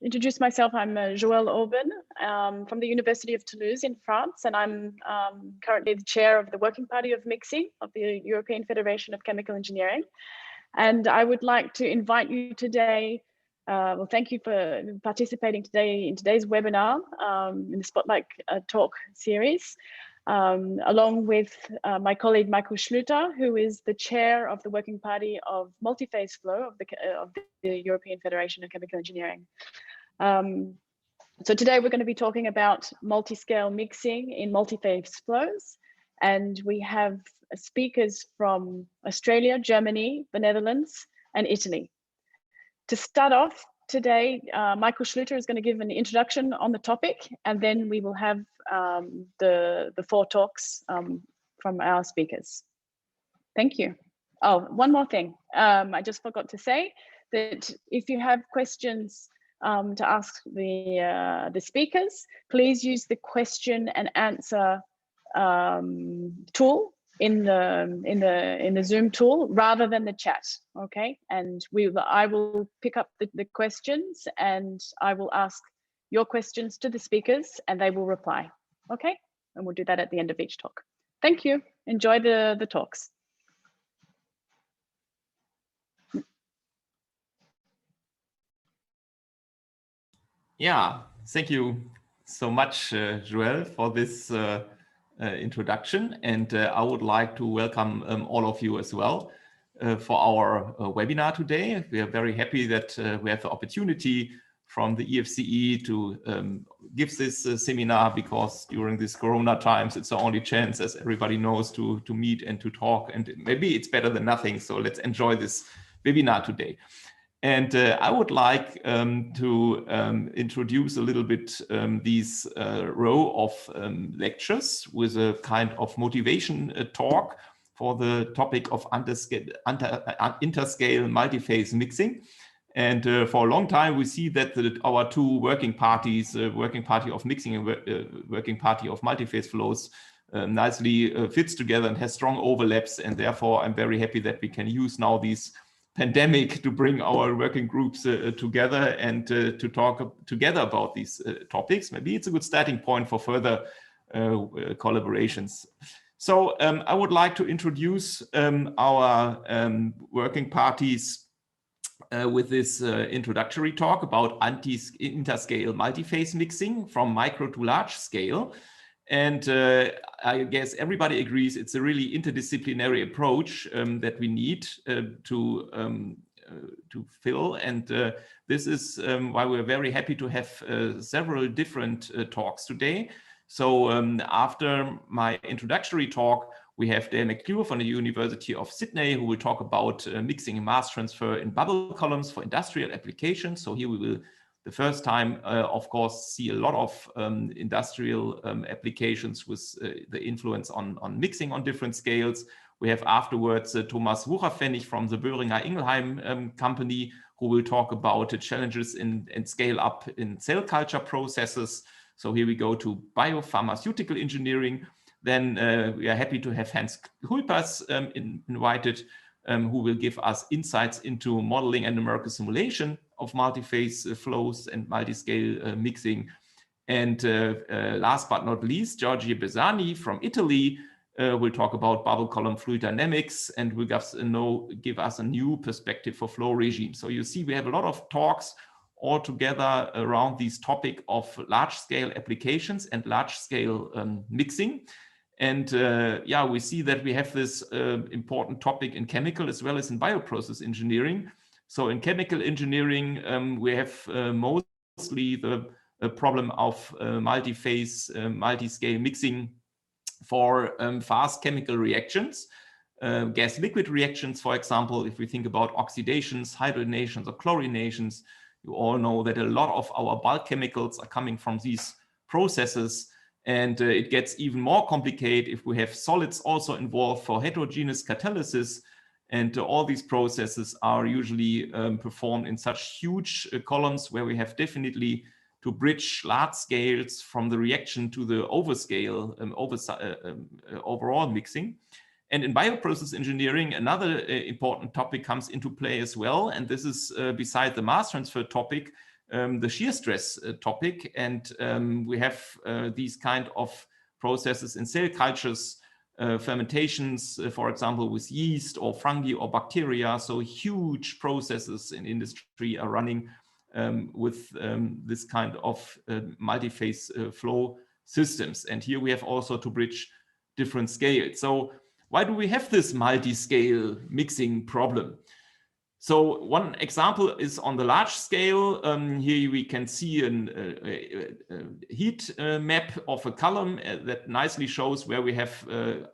introduce myself. I'm Joelle Aubin from the University of Toulouse in France, and I'm currently the chair of the Working Party of Mixing of the European Federation of Chemical Engineering. And I would like to invite you today, well, thank you for participating today in today's webinar in the Spotlight Talk series, along with my colleague Michael Schlüter, who is the chair of the Working Party of Multiphase Flow of the European Federation of Chemical Engineering. So today we're going to be talking about multiscale mixing in multiphase flows, and we have speakers from Australia, Germany, the Netherlands, and Italy. To start off today, Michael Schlüter is going to give an introduction on the topic, and then we will have the four talks from our speakers. Thank you. Oh, one more thing. I just forgot to say that if you have questions to ask the speakers, please use the question and answer tool in the Zoom tool rather than the chat. Okay, and I will pick up the questions and I will ask your questions to the speakers and they will reply. Okay, and we'll do that at the end of each talk. Thank you. Enjoy the talks. Yeah, thank you so much, Joelle, for this introduction. And I would like to welcome all of you as well for our webinar today. We are very happy that we have the opportunity from the EFCE to give this seminar, because during these Corona times, it's the only chance, as everybody knows, to meet and to talk. And maybe it's better than nothing. So let's enjoy this webinar today. And I would like to introduce a little bit these row of lectures with a kind of motivation talk for the topic of interscale multiphase mixing. And for a long time, we see that our two working parties, Working Party of Mixing and Working Party of Multiphase Flows, nicely fits together and has strong overlaps. And therefore, I'm very happy that we can use now these pandemic to bring our working groups together and to talk together about these topics. Maybe it's a good starting point for further collaborations. So I would like to introduce our working parties with this introductory talk about interscale multiphase mixing from micro to large scale. And I guess everybody agrees it's a really interdisciplinary approach that we need to fill. And this is why we're very happy to have several different talks today. So after my introductory talk, we have McClure from the University of Sydney, who will talk about mixing and mass transfer in bubble columns for industrial applications. So here we will, the first time, of course, see a lot of industrial applications with the influence on mixing on different scales. We have afterwards Thomas Wucherpfennig from the Boehringer Ingelheim company, who will talk about the challenges in scale up in cell culture processes. So here we go to biopharmaceutical engineering. Then we are happy to have Hans Kuipers invited, who will give us insights into modeling and numerical simulation of multiphase flows and multiscale mixing. And last but not least, Giorgio Besagni from Italy will talk about bubble column fluid dynamics and will give us a new perspective for flow regime. So you see, we have a lot of talks all together around this topic of large-scale applications and large-scale mixing. And yeah, we see that we have this important topic in chemical as well as in bioprocess engineering. So in chemical engineering, we have mostly the problem of multiphase, multiscale mixing for fast chemical reactions, gas-liquid reactions, for example. If we think about oxidations, hydrogenations, or chlorinations, you all know that a lot of our bulk chemicals are coming from these processes. And it gets even more complicated if we have solids also involved for heterogeneous catalysis. And all these processes are usually performed in such huge columns where we have definitely to bridge large scales from the reaction to the overscale, overall mixing. And in bioprocess engineering, another important topic comes into play as well. And this is beside the mass transfer topic, the shear stress topic. And we have these kind of processes in cell cultures, fermentations, for example, with yeast or fungi or bacteria. So huge processes in industry are running with this kind of multi-phase flow systems. And here we have also to bridge different scales. So why do we have this multi-scale mixing problem? So one example is on the large scale. Here we can see a heat map of a column that nicely shows where we have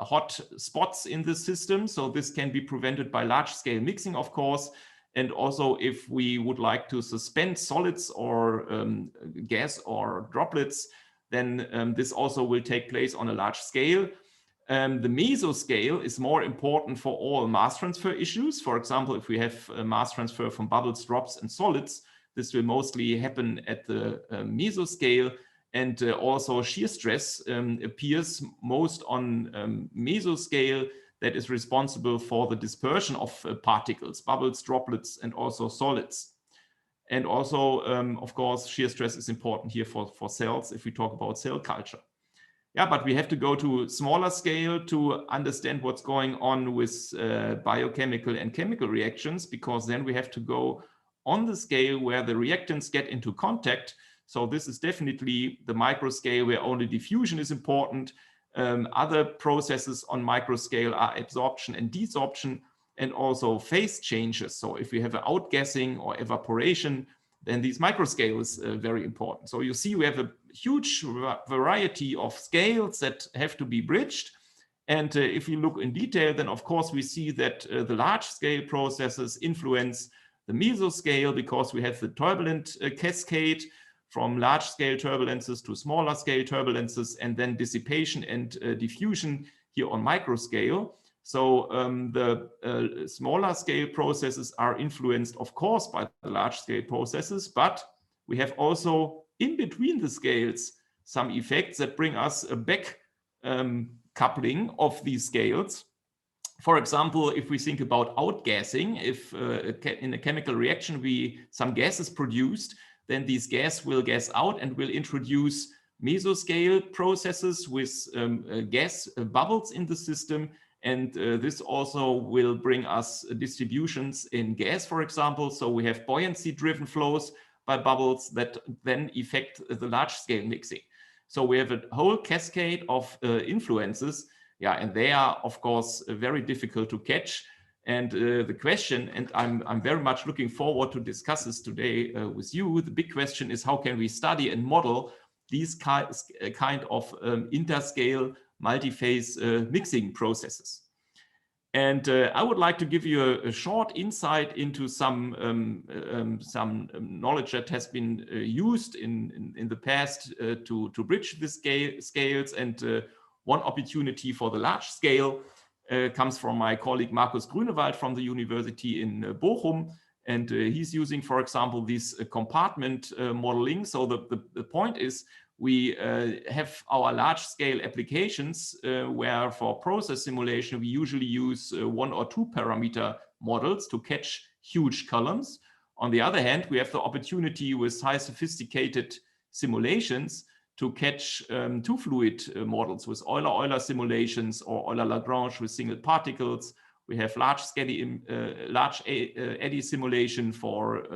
hot spots in the system. So this can be prevented by large scale mixing, of course. And also if we would like to suspend solids or gas or droplets, then this also will take place on a large scale. The mesoscale is more important for all mass transfer issues. For example, if we have a mass transfer from bubbles, drops, and solids, this will mostly happen at the mesoscale. And also shear stress appears most on mesoscale, that is responsible for the dispersion of particles, bubbles, droplets, and also solids. And also, of course, shear stress is important here for cells if we talk about cell culture. Yeah, but we have to go to smaller scale to understand what's going on with biochemical and chemical reactions, because then we have to go on the scale where the reactants get into contact. So this is definitely the micro scale where only diffusion is important. Other processes on micro scale are absorption and desorption, and also phase changes. So if we have an outgassing or evaporation, then these microscale is very important. So you see we have a huge variety of scales that have to be bridged. And if you look in detail, then of course we see that the large scale processes influence the mesoscale, because we have the turbulent cascade from large scale turbulences to smaller scale turbulences, and then dissipation and diffusion here on microscale. So the smaller scale processes are influenced, of course, by the large scale processes, but we have also in between the scales some effects that bring us a back coupling of these scales. For example, if we think about outgassing, if in a chemical reaction some gas is produced, then these gas will gas out and will introduce mesoscale processes with gas bubbles in the system. And this also will bring us distributions in gas, for example. So we have buoyancy-driven flows by bubbles that then affect the large-scale mixing. So we have a whole cascade of influences. Yeah, and they are, of course, very difficult to catch. And the question, and I'm very much looking forward to discuss this today with you, the big question is how can we study and model these kind of interscale multi-phase mixing processes. And I would like to give you a short insight into some knowledge that has been used in the past to bridge the scales. And one opportunity for the large scale comes from my colleague Markus Grünewald from the University in Bochum. And he's using, for example, this compartment modeling. So the point is, we have our large-scale applications where for process simulation, we usually use 1 or 2 parameter models to catch huge columns. On the other hand, we have the opportunity with high sophisticated simulations to catch 2 fluid models with Euler-Euler simulations or Euler-Lagrange with single particles. We have large eddy simulation for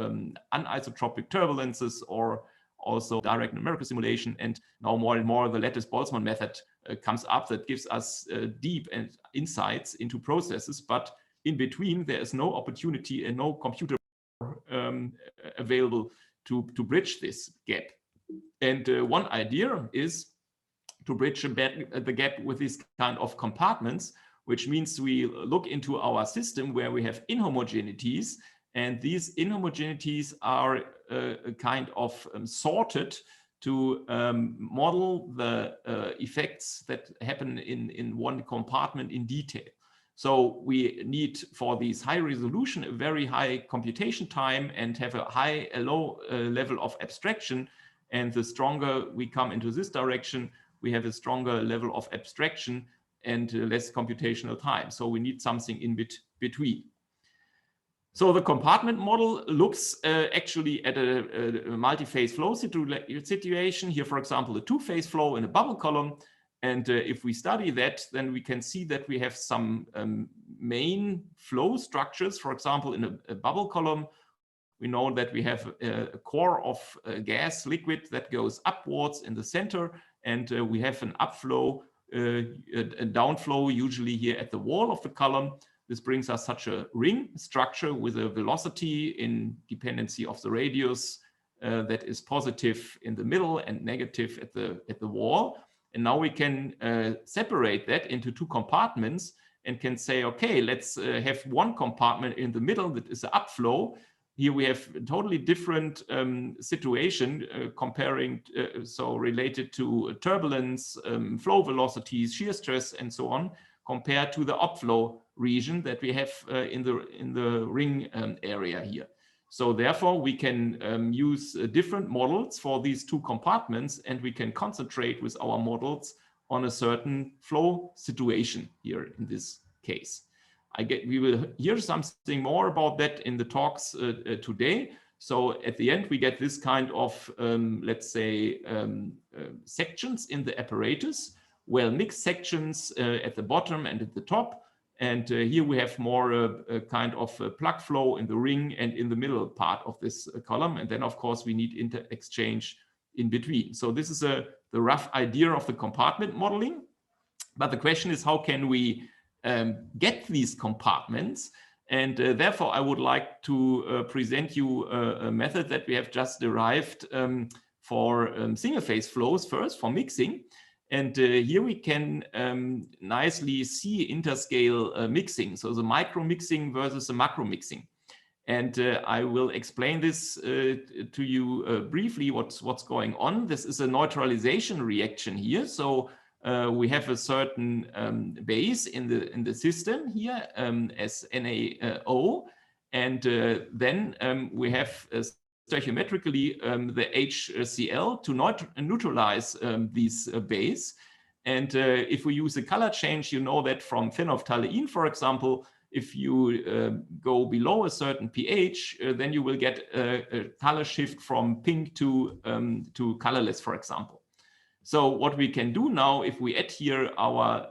anisotropic turbulences, or also direct numerical simulation. And now more and more the lattice-Boltzmann method comes up that gives us deep insights into processes. But in between, there is no opportunity and no computer available to bridge this gap. And one idea is to bridge the gap with this kind of compartments, which means we look into our system where we have inhomogeneities, and these inhomogeneities are kind of sorted to model the effects that happen in one compartment in detail. So we need for these high resolution a very high computation time and have a low level of abstraction. And the stronger we come into this direction, we have a stronger level of abstraction and less computational time. So we need something in between. So the compartment model looks actually at a multi-phase flow situation. Here, for example, a two-phase flow in a bubble column. And if we study that, then we can see that we have some main flow structures. For example, in a bubble column, we know that we have a core of gas liquid that goes upwards in the center, and we have an upflow, a downflow, usually here at the wall of the column. This brings us such a ring structure with a velocity in dependency of the radius that is positive in the middle and negative at the wall. And now we can separate that into two compartments and can say, okay, let's have one compartment in the middle that is the upflow. Here we have a totally different situation comparing, so related to turbulence, flow velocities, shear stress, and so on, compared to the upflow region that we have in the ring area here. So therefore, we can use different models for these two compartments, and we can concentrate with our models on a certain flow situation here in this case. We will hear something more about that in the talks today. So at the end, we get this kind of, let's say, sections in the apparatus, well-mixed sections at the bottom and at the top. And here we have more a kind of a plug flow in the ring and in the middle part of this column. And then, of course, we need inter-exchange in between. So this is the rough idea of the compartment modeling. But the question is, how can we get these compartments? And therefore, I would like to present you a method that we have just derived for single-phase flows first, for mixing. And here we can nicely see interscale mixing, so the micro mixing versus the macro mixing. And I will explain this to you briefly, what's going on. This is a neutralization reaction here. So we have a certain base in the system here as NaO, and then we have stoichiometrically the HCl to neutralize this base. And if we use a color change, you know that from phenolphthalein, for example, if you go below a certain pH, then you will get a color shift from pink to colorless, for example. So what we can do now, if we add here our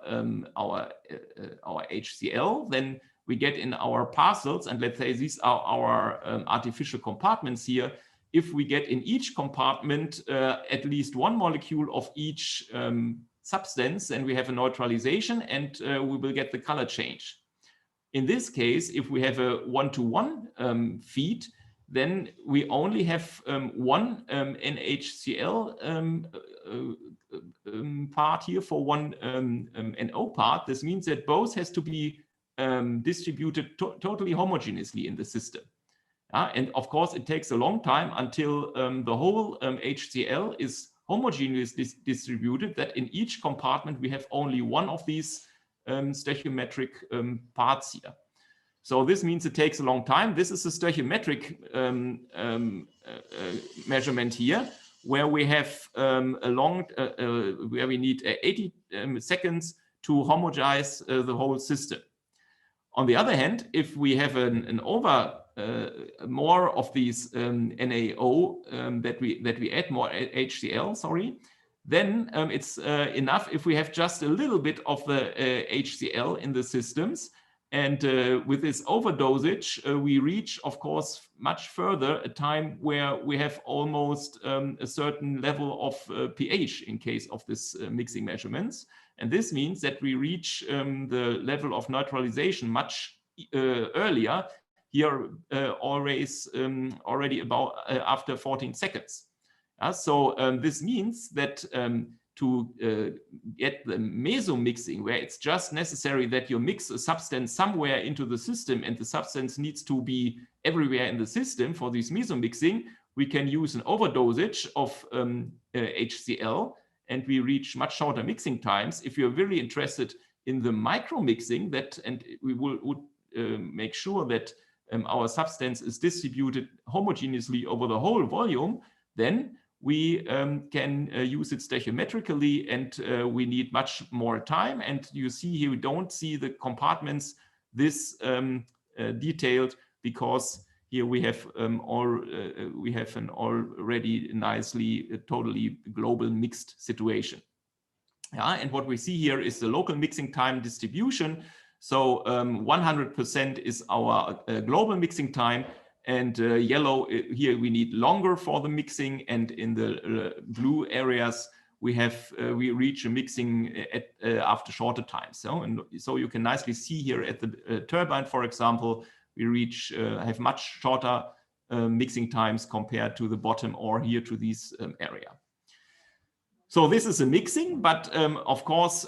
HCl, then we get in our parcels, and let's say these are our artificial compartments here. If we get in each compartment at least one molecule of each substance, then we have a neutralization, and we will get the color change. In this case, if we have a one-to-one feed, then we only have one NaCl part here for one NO part. This means that both has to be distributed totally homogeneously in the system. And of course, it takes a long time until the whole HCl is homogeneously distributed, that in each compartment we have only one of these stoichiometric parts here. So this means it takes a long time. This is a stoichiometric measurement here, where we have where we need 80 seconds to homogenize the whole system. On the other hand, if we have more of these NaO that we add more HCl, sorry, then it's enough if we have just a little bit of the HCl in the systems. And with this overdosage, we reach, of course, much further a time where we have almost a certain level of pH in case of this mixing measurements. And this means that we reach the level of neutralization much earlier, here already about after 14 seconds. So this means that to get the meso mixing, where it's just necessary that you mix a substance somewhere into the system and the substance needs to be everywhere in the system for this meso mixing, we can use an overdosage of HCl, and we reach much shorter mixing times. If you're really interested in the micro mixing, and we would make sure that our substance is distributed homogeneously over the whole volume, then we can use it stoichiometrically, and we need much more time. And you see here, we don't see the compartments this detailed, because here we have an already nicely totally global mixed situation. Yeah, and what we see here is the local mixing time distribution. So 100% is our global mixing time, and yellow here we need longer for the mixing, and in the blue areas we reach a mixing after shorter time. So you can nicely see here at the turbine, for example, we have much shorter mixing times compared to the bottom or here to this area. So this is a mixing, but of course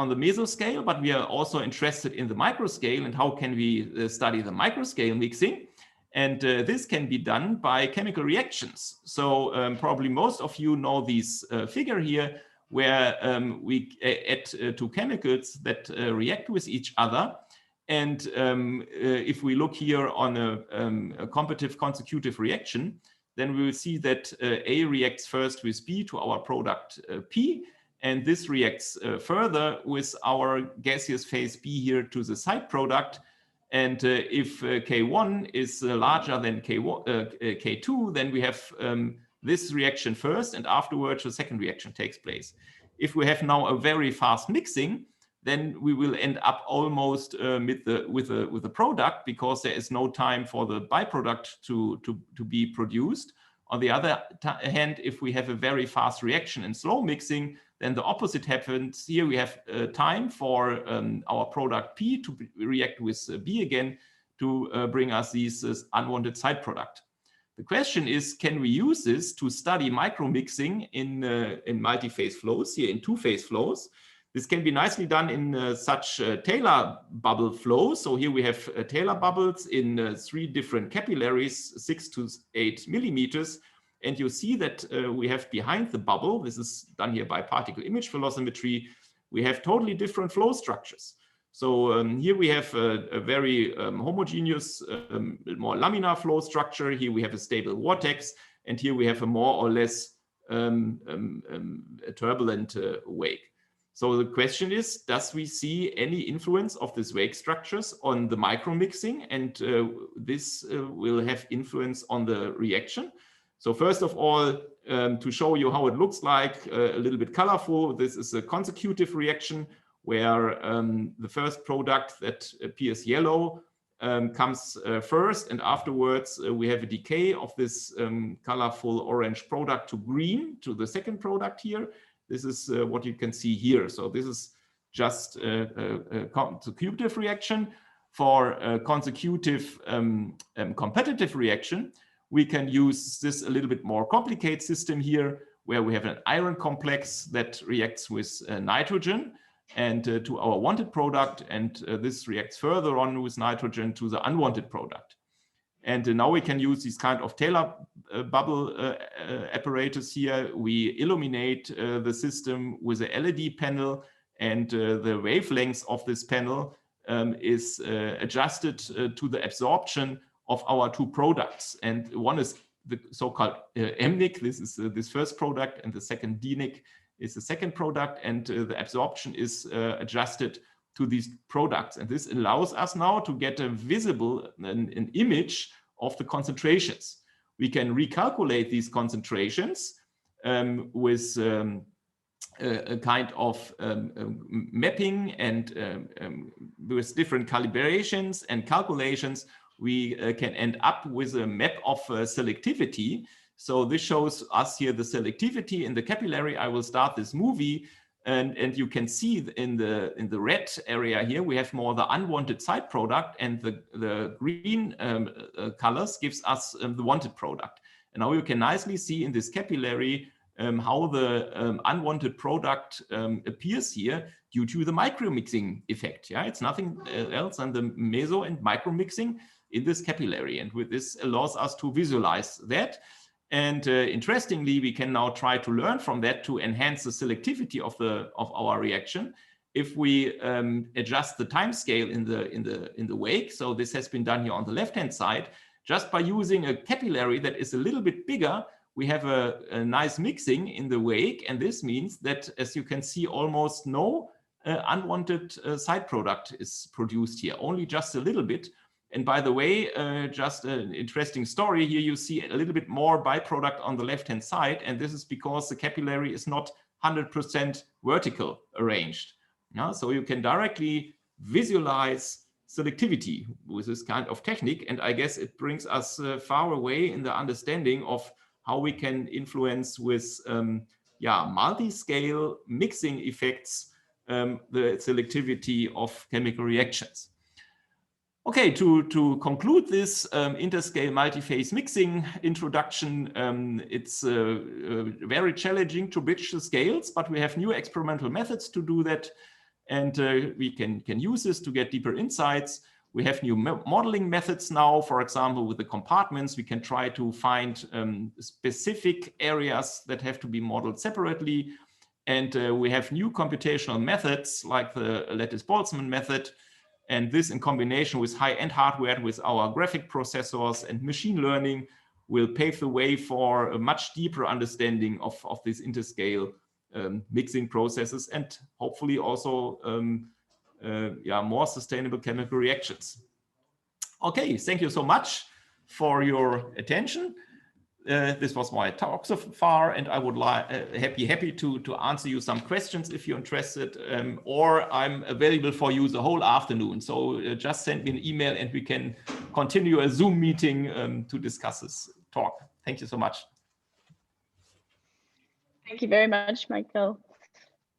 on the mesoscale, but we are also interested in the microscale, and how can we study the microscale mixing? And this can be done by chemical reactions. So probably most of you know this figure here, where we add two chemicals that react with each other. And if we look here on a competitive consecutive reaction, then we will see that A reacts first with B to our product P, and this reacts further with our gaseous phase B here to the side product. And if K1 is larger than K2, then we have this reaction first, and afterwards the second reaction takes place. If we have now a very fast mixing, then we will end up almost with the product, because there is no time for the byproduct to be produced. On the other hand, if we have a very fast reaction and slow mixing, then the opposite happens. Here we have time for our product P to react with B again to bring us this unwanted side product. The question is, can we use this to study micromixing in multi-phase flows, here in two-phase flows? This can be nicely done in such Taylor bubble flows. So here we have Taylor bubbles in 3 different capillaries, 6 to 8 millimeters. And you see that we have behind the bubble, this is done here by particle image velocimetry, we have totally different flow structures. So here we have a very homogeneous, more laminar flow structure. Here we have a stable vortex, and here we have a more or less turbulent wake. So the question is, does we see any influence of these wake structures on the micromixing? And this will have influence on the reaction. So first of all, to show you how it looks like, a little bit colorful, this is a consecutive reaction where the first product that appears yellow comes first, and afterwards we have a decay of this colorful orange product to green, to the second product here. This is what you can see here. So this is just a consecutive reaction. For a consecutive competitive reaction, we can use this a little bit more complicated system here, where we have an iron complex that reacts with nitrogen and to our wanted product, and this reacts further on with nitrogen to the unwanted product. And now we can use this kind of Taylor bubble apparatus here. We illuminate the system with a LED panel, and the wavelengths of this panel is adjusted to the absorption of our 2 products. And one is the so-called MNIC, this is this first product, and the second DNIC is the second product, and the absorption is adjusted to these products. And this allows us now to get a visible, an image of the concentrations. We can recalculate these concentrations with a kind of mapping, and with different calibrations and calculations, we can end up with a map of selectivity. So this shows us here the selectivity in the capillary. I will start this movie. And you can see in the red area here, we have more the unwanted side product, and the green colors gives us the wanted product. And now you can nicely see in this capillary how the unwanted product appears here due to the micromixing effect. Yeah, it's nothing else than the meso and micromixing in this capillary. And with this allows us to visualize that. And interestingly, we can now try to learn from that to enhance the selectivity of our reaction if we adjust the time scale in the wake. So this has been done here on the left-hand side. Just by using a capillary that is a little bit bigger, we have a nice mixing in the wake, and this means that, as you can see, almost no unwanted side product is produced here, only just a little bit. And by the way, just an interesting story here, you see a little bit more byproduct on the left-hand side, and this is because the capillary is not 100% vertical arranged. So you can directly visualize selectivity with this kind of technique, and I guess it brings us far away in the understanding of how we can influence with multi-scale mixing effects the selectivity of chemical reactions. Okay, to conclude this interscale multiphase mixing introduction, it's very challenging to bridge the scales, but we have new experimental methods to do that, and we can use this to get deeper insights. We have new modeling methods now. For example, with the compartments, we can try to find specific areas that have to be modeled separately, and we have new computational methods like the lattice-Boltzmann method. And this, in combination with high-end hardware, with our graphic processors and machine learning, will pave the way for a much deeper understanding of these interscale mixing processes, and hopefully also more sustainable chemical reactions. Okay, thank you so much for your attention. This was my talk so far, and I would be happy to answer you some questions if you're interested, or I'm available for you the whole afternoon. So just send me an email and we can continue a Zoom meeting to discuss this talk. Thank you so much. Thank you very much, Michael.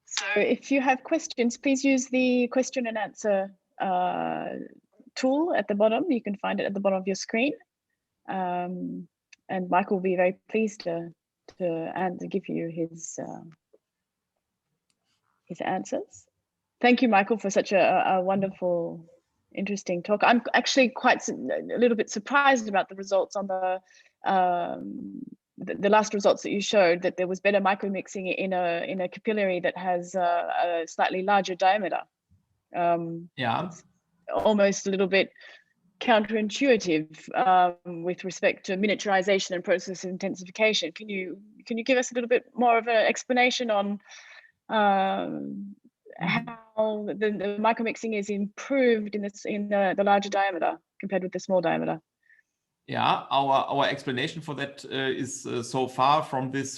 So if you have questions, please use the question and answer tool at the bottom. You can find it at the bottom of your screen. And Michael will be very pleased to give you his answers. Thank you, Michael, for such a wonderful, interesting talk. I'm actually quite a little bit surprised about the results on the last results that you showed, that there was better micromixing in a capillary that has a slightly larger diameter. It's almost a little bit counterintuitive with respect to miniaturization and process intensification. Can you give us a little bit more of an explanation on how the micromixing is improved in the larger diameter compared with the small diameter? Yeah, our explanation for that is so far from this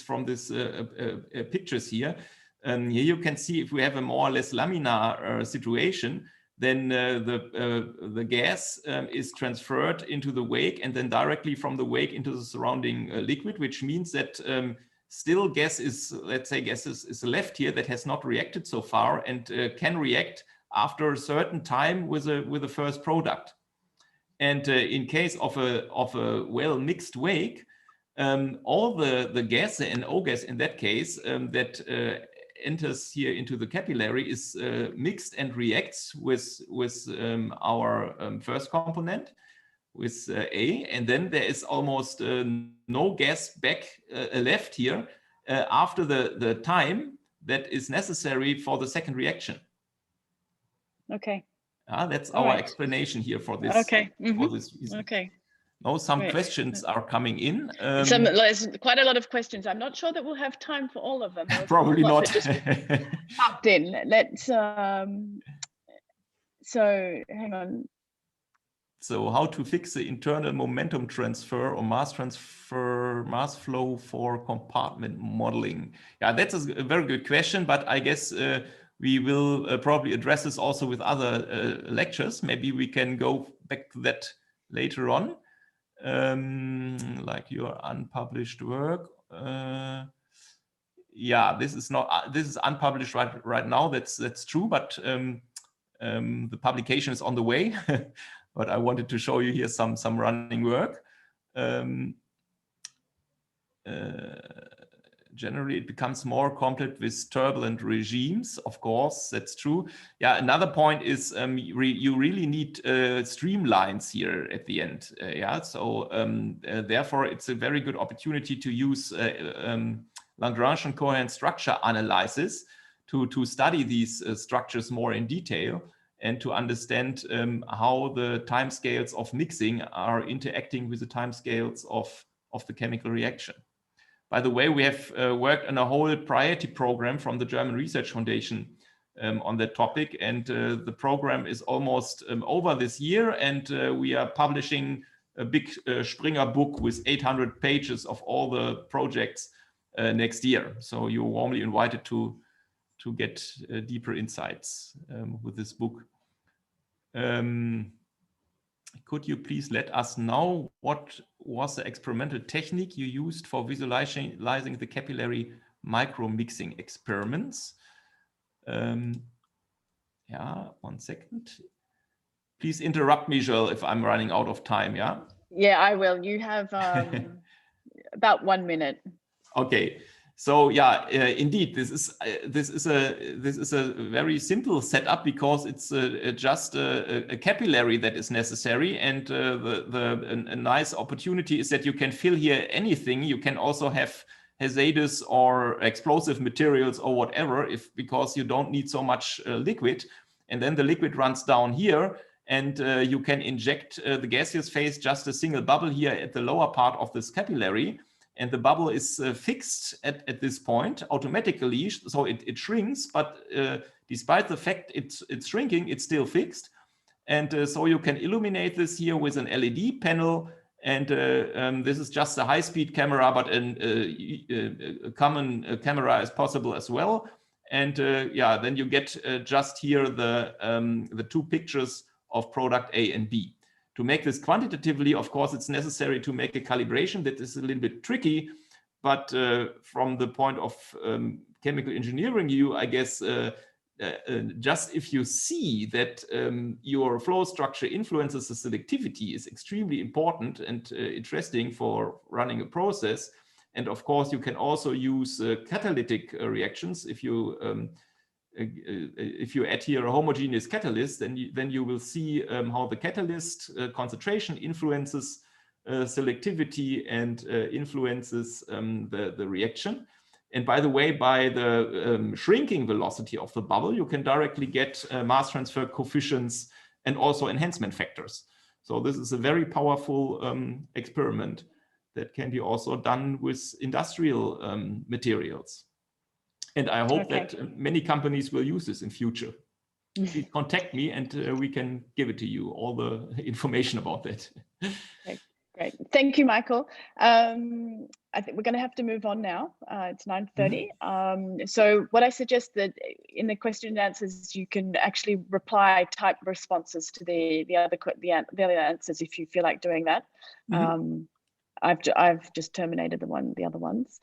pictures here. Here you can see if we have a more or less laminar situation, then the gas is transferred into the wake and then directly from the wake into the surrounding liquid, which means that still gas is, let's say, gas is left here that has not reacted so far and can react after a certain time with a first product. And in case of a well mixed wake, all the gas, the NO gas in that case, that enters here into the capillary is mixed and reacts with our first component, with A, and then there is almost no gas back left here after the time that is necessary for the second reaction. Okay. That's our explanation here for this. Okay. For this reason. Okay. Now some questions are coming in. There's quite a lot of questions. I'm not sure that we'll have time for all of them. Probably not. Just popped in. Let's. So hang on. So how to fix the internal momentum transfer or mass flow for compartment modeling? Yeah, that's a very good question, but I guess we will probably address this also with other lectures. Maybe we can go back to that later on. Like your unpublished work. Yeah, this is unpublished right now. That's true, but the publication is on the way. But I wanted to show you here some running work. Generally, it becomes more complex with turbulent regimes. Of course, that's true. Yeah, another point is you really need streamlines here at the end. So therefore, it's a very good opportunity to use Lagrangian coherent structure analysis to study these structures more in detail and to understand how the timescales of mixing are interacting with the timescales of the chemical reaction. By the way, we have worked on a whole priority program from the German Research Foundation on that topic. And the program is almost over this year, and we are publishing a big Springer book with 800 pages of all the projects next year. So you're warmly invited to get deeper insights with this book. Could you please let us know what was the experimental technique you used for visualizing the capillary micro-mixing experiments? Yeah, 1 second. Please interrupt me, Joelle, if I'm running out of time, yeah? Yeah, I will. You have about 1 minute. Okay. So yeah, indeed, this is a very simple setup, because it's just a capillary that is necessary, and a nice opportunity is that you can fill here anything. You can also have hazardous or explosive materials or whatever, because you don't need so much liquid, and then the liquid runs down here, and you can inject the gaseous phase, just a single bubble here at the lower part of this capillary. And the bubble is fixed at this point automatically, so it shrinks, but despite the fact it's shrinking, it's still fixed. And so you can illuminate this here with an LED panel, and this is just a high-speed camera, but a common camera is possible as well. And yeah, then you get just here the 2 pictures of product A and B. To make this quantitatively, of course, it's necessary to make a calibration that is a little bit tricky, but from the point of chemical engineering view, I guess just if you see that your flow structure influences the selectivity is extremely important and interesting for running a process. And of course, you can also use catalytic reactions. If you add here a homogeneous catalyst, then you will see how the catalyst concentration influences selectivity and influences the reaction. And by the way, by the shrinking velocity of the bubble, you can directly get mass transfer coefficients and also enhancement factors. So this is a very powerful experiment that can be also done with industrial materials. And I hope that many companies will use this in future. Please contact me, and we can give it to you, all the information about that. Okay, great. Thank you, Michael. I think we're going to have to move on now. It's 9:30. So what I suggest that in the question and answers, you can actually type responses to the other answers if you feel like doing that. I've just terminated the other ones.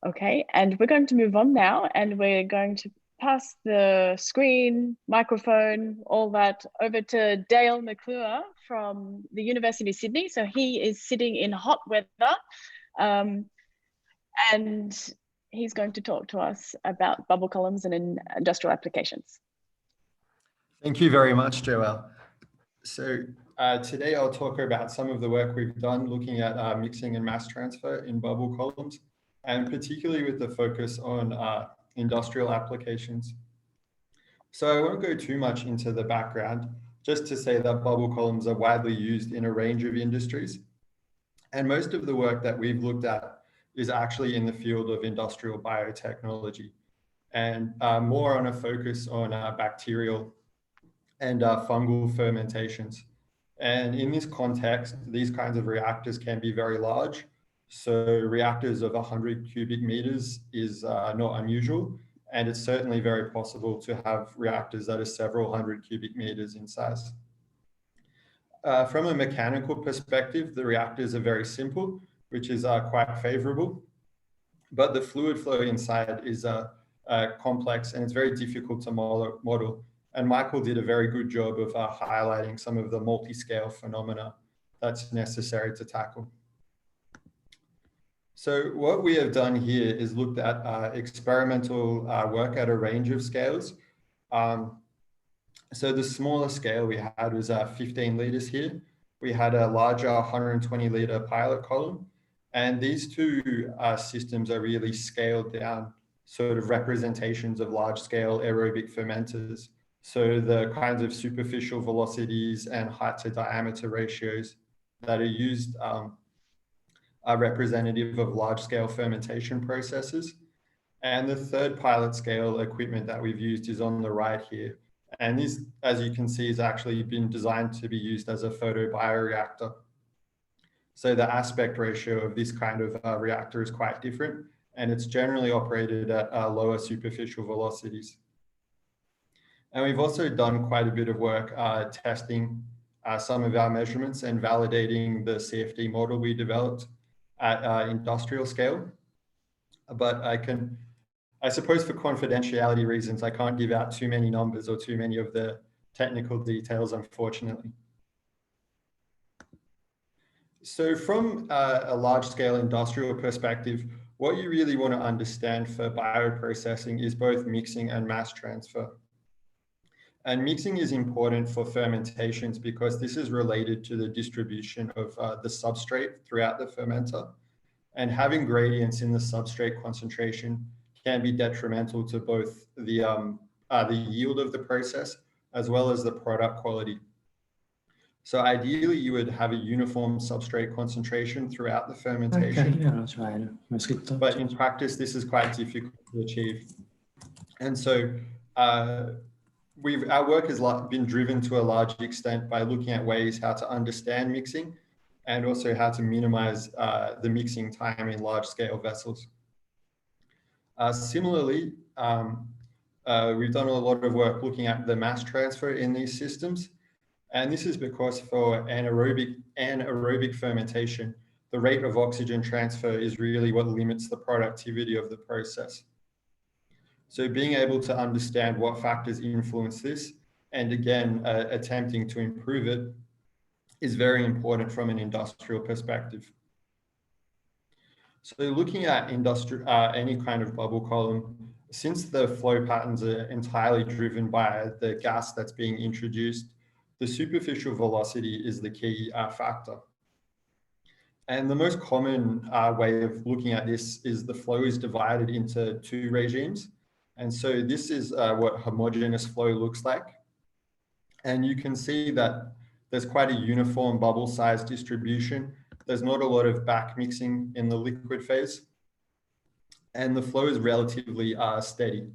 Okay, and we're going to move on now, and we're going to pass the screen, microphone, all that over to Dale McClure from the University of Sydney. So he is sitting in hot weather, and he's going to talk to us about bubble columns and in industrial applications. Thank you very much, Joelle. So today I'll talk about some of the work we've done looking at mixing and mass transfer in bubble columns, and particularly with the focus on industrial applications. So I won't go too much into the background, just to say that bubble columns are widely used in a range of industries. And most of the work that we've looked at is actually in the field of industrial biotechnology, and more on a focus on bacterial and fungal fermentations. And in this context, these kinds of reactors can be very large. So reactors of 100 cubic meters is not unusual, and it's certainly very possible to have reactors that are several hundred cubic meters in size. From a mechanical perspective, the reactors are very simple, which is quite favorable, but the fluid flow inside is complex, and it's very difficult to model. And Michael did a very good job of highlighting some of the multiscale phenomena that's necessary to tackle. So what we have done here is looked at experimental work at a range of scales. So the smaller scale we had was 15 liters here. We had a larger 120 liter pilot column. And these two systems are really scaled down sort of representations of large scale aerobic fermenters. So the kinds of superficial velocities and height to diameter ratios that are used are representative of large-scale fermentation processes. And the third pilot scale equipment that we've used is on the right here. And this, as you can see, has actually been designed to be used as a photobioreactor. So the aspect ratio of this kind of reactor is quite different, and it's generally operated at lower superficial velocities. And we've also done quite a bit of work testing some of our measurements and validating the CFD model we developed at industrial scale. But I suppose for confidentiality reasons, I can't give out too many numbers or too many of the technical details, unfortunately. So from a large-scale industrial perspective, what you really want to understand for bioprocessing is both mixing and mass transfer. And mixing is important for fermentations because this is related to the distribution of the substrate throughout the fermenter. And having gradients in the substrate concentration can be detrimental to both the yield of the process as well as the product quality. So ideally, you would have a uniform substrate concentration throughout the fermentation. But in practice, this is quite difficult to achieve. And so our work has been driven to a large extent by looking at ways how to understand mixing and also how to minimize the mixing time in large-scale vessels. Similarly, we've done a lot of work looking at the mass transfer in these systems. And this is because for anaerobic fermentation, the rate of oxygen transfer is really what limits the productivity of the process. So being able to understand what factors influence this, and again, attempting to improve it, is very important from an industrial perspective. So looking at any kind of bubble column, since the flow patterns are entirely driven by the gas that's being introduced, the superficial velocity is the key factor. And the most common way of looking at this is the flow is divided into two regimes. And so this is what homogeneous flow looks like. And you can see that there's quite a uniform bubble size distribution. There's not a lot of back mixing in the liquid phase. And the flow is relatively steady.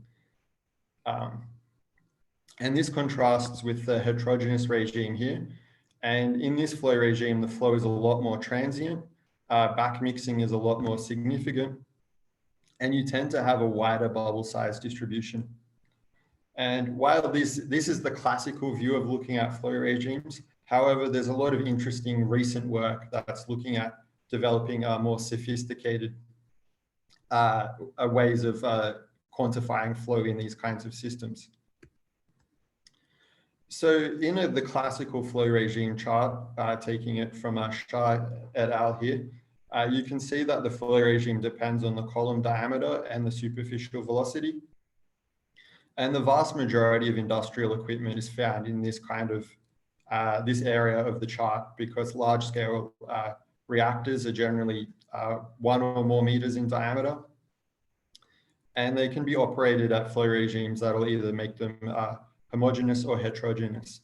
And this contrasts with the heterogeneous regime here. And in this flow regime, the flow is a lot more transient. Back mixing is a lot more significant. And you tend to have a wider bubble size distribution. And while this is the classical view of looking at flow regimes, however, there's a lot of interesting recent work that's looking at developing more sophisticated ways of quantifying flow in these kinds of systems. So in the classical flow regime chart, taking it from Shah et al. Here, you can see that the flow regime depends on the column diameter and the superficial velocity. And the vast majority of industrial equipment is found in this kind of, this area of the chart because large scale reactors are generally 1 or more meters in diameter. And they can be operated at flow regimes that'll either make them homogeneous or heterogeneous.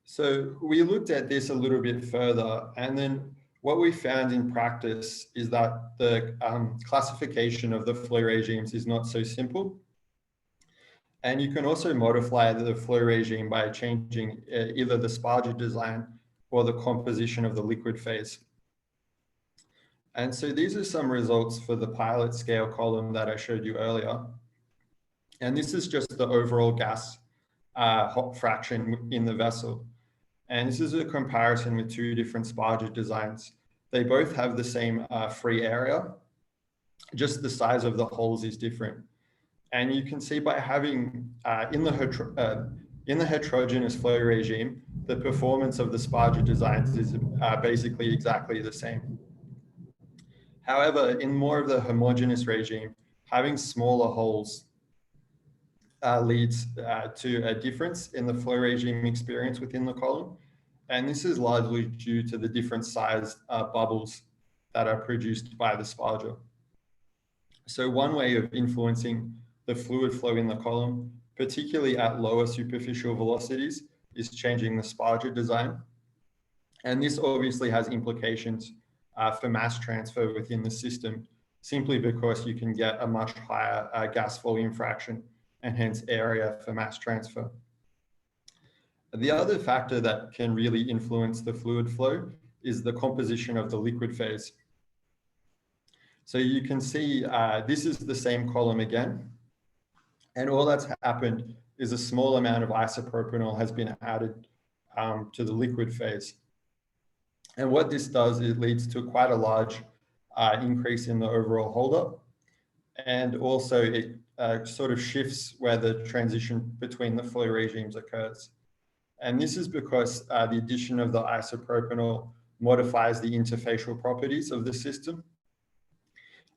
So we looked at this a little bit further, and then what we found in practice is that the classification of the flow regimes is not so simple. And you can also modify the flow regime by changing either the sparger design or the composition of the liquid phase. And so these are some results for the pilot scale column that I showed you earlier. And this is just the overall gas hop fraction in the vessel. And this is a comparison with two different sparger designs. They both have the same free area, just the size of the holes is different. And you can see by having, in the heterogeneous flow regime, the performance of the sparger designs is basically exactly the same. However, in more of the homogeneous regime, having smaller holes leads to a difference in the flow regime experience within the column. And this is largely due to the different sized bubbles that are produced by the sparger. So one way of influencing the fluid flow in the column, particularly at lower superficial velocities, is changing the sparger design. And this obviously has implications for mass transfer within the system, simply because you can get a much higher gas volume fraction and hence area for mass transfer. The other factor that can really influence the fluid flow is the composition of the liquid phase. So you can see this is the same column again, and all that's happened is a small amount of isopropanol has been added to the liquid phase. And what this does, it leads to quite a large increase in the overall holdup. And also it sort of shifts where the transition between the flow regimes occurs. And this is because the addition of the isopropanol modifies the interfacial properties of the system.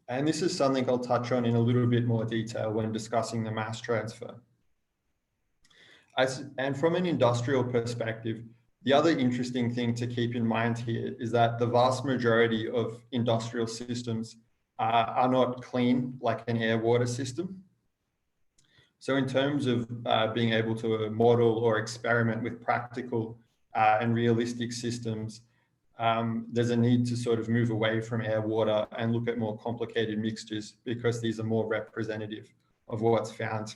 And this is something I'll touch on in a little bit more detail when discussing the mass transfer. And from an industrial perspective, the other interesting thing to keep in mind here is that the vast majority of industrial systems are not clean like an air-water system. So in terms of being able to model or experiment with practical and realistic systems, there's a need to sort of move away from air-water and look at more complicated mixtures because these are more representative of what's found.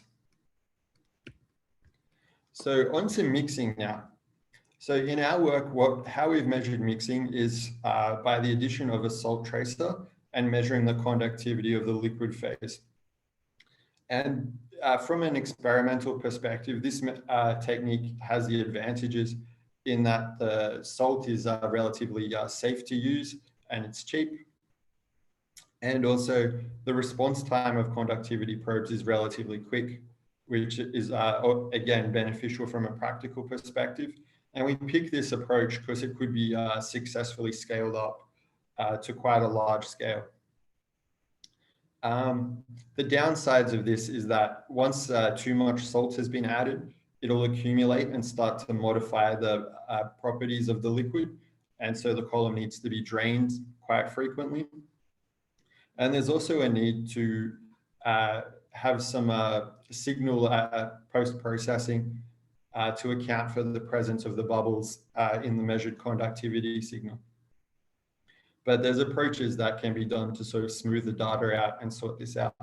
So on to mixing now. So in our work, how we've measured mixing is by the addition of a salt tracer and measuring the conductivity of the liquid phase. And from an experimental perspective, this technique has the advantages in that the salt is relatively safe to use and it's cheap. And also the response time of conductivity probes is relatively quick, which is again beneficial from a practical perspective. And we pick this approach because it could be successfully scaled up to quite a large scale. The downsides of this is that once too much salt has been added, it'll accumulate and start to modify the properties of the liquid. And so the column needs to be drained quite frequently. And there's also a need to have some signal post-processing to account for the presence of the bubbles in the measured conductivity signal. But there's approaches that can be done to sort of smooth the data out and sort this out.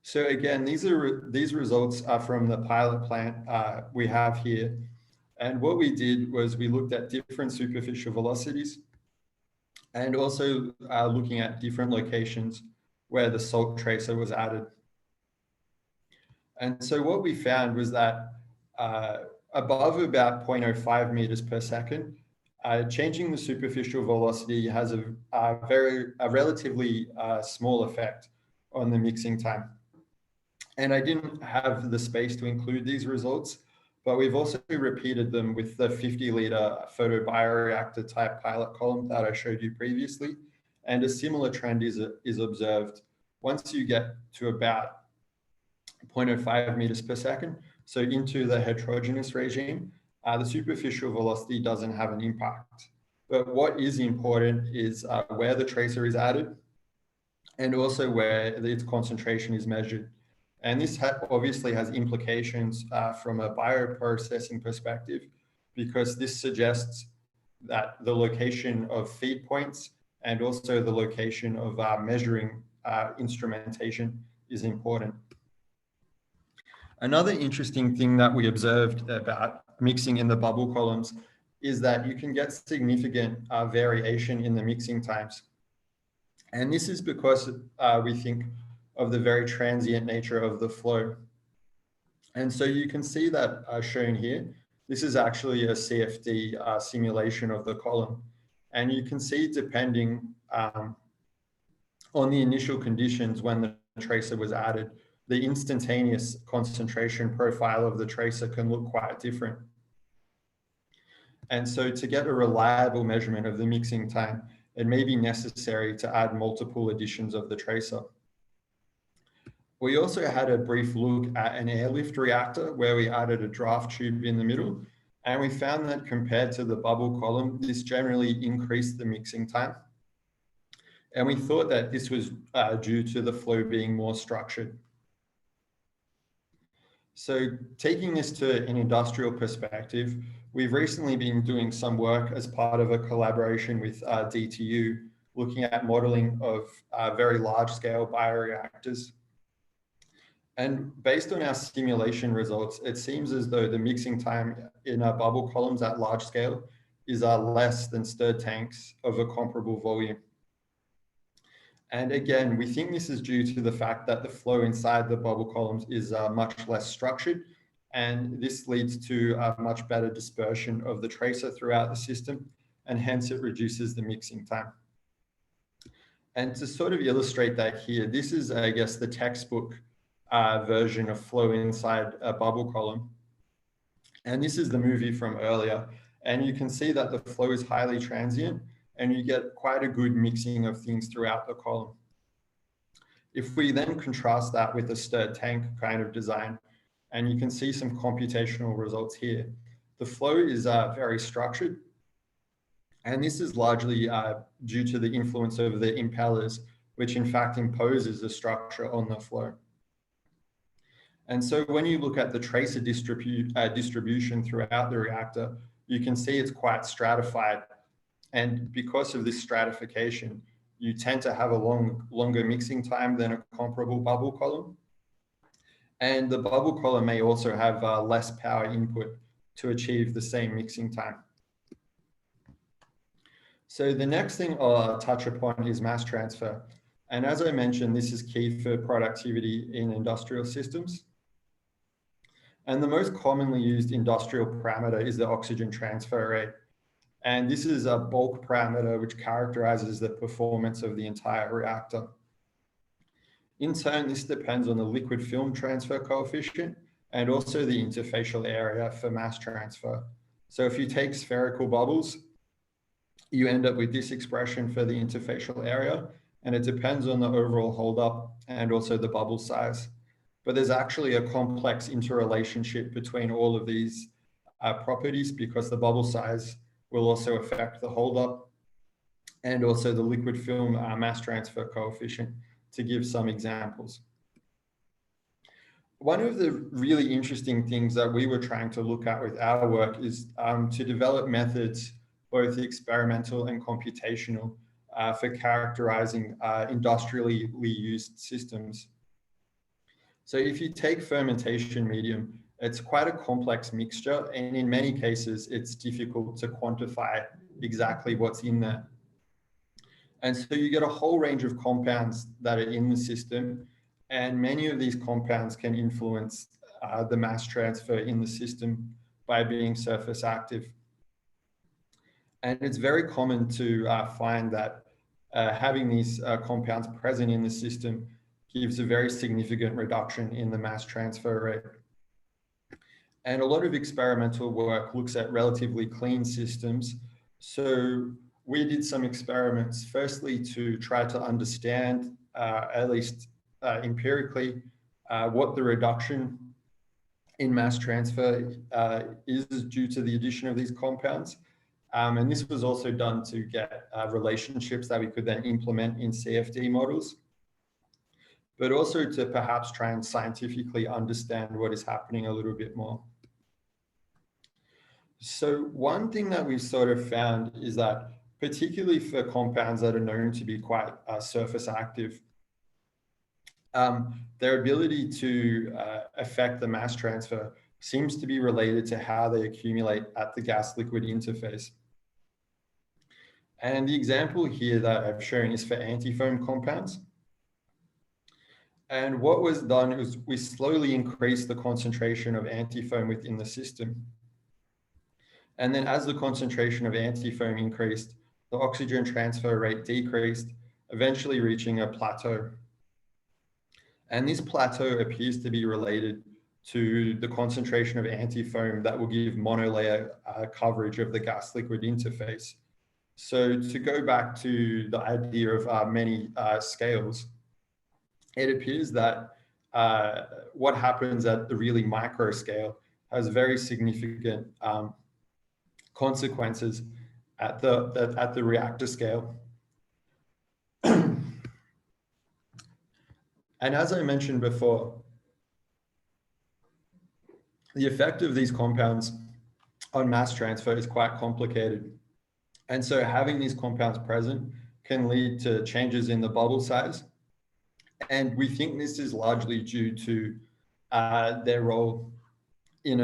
So again, these results are from the pilot plant we have here. And what we did was we looked at different superficial velocities and also looking at different locations where the salt tracer was added. And so what we found was that above about 0.05 meters per second, changing the superficial velocity has a relatively small effect on the mixing time. And I didn't have the space to include these results, but we've also repeated them with the 50-liter photobioreactor type pilot column that I showed you previously. And a similar trend is observed once you get to about 0.05 meters per second. So into the heterogeneous regime, the superficial velocity doesn't have an impact. But what is important is where the tracer is added and also where its concentration is measured. And this obviously has implications from a bioprocessing perspective, because this suggests that the location of feed points and also the location of measuring instrumentation is important. Another interesting thing that we observed about mixing in the bubble columns is that you can get significant variation in the mixing times. And this is because we think of the very transient nature of the flow. And so you can see that shown here, this is actually a CFD simulation of the column. And you can see depending on the initial conditions when the tracer was added, the instantaneous concentration profile of the tracer can look quite different. And so to get a reliable measurement of the mixing time, it may be necessary to add multiple additions of the tracer. We also had a brief look at an airlift reactor where we added a draft tube in the middle, and we found that compared to the bubble column, this generally increased the mixing time. And we thought that this was due to the flow being more structured. So taking this to an industrial perspective, we've recently been doing some work as part of a collaboration with DTU, looking at modeling of very large scale bioreactors. And based on our simulation results, it seems as though the mixing time in our bubble columns at large scale is less than stirred tanks of a comparable volume. And again, we think this is due to the fact that the flow inside the bubble columns is much less structured, and this leads to a much better dispersion of the tracer throughout the system, and hence it reduces the mixing time. And to sort of illustrate that here, this is, I guess, the textbook version of flow inside a bubble column. And this is the movie from earlier. And you can see that the flow is highly transient, and you get quite a good mixing of things throughout the column. If we then contrast that with a stirred tank kind of design, and you can see some computational results here, the flow is very structured. And this is largely due to the influence of the impellers, which in fact imposes a structure on the flow. And so when you look at the tracer distribution throughout the reactor, you can see it's quite stratified. And because of this stratification, you tend to have a longer mixing time than a comparable bubble column. And the bubble column may also have less power input to achieve the same mixing time. So the next thing I'll touch upon is mass transfer. And as I mentioned, this is key for productivity in industrial systems. And the most commonly used industrial parameter is the oxygen transfer rate. And this is a bulk parameter which characterizes the performance of the entire reactor. In turn, this depends on the liquid film transfer coefficient and also the interfacial area for mass transfer. So if you take spherical bubbles, you end up with this expression for the interfacial area, and it depends on the overall holdup and also the bubble size. But there's actually a complex interrelationship between all of these properties, because the bubble size will also affect the holdup and also the liquid film mass transfer coefficient, to give some examples. One of the really interesting things that we were trying to look at with our work is to develop methods, both experimental and computational, for characterizing industrially used systems. So if you take fermentation medium, it's quite a complex mixture, and in many cases, it's difficult to quantify exactly what's in there. And so you get a whole range of compounds that are in the system, and many of these compounds can influence the mass transfer in the system by being surface active. And it's very common to find that having these compounds present in the system gives a very significant reduction in the mass transfer rate. And a lot of experimental work looks at relatively clean systems. So we did some experiments, firstly, to try to understand, at least empirically, what the reduction in mass transfer is due to the addition of these compounds. And this was also done to get relationships that we could then implement in CFD models, but also to perhaps try and scientifically understand what is happening a little bit more. So one thing that we've sort of found is that, particularly for compounds that are known to be quite surface active, their ability to affect the mass transfer seems to be related to how they accumulate at the gas-liquid interface. And the example here that I've shown is for antifoam compounds. And what was done was we slowly increased the concentration of antifoam within the system. And then as the concentration of antifoam increased, the oxygen transfer rate decreased, eventually reaching a plateau. And this plateau appears to be related to the concentration of antifoam that will give monolayer coverage of the gas-liquid interface. So to go back to the idea of many scales, it appears that what happens at the really micro scale has very significant consequences at the reactor scale. And as I mentioned before, the effect of these compounds on mass transfer is quite complicated. And so having these compounds present can lead to changes in the bubble size. And we think this is largely due to their role in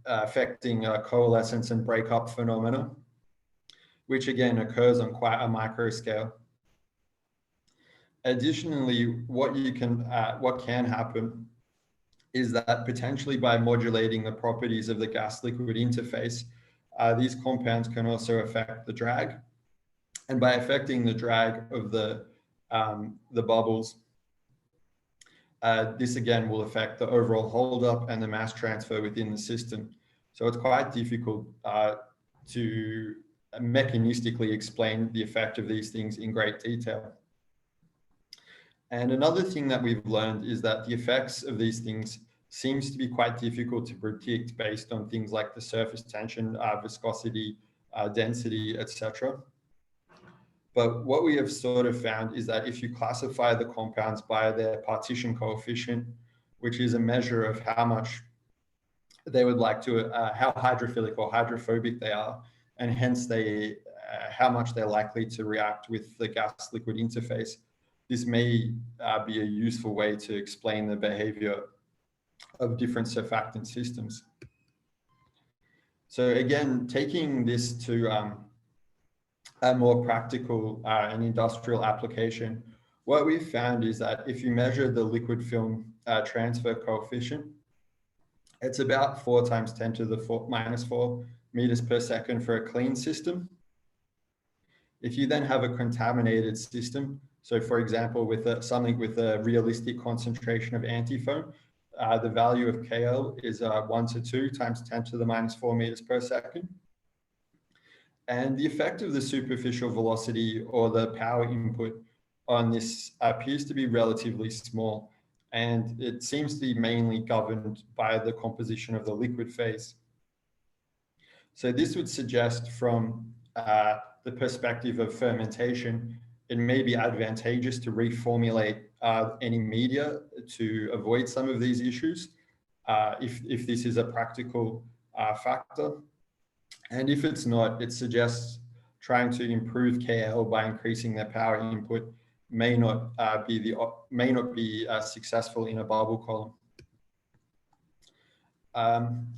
affecting coalescence and breakup phenomena, which again occurs on quite a micro scale. Additionally, what can happen is that potentially by modulating the properties of the gas-liquid interface, these compounds can also affect the drag. And by affecting the drag of the bubbles, this again will affect the overall holdup and the mass transfer within the system. So it's quite difficult to mechanistically explain the effect of these things in great detail. And another thing that we've learned is that the effects of these things seems to be quite difficult to predict based on things like the surface tension, viscosity, density, etc. But what we have sort of found is that if you classify the compounds by their partition coefficient, which is a measure of how much they would like to, how hydrophilic or hydrophobic they are, and hence how much they're likely to react with the gas-liquid interface, this may be a useful way to explain the behavior of different surfactant systems. So again, taking this to a more practical and industrial application, what we've found is that if you measure the liquid film transfer coefficient, it's about 4 × 10⁻⁴ meters per second for a clean system. If you then have a contaminated system, so for example, with something with a realistic concentration of antifoam, the value of KL is 1 to 2 × 10⁻⁴ meters per second. And the effect of the superficial velocity or the power input on this appears to be relatively small, and it seems to be mainly governed by the composition of the liquid phase. So this would suggest from the perspective of fermentation, it may be advantageous to reformulate any media to avoid some of these issues, if this is a practical factor. And if it's not, it suggests trying to improve KL by increasing their power input may not be successful in a bubble column.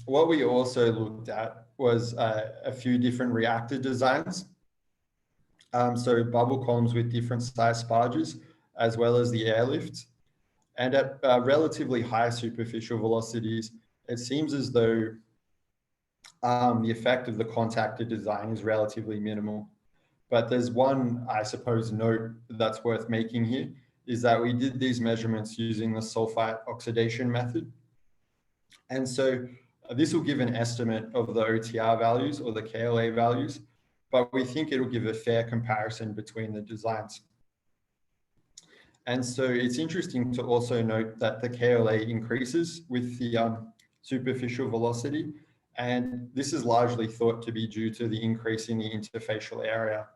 What we also looked at was a few different reactor designs. So bubble columns with different size sparges, as well as the airlift. And at relatively high superficial velocities, it seems as though the effect of the contactor design is relatively minimal. But there's one, I suppose, note that's worth making here, is that we did these measurements using the sulfite oxidation method. And so this will give an estimate of the OTR values or the KLA values, but we think it'll give a fair comparison between the designs. And so it's interesting to also note that the KLA increases with the superficial velocity, and this is largely thought to be due to the increase in the interfacial area.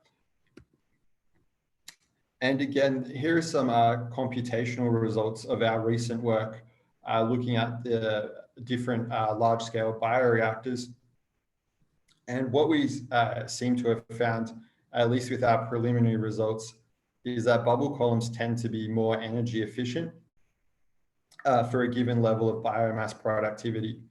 And again, here are some computational results of our recent work looking at the different large-scale bioreactors. And what we seem to have found, at least with our preliminary results, is that bubble columns tend to be more energy efficient for a given level of biomass productivity.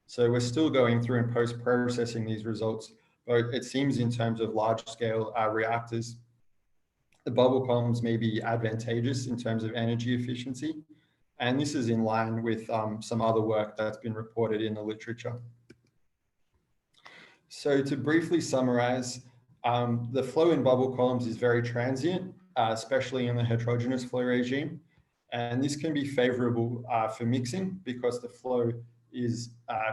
So we're still going through and post-processing these results, but it seems in terms of large-scale reactors, the bubble columns may be advantageous in terms of energy efficiency. And this is in line with some other work that's been reported in the literature. So to briefly summarize, the flow in bubble columns is very transient, especially in the heterogeneous flow regime. And this can be favorable for mixing because the flow is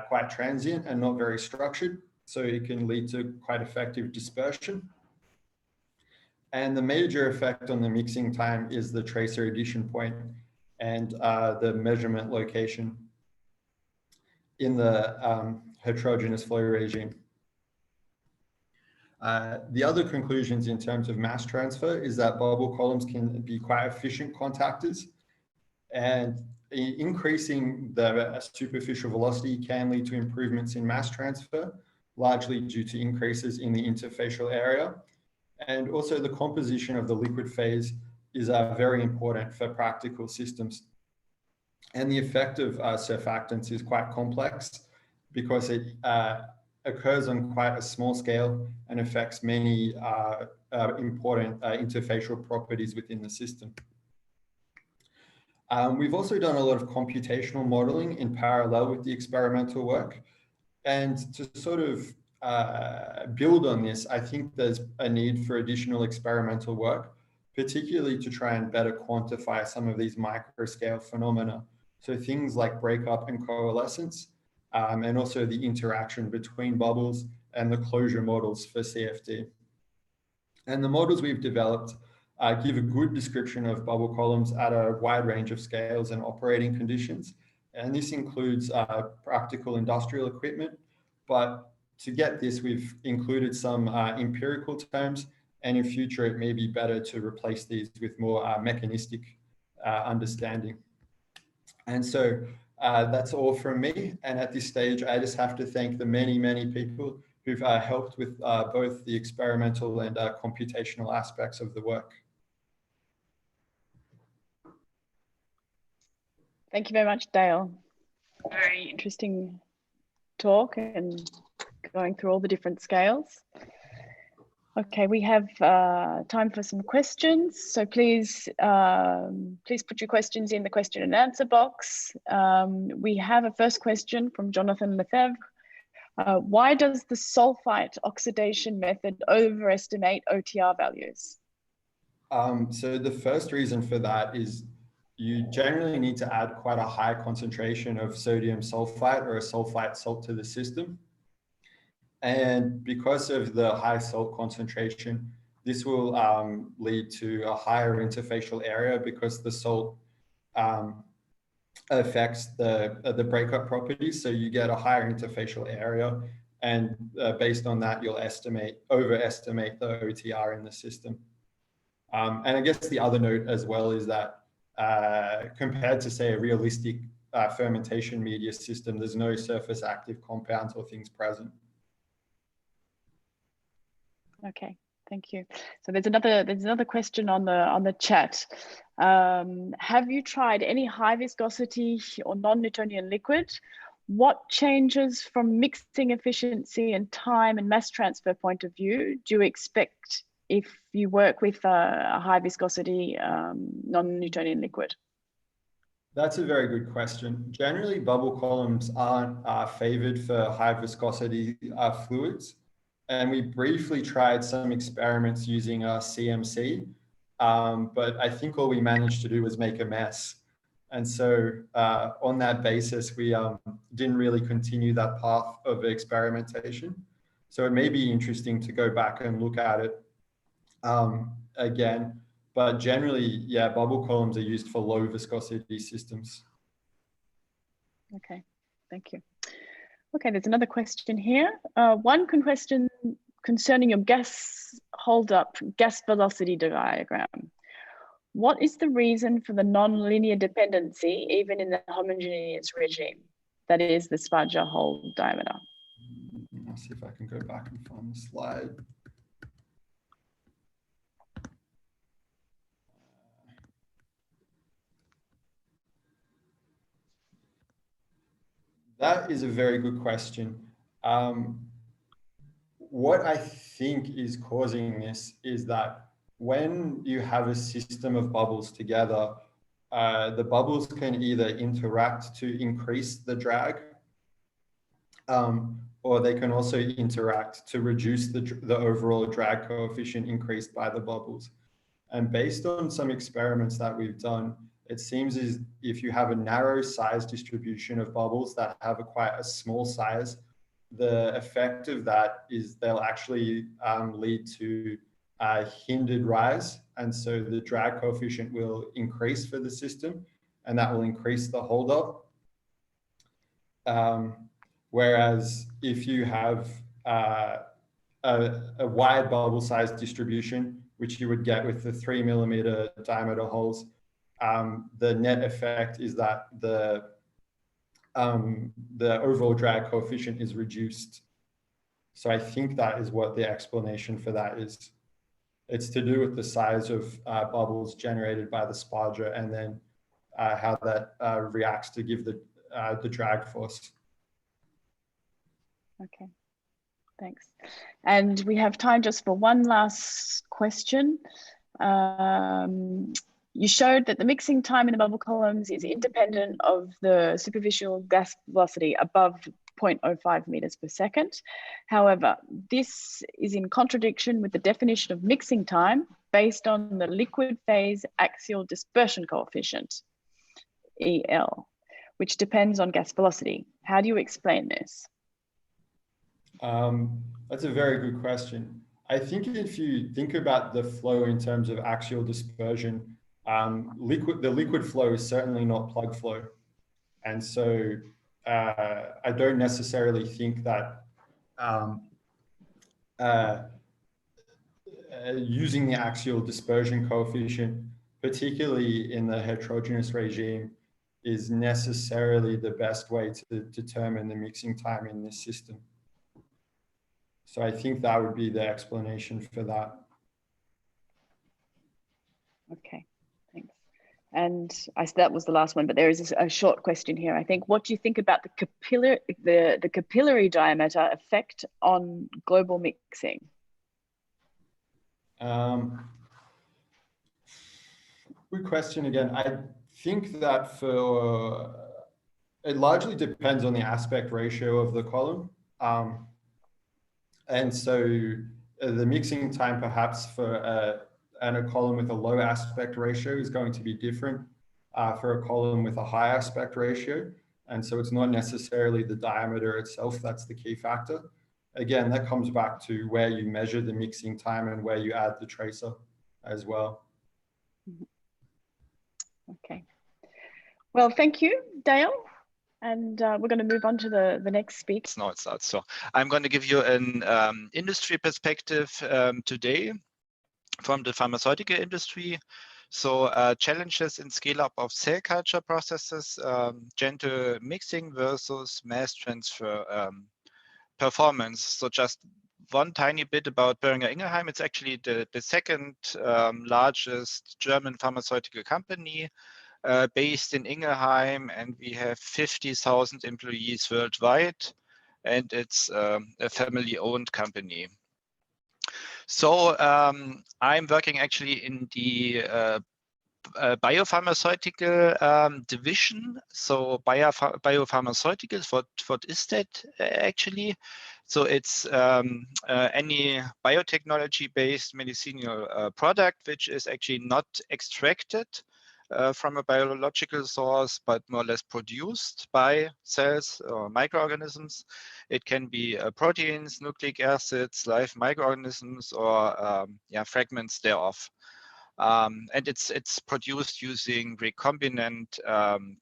quite transient and not very structured. So it can lead to quite effective dispersion. And the major effect on the mixing time is the tracer addition point and the measurement location in the heterogeneous flow regime. The other conclusions in terms of mass transfer is that bubble columns can be quite efficient contactors, and increasing the superficial velocity can lead to improvements in mass transfer, largely due to increases in the interfacial area. And also the composition of the liquid phase is very important for practical systems. And the effect of surfactants is quite complex because it occurs on quite a small scale and affects many important interfacial properties within the system. We've also done a lot of computational modeling in parallel with the experimental work. And to sort of build on this, I think there's a need for additional experimental work, particularly to try and better quantify some of these microscale phenomena. So things like breakup and coalescence, and also the interaction between bubbles and the closure models for CFD. And the models we've developed give a good description of bubble columns at a wide range of scales and operating conditions. And this includes practical industrial equipment. But to get this, we've included some empirical terms, and in future, it may be better to replace these with more mechanistic understanding. And so that's all from me. And at this stage, I just have to thank the many, many people who've helped with both the experimental and computational aspects of the work. Thank you very much, Dale. Very interesting talk and going through all the different scales. Okay, we have time for some questions. So please put your questions in the question and answer box. We have a first question from Jonathan Lefebvre. Why does the sulfite oxidation method overestimate OTR values? So the first reason for that is you generally need to add quite a high concentration of sodium sulfite or a sulfite salt to the system. And because of the high salt concentration, this will lead to a higher interfacial area because the salt affects the breakup properties. So you get a higher interfacial area, and based on that, you'll overestimate the OTR in the system. And I guess the other note as well is that compared to, say, a realistic fermentation media system, there's no surface active compounds or things present. Okay, thank you. So there's another question on the chat. Have you tried any high viscosity or non-Newtonian liquid? What changes from mixing efficiency and time and mass transfer point of view do you expect if you work with a high viscosity non-Newtonian liquid? That's a very good question. Generally, bubble columns aren't favored for high viscosity fluids. And we briefly tried some experiments using CMC, but I think all we managed to do was make a mess. And so on that basis, we didn't really continue that path of experimentation. So it may be interesting to go back and look at it again, but generally, yeah, bubble columns are used for low viscosity systems. Okay, thank you. Okay, there's another question here. One question concerning your gas hold-up, gas velocity diagram. What is the reason for the non-linear dependency, even in the homogeneous regime? That is the Sparger hole diameter. I'll see if I can go back and find the slide. That is a very good question. What I think is causing this is that when you have a system of bubbles together, the bubbles can either interact to increase the drag, or they can also interact to reduce the overall drag coefficient increased by the bubbles. And based on some experiments that we've done, it seems as if you have a narrow size distribution of bubbles that have quite a small size, the effect of that is they'll actually lead to hindered rise. And so the drag coefficient will increase for the system, and that will increase the holdup. Whereas if you have a wide bubble size distribution, which you would get with the 3 millimeter diameter holes, the net effect is that the overall drag coefficient is reduced. So I think that is what the explanation for that is. It's to do with the size of bubbles generated by the sparger, and then how that reacts to give the drag force. Okay, thanks. And we have time just for one last question. You showed that the mixing time in the bubble columns is independent of the superficial gas velocity above 0.05 meters per second. However, this is in contradiction with the definition of mixing time based on the liquid phase axial dispersion coefficient, EL, which depends on gas velocity. How do you explain this? That's a very good question. I think if you think about the flow in terms of axial dispersion, the liquid flow is certainly not plug flow. And so I don't necessarily think that using the axial dispersion coefficient, particularly in the heterogeneous regime, is necessarily the best way to determine the mixing time in this system. So I think that would be the explanation for that. Okay, thanks. And that was the last one, but there is a short question here. I think, what do you think about the capillary diameter effect on global mixing? Good question again. I think that it largely depends on the aspect ratio of the column. And so the mixing time perhaps for a column with a low aspect ratio is going to be different for a column with a high aspect ratio. And so it's not necessarily the diameter itself that's the key factor. Again, that comes back to where you measure the mixing time and where you add the tracer as well. Okay. Well, thank you, Dale. And we're going to move on to the next speaker. No, it's not. So I'm going to give you an industry perspective today from the pharmaceutical industry. So challenges in scale-up of cell culture processes, gentle mixing versus mass transfer performance. So just one tiny bit about Boehringer Ingelheim. It's actually the second largest German pharmaceutical company. Based in Ingelheim, and we have 50,000 employees worldwide, and it's a family-owned company. So I'm working actually in the biopharmaceutical division. So biopharmaceuticals, what is that actually? So it's any biotechnology-based medicinal product which is actually not extracted from a biological source, but more or less produced by cells or microorganisms. It can be proteins, nucleic acids, live microorganisms, or fragments thereof. And it's produced using recombinant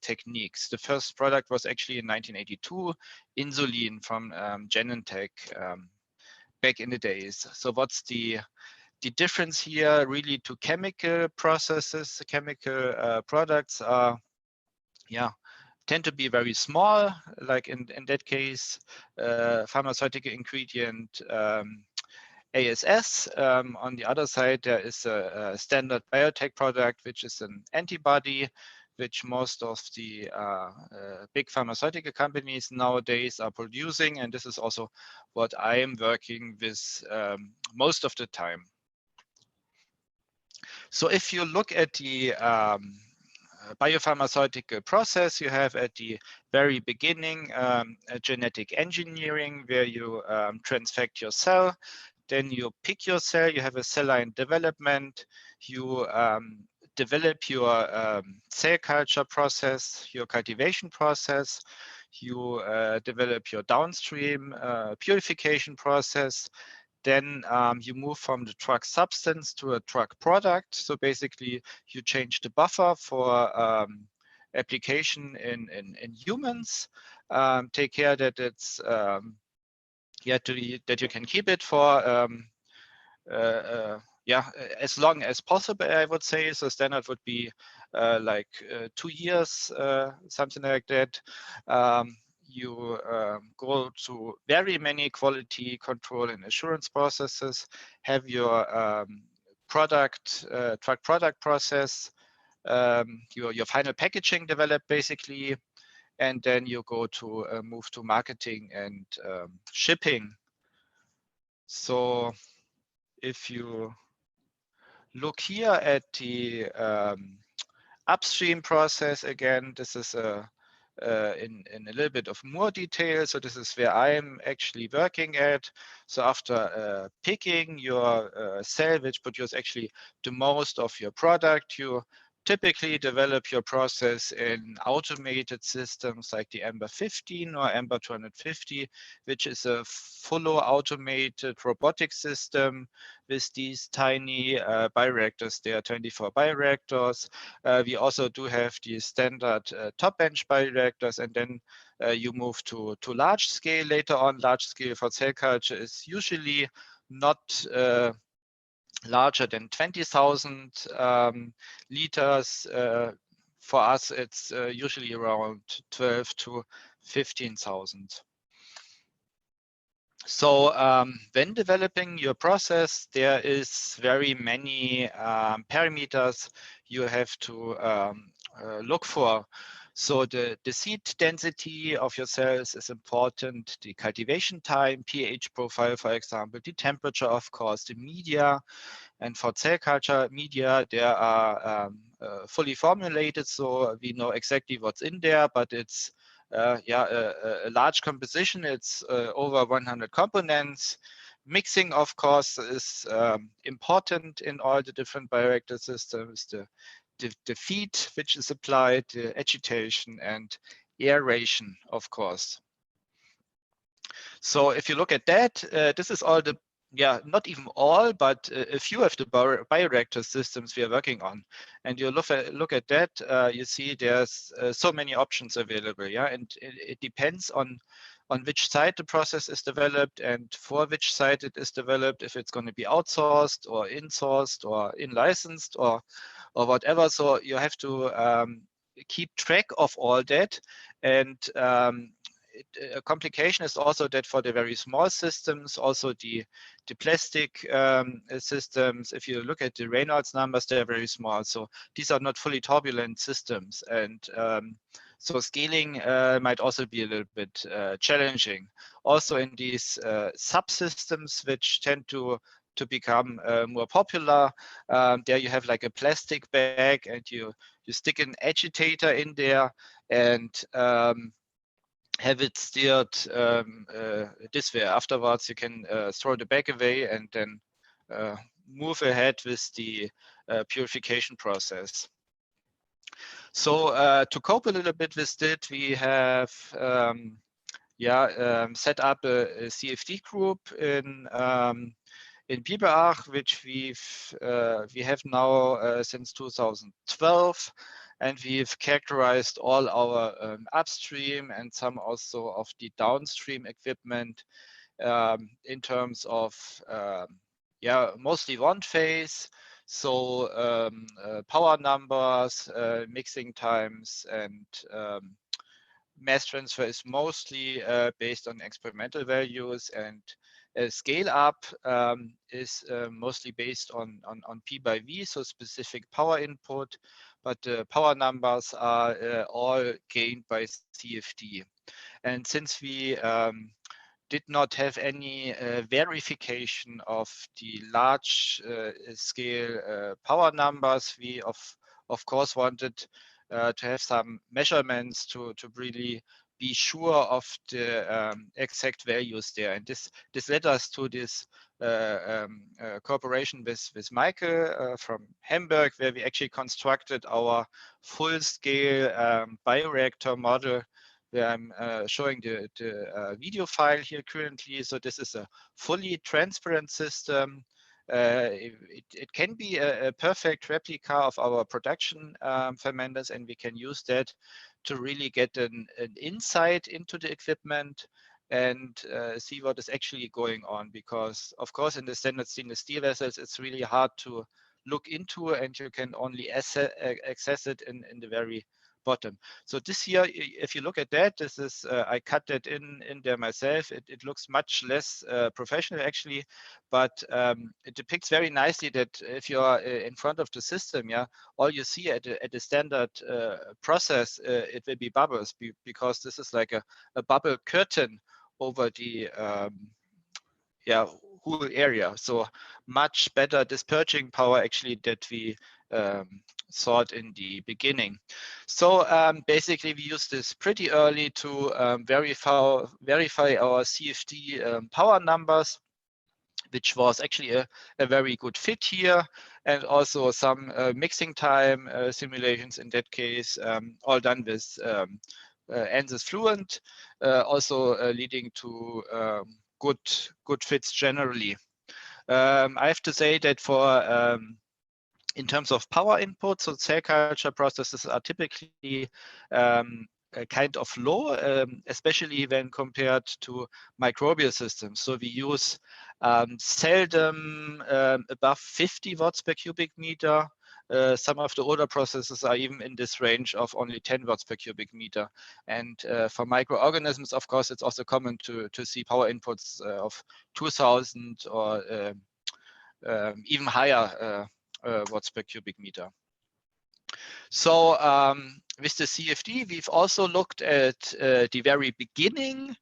techniques. The first product was actually in 1982, insulin from Genentech back in the days. So what's the difference here really to chemical processes? Chemical products are, tend to be very small, like in that case, pharmaceutical ingredient ASS. On the other side, there is a standard biotech product, which is an antibody, which most of the big pharmaceutical companies nowadays are producing. And this is also what I am working with most of the time. So if you look at the biopharmaceutical process, you have at the very beginning genetic engineering, where you transfect your cell. Then you pick your cell, you have a cell line development, you develop your cell culture process, your cultivation process, you develop your downstream purification process. Then you move from the drug substance to a drug product. So basically, you change the buffer for application in humans. Take care that it's that you can keep it for as long as possible, I would say. So standard would be like 2 years, something like that. You go to very many quality control and assurance processes, have your drug product process, your final packaging developed basically, and then you go to move to marketing and shipping. So if you look here at the upstream process, again, this is in a little bit of more detail. So this is where I'm actually working at. So after picking your cell, which produces actually the most of your product, you typically develop your process in automated systems like the Ember 15 or Ember 250, which is a fully automated robotic system with these tiny bioreactors. There are 24 bioreactors. We also do have the standard top bench bioreactors, and then you move to large scale later on. Large scale for cell culture is usually not larger than 20,000 liters. For us, it's usually around 12 to 15,000. So when developing your process, there is very many parameters you have to look for. So the seed density of your cells is important, the cultivation time, pH profile, for example, the temperature, of course, the media. And for cell culture media, there are fully formulated, so we know exactly what's in there, but it's a large composition. It's over 100 components. Mixing, of course, is important in all the different bioreactor systems. The feed which is applied, the agitation and aeration, of course. So if you look at that, this is all the, not even all, but a few of the bioreactor systems we are working on. And you look at that, you see there's so many options available, and it depends on which side the process is developed and for which side it is developed, if it's going to be outsourced or in-sourced or in-licensed or whatever. So you have to keep track of all that. And a complication is also that for the very small systems, also the plastic systems, if you look at the Reynolds numbers, they're very small. So these are not fully turbulent systems. And so scaling might also be a little bit challenging. Also in these subsystems, which tend to become more popular, there you have like a plastic bag and you stick an agitator in there and have it steered this way. Afterwards, you can throw the bag away and then move ahead with the purification process. So to cope a little bit with it, we have set up a CFD group in Biberach, which we have now since 2012. And we've characterized all our upstream and some also of the downstream equipment in terms of, mostly one phase. So power numbers, mixing times, and mass transfer is mostly based on experimental values, and scale up is mostly based on P by V, so specific power input. But the power numbers are all gained by CFD. And since we did not have any verification of the large scale power numbers, we of course wanted to have some measurements to really be sure of the exact values there. And this led us to this cooperation with Michael from Hamburg, where we actually constructed our full-scale bioreactor model, where I'm showing the video file here currently. So this is a fully transparent system. It can be a perfect replica of our production fermenters, and we can use that to really get an insight into the equipment and see what is actually going on. Because of course, in the standard stainless steel vessels, it's really hard to look into, and you can only access it in the very bottom. So this here, if you look at that, this is I cut that in there myself. It looks much less professional actually, but it depicts very nicely that if you are in front of the system, yeah, all you see at a standard process, it will be bubbles because this is like a bubble curtain over the yeah, whole area. So much better disperging power actually that we thought in the beginning. So basically we use this pretty early to verify our CFD power numbers, which was actually a very good fit here, and also some mixing time simulations in that case, all done with ANSYS Fluent, also leading to good fits generally. I have to say that for in terms of power input, so cell culture processes are typically kind of low, especially when compared to microbial systems. So we use seldom above 50 watts per cubic meter. Some of the older processes are even in this range of only 10 watts per cubic meter. And for microorganisms, of course, it's also common to see power inputs of 2000 or even higher watts per cubic meter. So with the CFD, we've also looked at the very beginning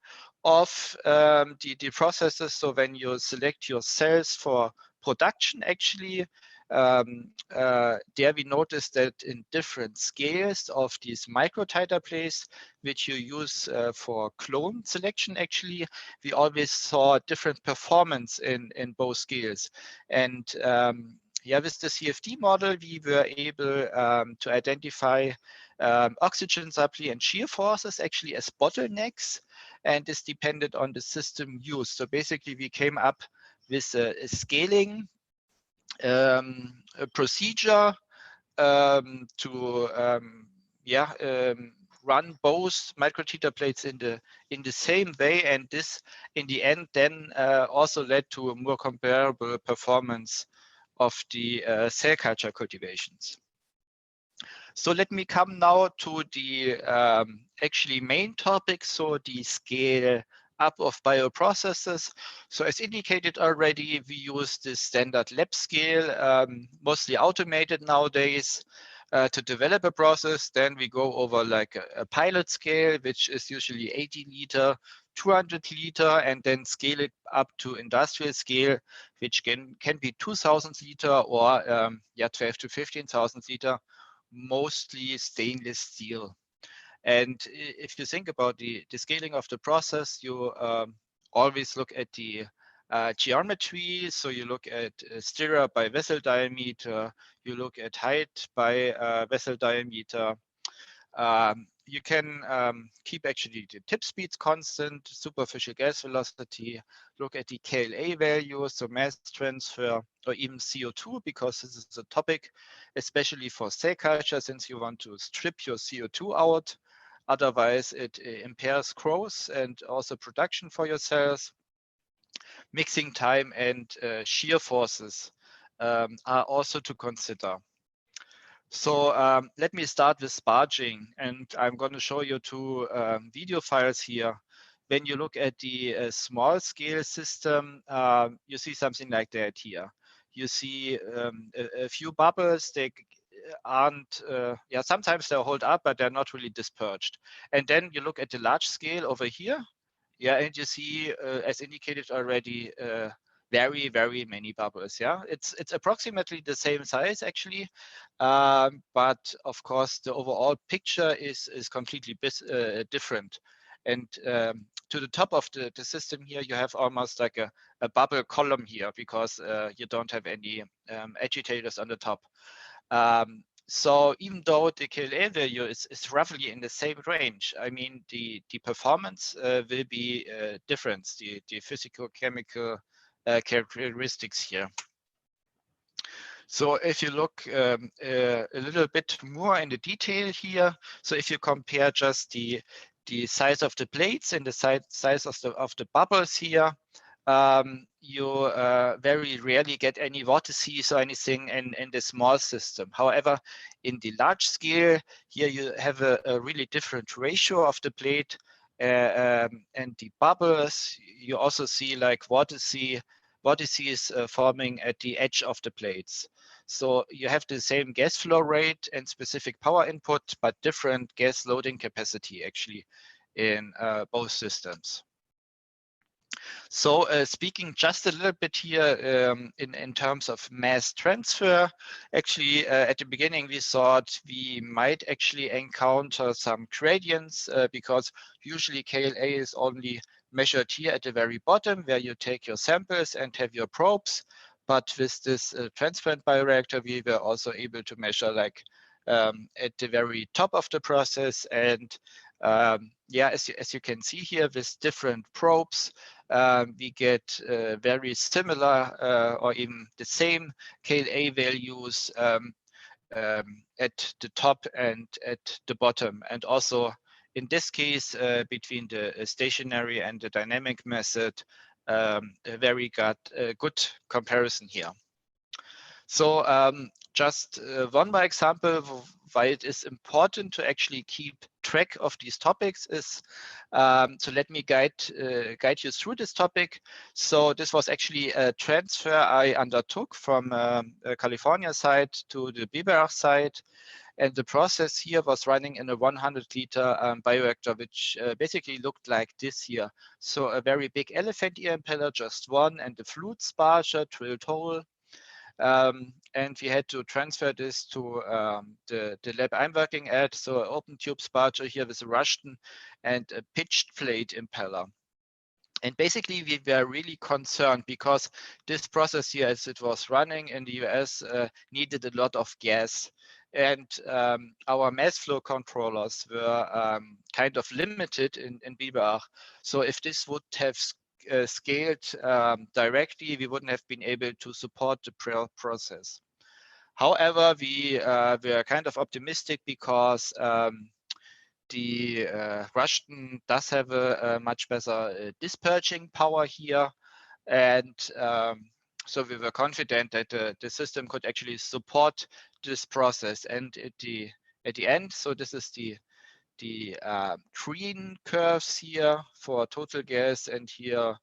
of the processes. So when you select your cells for production, actually, there we noticed that in different scales of these microtiter plates, which you use for clone selection, actually, we always saw different performance in both scales. And yeah, with the CFD model, we were able to identify oxygen supply and shear forces actually as bottlenecks, and this depended on the system used. So basically, we came up with a scaling a procedure to run both microtiter plates in the same way, and this in the end then also led to a more comparable performance of the cell culture cultivations. So let me come now to the actually main topic, so the scale up of bioprocesses. So as indicated already, we use the standard lab scale, mostly automated nowadays, to develop a process. Then we go over like a pilot scale, which is usually 80 liter, 200 liter, and then scale it up to industrial scale, which can be 2000 liter or 12 to 15,000 liter, mostly stainless steel. And if you think about the scaling of the process, you always look at the geometry. So you look at stirrer by vessel diameter, you look at height by vessel diameter. You can keep actually the tip speeds constant, superficial gas velocity, look at the KLA values, so mass transfer, or even CO2, because this is a topic, especially for cell culture, since you want to strip your CO2 out. Otherwise, it impairs growth and also production for your cells. Mixing time and shear forces are also to consider. So let me start with sparging, and I'm going to show you two video files here. When you look at the small scale system, you see something like that here. You see a few bubbles. They aren't, sometimes they're hold up, but they're not really dispersed. And then you look at the large scale over here. Yeah, and you see, as indicated already, very, very many bubbles. Yeah, it's approximately the same size actually, but of course the overall picture is completely different. And to the top of the system here, you have almost like a bubble column here because you don't have any agitators on the top. So even though the KLA value is roughly in the same range, I mean, the performance will be different, the physical-chemical characteristics here. So if you look a little bit more in the detail here, so if you compare just the size of the plates and the size of the bubbles here, you very rarely get any vortices or anything in the small system. However, in the large scale, here you have a really different ratio of the plate and the bubbles. You also see like vortices forming at the edge of the plates. So you have the same gas flow rate and specific power input, but different gas loading capacity actually in both systems. So speaking just a little bit here in terms of mass transfer, actually at the beginning we thought we might actually encounter some gradients because usually KLA is only measured here at the very bottom where you take your samples and have your probes. But with this transparent bioreactor, we were also able to measure like at the very top of the process. And yeah, as you can see here with different probes, we get very similar or even the same KLA values at the top and at the bottom. And also in this case, between the stationary and the dynamic method, a very good comparison here. So just one more example of why it is important to actually keep track of these topics is, so let me guide you through this topic. So this was actually a transfer I undertook from California side to the Biberach side. And the process here was running in a 100-liter bioreactor, which basically looked like this here. So a very big elephant ear impeller, just one, and the flute sparger drilled hole. And we had to transfer this to the lab I'm working at. So an open tube sparger here with a Rushton and a pitched plate impeller. And basically we were really concerned because this process here, as it was running in the US, needed a lot of gas. And our mass flow controllers were kind of limited in Biberach. So if this would have scaled directly, we wouldn't have been able to support the process. However, we were kind of optimistic because the Rushton does have a much better disperging power here. And so we were confident that the system could actually support this process. And at the end, so this is the green curves here for total gas and here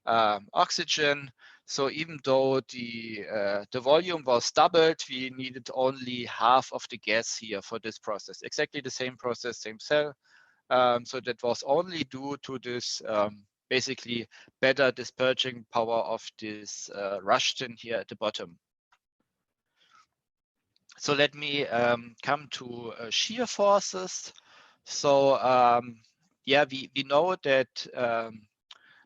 oxygen. So even though the volume was doubled, we needed only half of the gas here for this process. Exactly the same process, same cell. So that was only due to this basically better disperging power of this Rushton here at the bottom. So let me come to shear forces. So yeah, we know that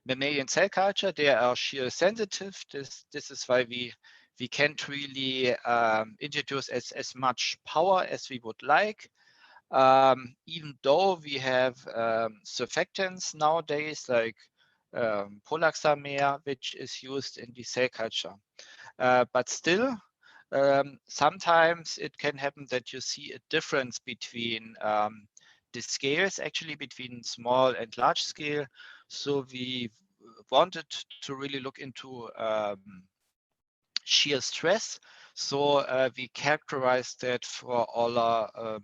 mammalian cell culture, they are shear sensitive. This is why we can't really introduce as much power as we would like. Even though we have surfactants nowadays like Polaxamer, which is used in the cell culture. But still, sometimes it can happen that you see a difference between the scales, actually between small and large scale. So we wanted to really look into shear stress. So we characterized that for all our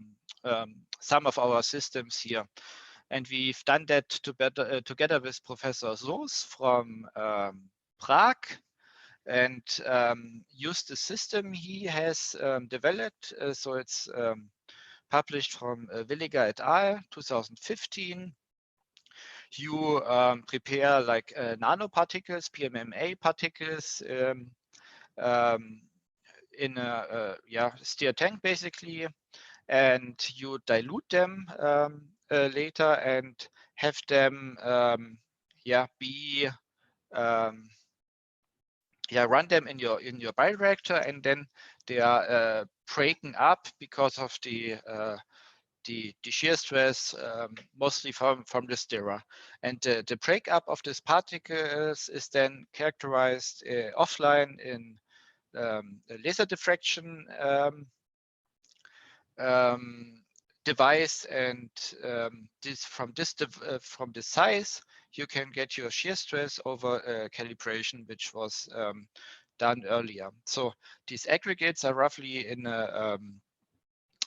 some of our systems here. And we've done that together with Professor Soos from Prague, and used the system he has developed. So it's published from Williger et al. 2015. You prepare like nanoparticles, PMMA particles in a stir tank basically, and you dilute them later and have them run them in your bioreactor, and then they are breaking up because of the shear stress, mostly from the stirrer. And the breakup of these particles is then characterized offline in a laser diffraction device, and from this size you can get your shear stress over calibration, which was done earlier. So these aggregates are roughly in a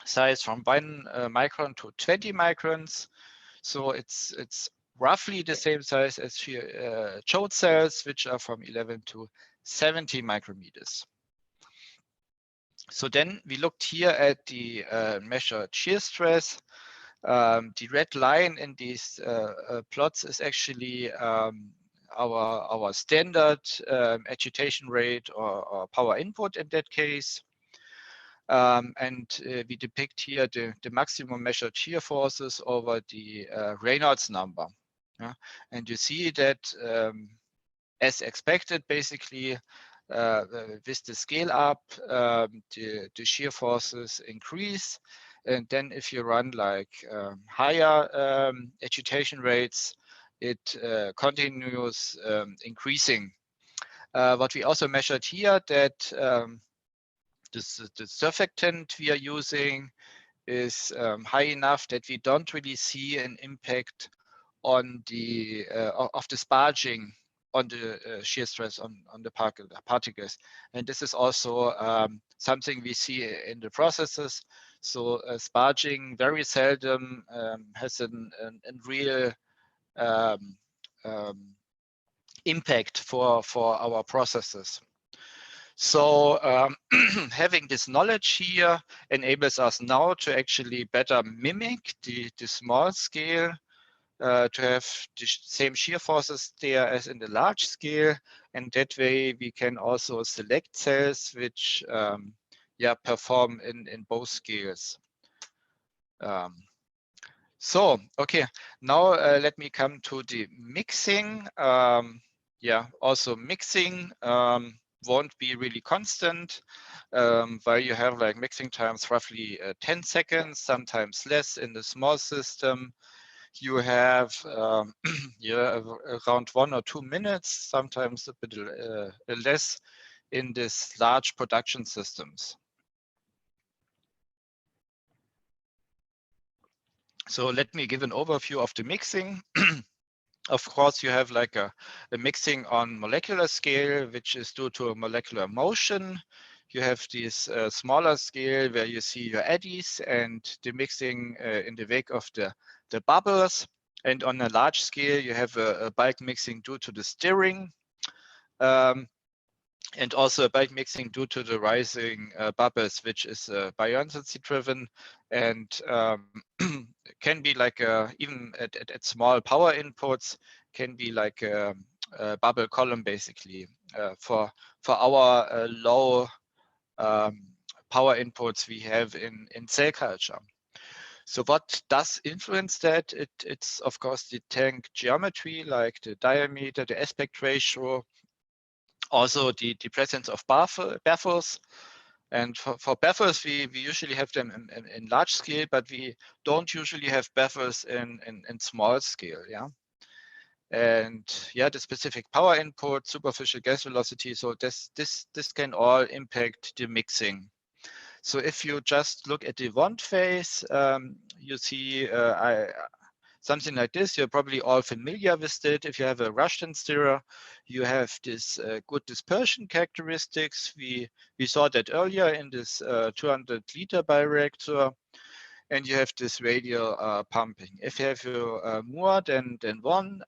size from 1 micron to 20 microns. So it's roughly the same size as chode cells, which are from 11 to 70 micrometers. So then we looked here at the measured shear stress. The red line in these plots is actually our standard agitation rate or power input in that case. And we depict here the maximum measured shear forces over the Reynolds number. Yeah? And you see that as expected, basically, with the scale up, the shear forces increase. And then if you run like higher agitation rates, it continues increasing. What we also measured here, that the surfactant we are using is high enough that we don't really see an impact on the of the sparging on the shear stress on the particles. And this is also something we see in the processes. So sparging very seldom has a real impact for our processes. So having this knowledge here enables us now to actually better mimic the small scale, to have the same shear forces there as in the large scale. And that way we can also select cells which perform in both scales. So, okay, now let me come to the mixing. Also mixing won't be really constant, where you have like mixing times roughly 10 seconds, sometimes less in the small system. You have around 1 or 2 minutes, sometimes a bit less in this large production systems. So let me give an overview of the mixing. Of course, you have like a mixing on molecular scale, which is due to a molecular motion. You have this smaller scale where you see your eddies and the mixing in the wake of the bubbles. And on a large scale, you have a bulk mixing due to the stirring. And also a bulk mixing due to the rising bubbles, which is buoyancy driven, and can be like even at small power inputs, can be like a bubble column basically for our low power inputs we have in cell culture. So what does influence that? It's of course the tank geometry, like the diameter, the aspect ratio, also the presence of baffles. And for baffles, we usually have them in large scale, but we don't usually have baffles in small scale. Yeah. And yeah, the specific power input, superficial gas velocity. So this can all impact the mixing. So if you just look at the wand phase, you see something like this. You're probably all familiar with it. If you have a Rushton stirrer, you have this good dispersion characteristics. We saw that earlier in this 200-liter bioreactor. And you have this radial pumping. If you have your more than one,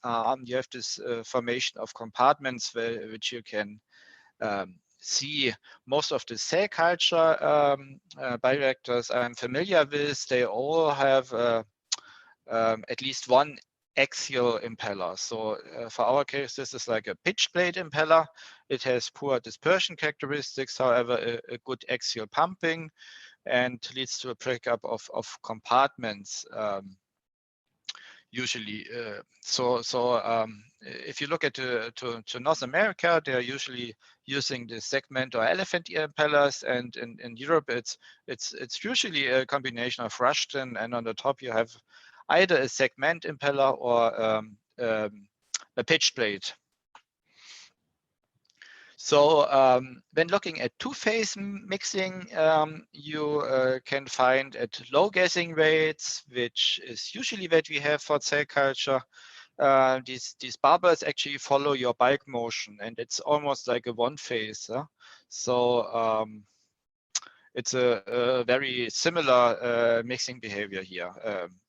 you have this formation of compartments which you can see. Most of the cell culture bioreactors I'm familiar with, they all have at least one axial impeller. So for our case, this is like a pitch blade impeller. It has poor dispersion characteristics, however, a good axial pumping, and leads to a breakup of compartments usually. If you look at to North America, they are usually using the segment or elephant ear impellers, and in Europe it's usually a combination of Rushton, and on the top you have either a segment impeller or a pitch blade. So when looking at two-phase mixing, you can find at low gassing rates, which is usually what we have for cell culture, these bubbles actually follow your bulk motion, and it's almost like a one phase. So it's a very similar mixing behavior here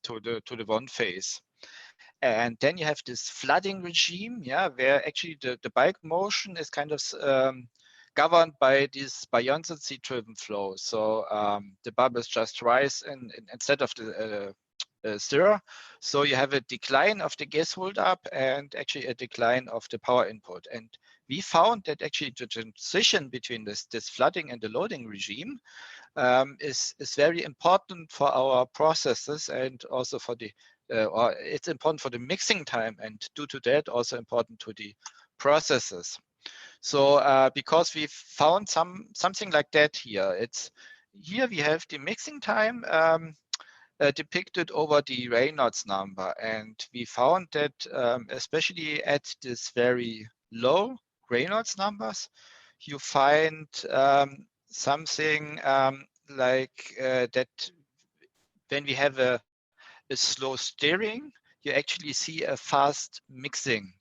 to the one phase. And then you have this flooding regime, where actually the bulk motion is kind of governed by this buoyancy-driven flow. So the bubbles just rise instead of the stirrer. So you have a decline of the gas hold-up and actually a decline of the power input. And we found that actually the transition between this flooding and the loading regime is very important for our processes, and also for the or it's important for the mixing time, and due to that also important to the processes. So because we found something like that here, here we have the mixing time depicted over the Reynolds number, and we found that especially at this very low Reynolds numbers, you find something like that when we have a slow steering, you actually see a fast mixing,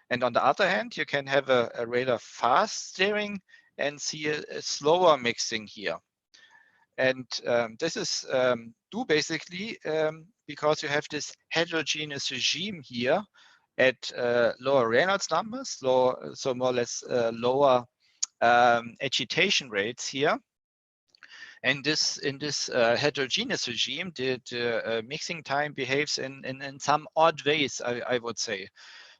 And on the other hand, you can have a rather fast steering and see a slower mixing here. And this is due basically because you have this heterogeneous regime here at lower Reynolds numbers, so more or less lower agitation rates here. And in this heterogeneous regime, the mixing time behaves in some odd ways, I would say.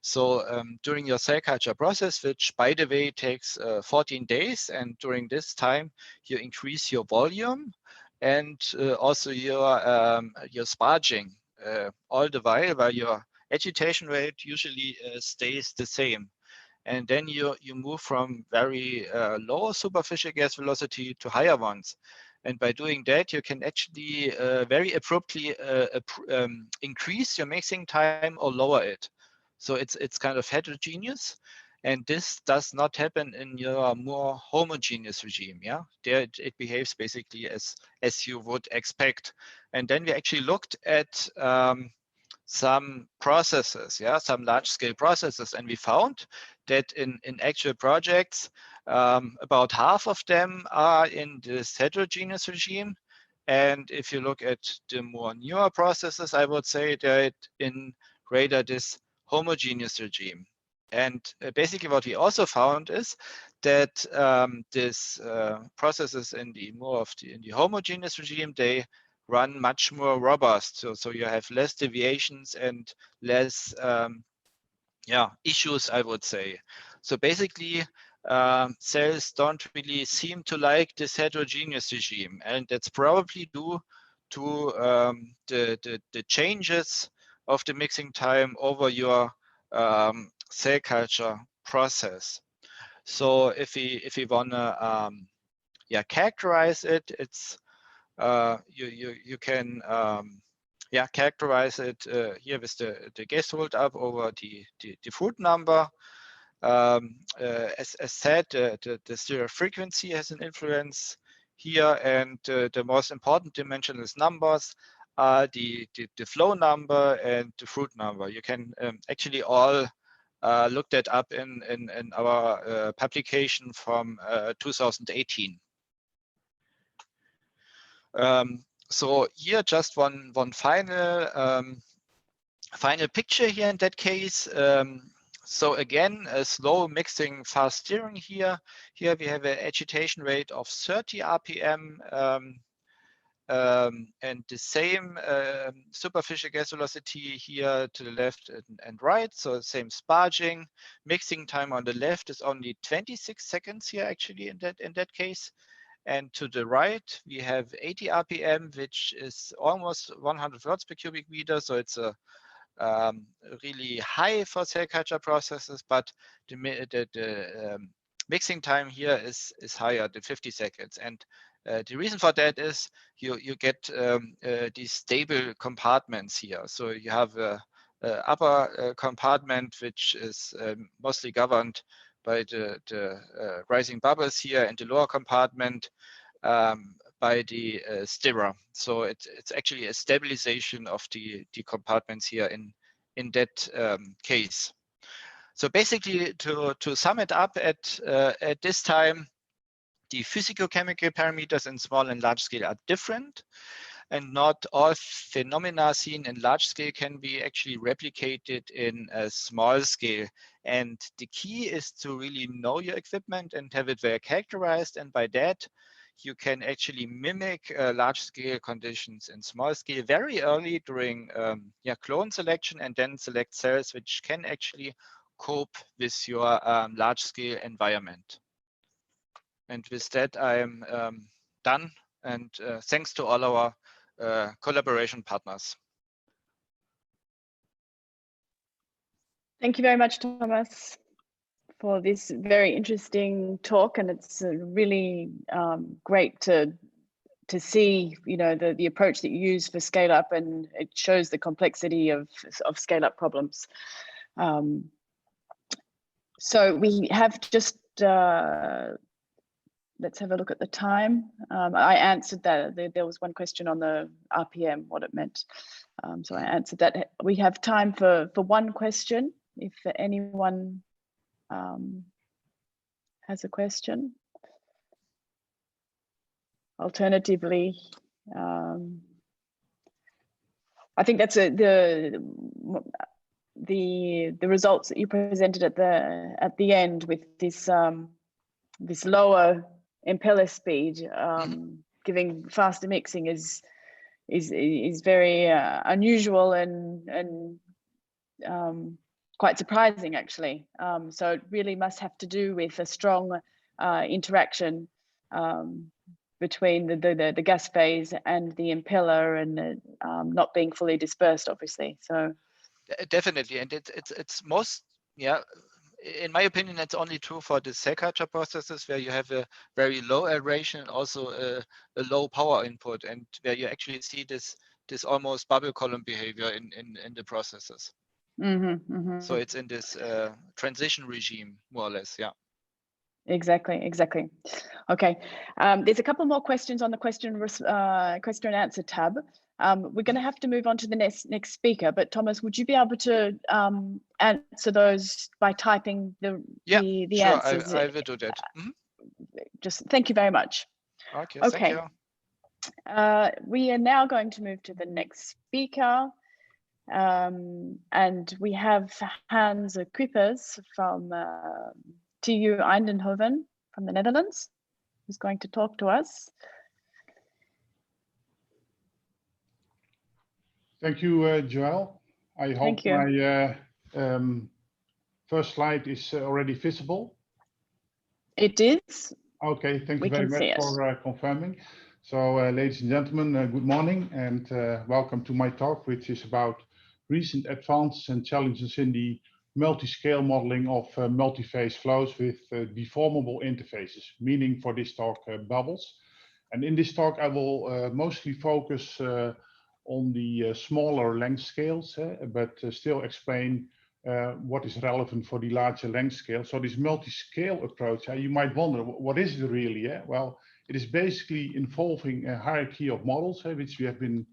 So during your cell culture process, which by the way takes 14 days, and during this time you increase your volume and also your sparging all the while your agitation rate usually stays the same. And then you move from very low superficial gas velocity to higher ones. And by doing that, you can actually very abruptly increase your mixing time or lower it. So it's kind of heterogeneous, and this does not happen in your more homogeneous regime. There it behaves basically as you would expect. And then we actually looked at some processes, some large-scale processes, and we found that in actual projects, about half of them are in this heterogeneous regime. And if you look at the more newer processes, I would say they're in rather this homogeneous regime. And basically what we also found is that these processes in the homogeneous regime, they run much more robust. So you have less deviations and less issues, I would say. So basically cells don't really seem to like this heterogeneous regime, and that's probably due to the changes of the mixing time over your cell culture process. So if we wanna characterize it, it's you can characterize it here with the gas hold up over the foot number. As said, the stereo frequency has an influence here, and the most important dimensionless numbers are the flow number and the fruit number. You can actually all look that up in our publication from 2018. So here just one final picture here in that case. So again, a slow mixing, fast steering here. Here we have an agitation rate of 30 RPM and the same superficial gas velocity here to the left and right. So same sparging. Mixing time on the left is only 26 seconds here actually in that case. And to the right, we have 80 RPM, which is almost 100 watts per cubic meter. So it's a really high for cell culture processes, but the mixing time here is higher than 50 seconds. And the reason for that is you get these stable compartments here. So you have a upper compartment, which is mostly governed by the rising bubbles here, and the lower compartment by the stirrer. So it's actually a stabilization of the compartments here in that case. So basically, to sum it up, at this time, the physicochemical parameters in small and large scale are different, and not all phenomena seen in large scale can be actually replicated in a small scale. And the key is to really know your equipment and have it well characterized, and by that, you can actually mimic large scale conditions in small scale very early during clone selection, and then select cells which can actually cope with your large scale environment. And with that, I'm done. And thanks to all our collaboration partners. Thank you very much, Thomas, for this very interesting talk, and it's really great to see, you know, the approach that you use for scale up, and it shows the complexity of scale up problems. So we have just let's have a look at the time. I answered that. There was one question on the RPM, what it meant. So I answered that. We have time for one question, if anyone has a question. Alternatively, I think that's the results that you presented at the end with this this lower impeller speed, giving faster mixing is very unusual and quite surprising, actually. So it really must have to do with a strong interaction between the gas phase and the impeller, and not being fully dispersed, obviously. So definitely, and it's most, yeah, in my opinion, it's only true for the cell culture processes where you have a very low aeration and also a low power input, and where you actually see this almost bubble column behavior in the processes. So it's in this transition regime, more or less, yeah. Exactly. Okay, there's a couple more questions on the question and answer tab. We're going to have to move on to the next speaker, but Thomas, would you be able to answer those by typing the answers? I will do that. Just thank you very much. Okay. Thank you. We are now going to move to the next speaker. And we have Hans Kuipers from TU Eindhoven from the Netherlands, who's going to talk to us. Thank you, Joelle. I hope my first slide is already visible. It is. Okay, thank you very much for confirming. So, ladies and gentlemen, good morning, and welcome to my talk, which is about recent advances and challenges in the multi-scale modeling of multi-phase flows with deformable interfaces, meaning for this talk bubbles. And in this talk, I will mostly focus on the smaller length scales, but still explain what is relevant for the larger length scale. So this multi-scale approach, you might wonder, what is it really? Well, it is basically involving a hierarchy of models, which we have been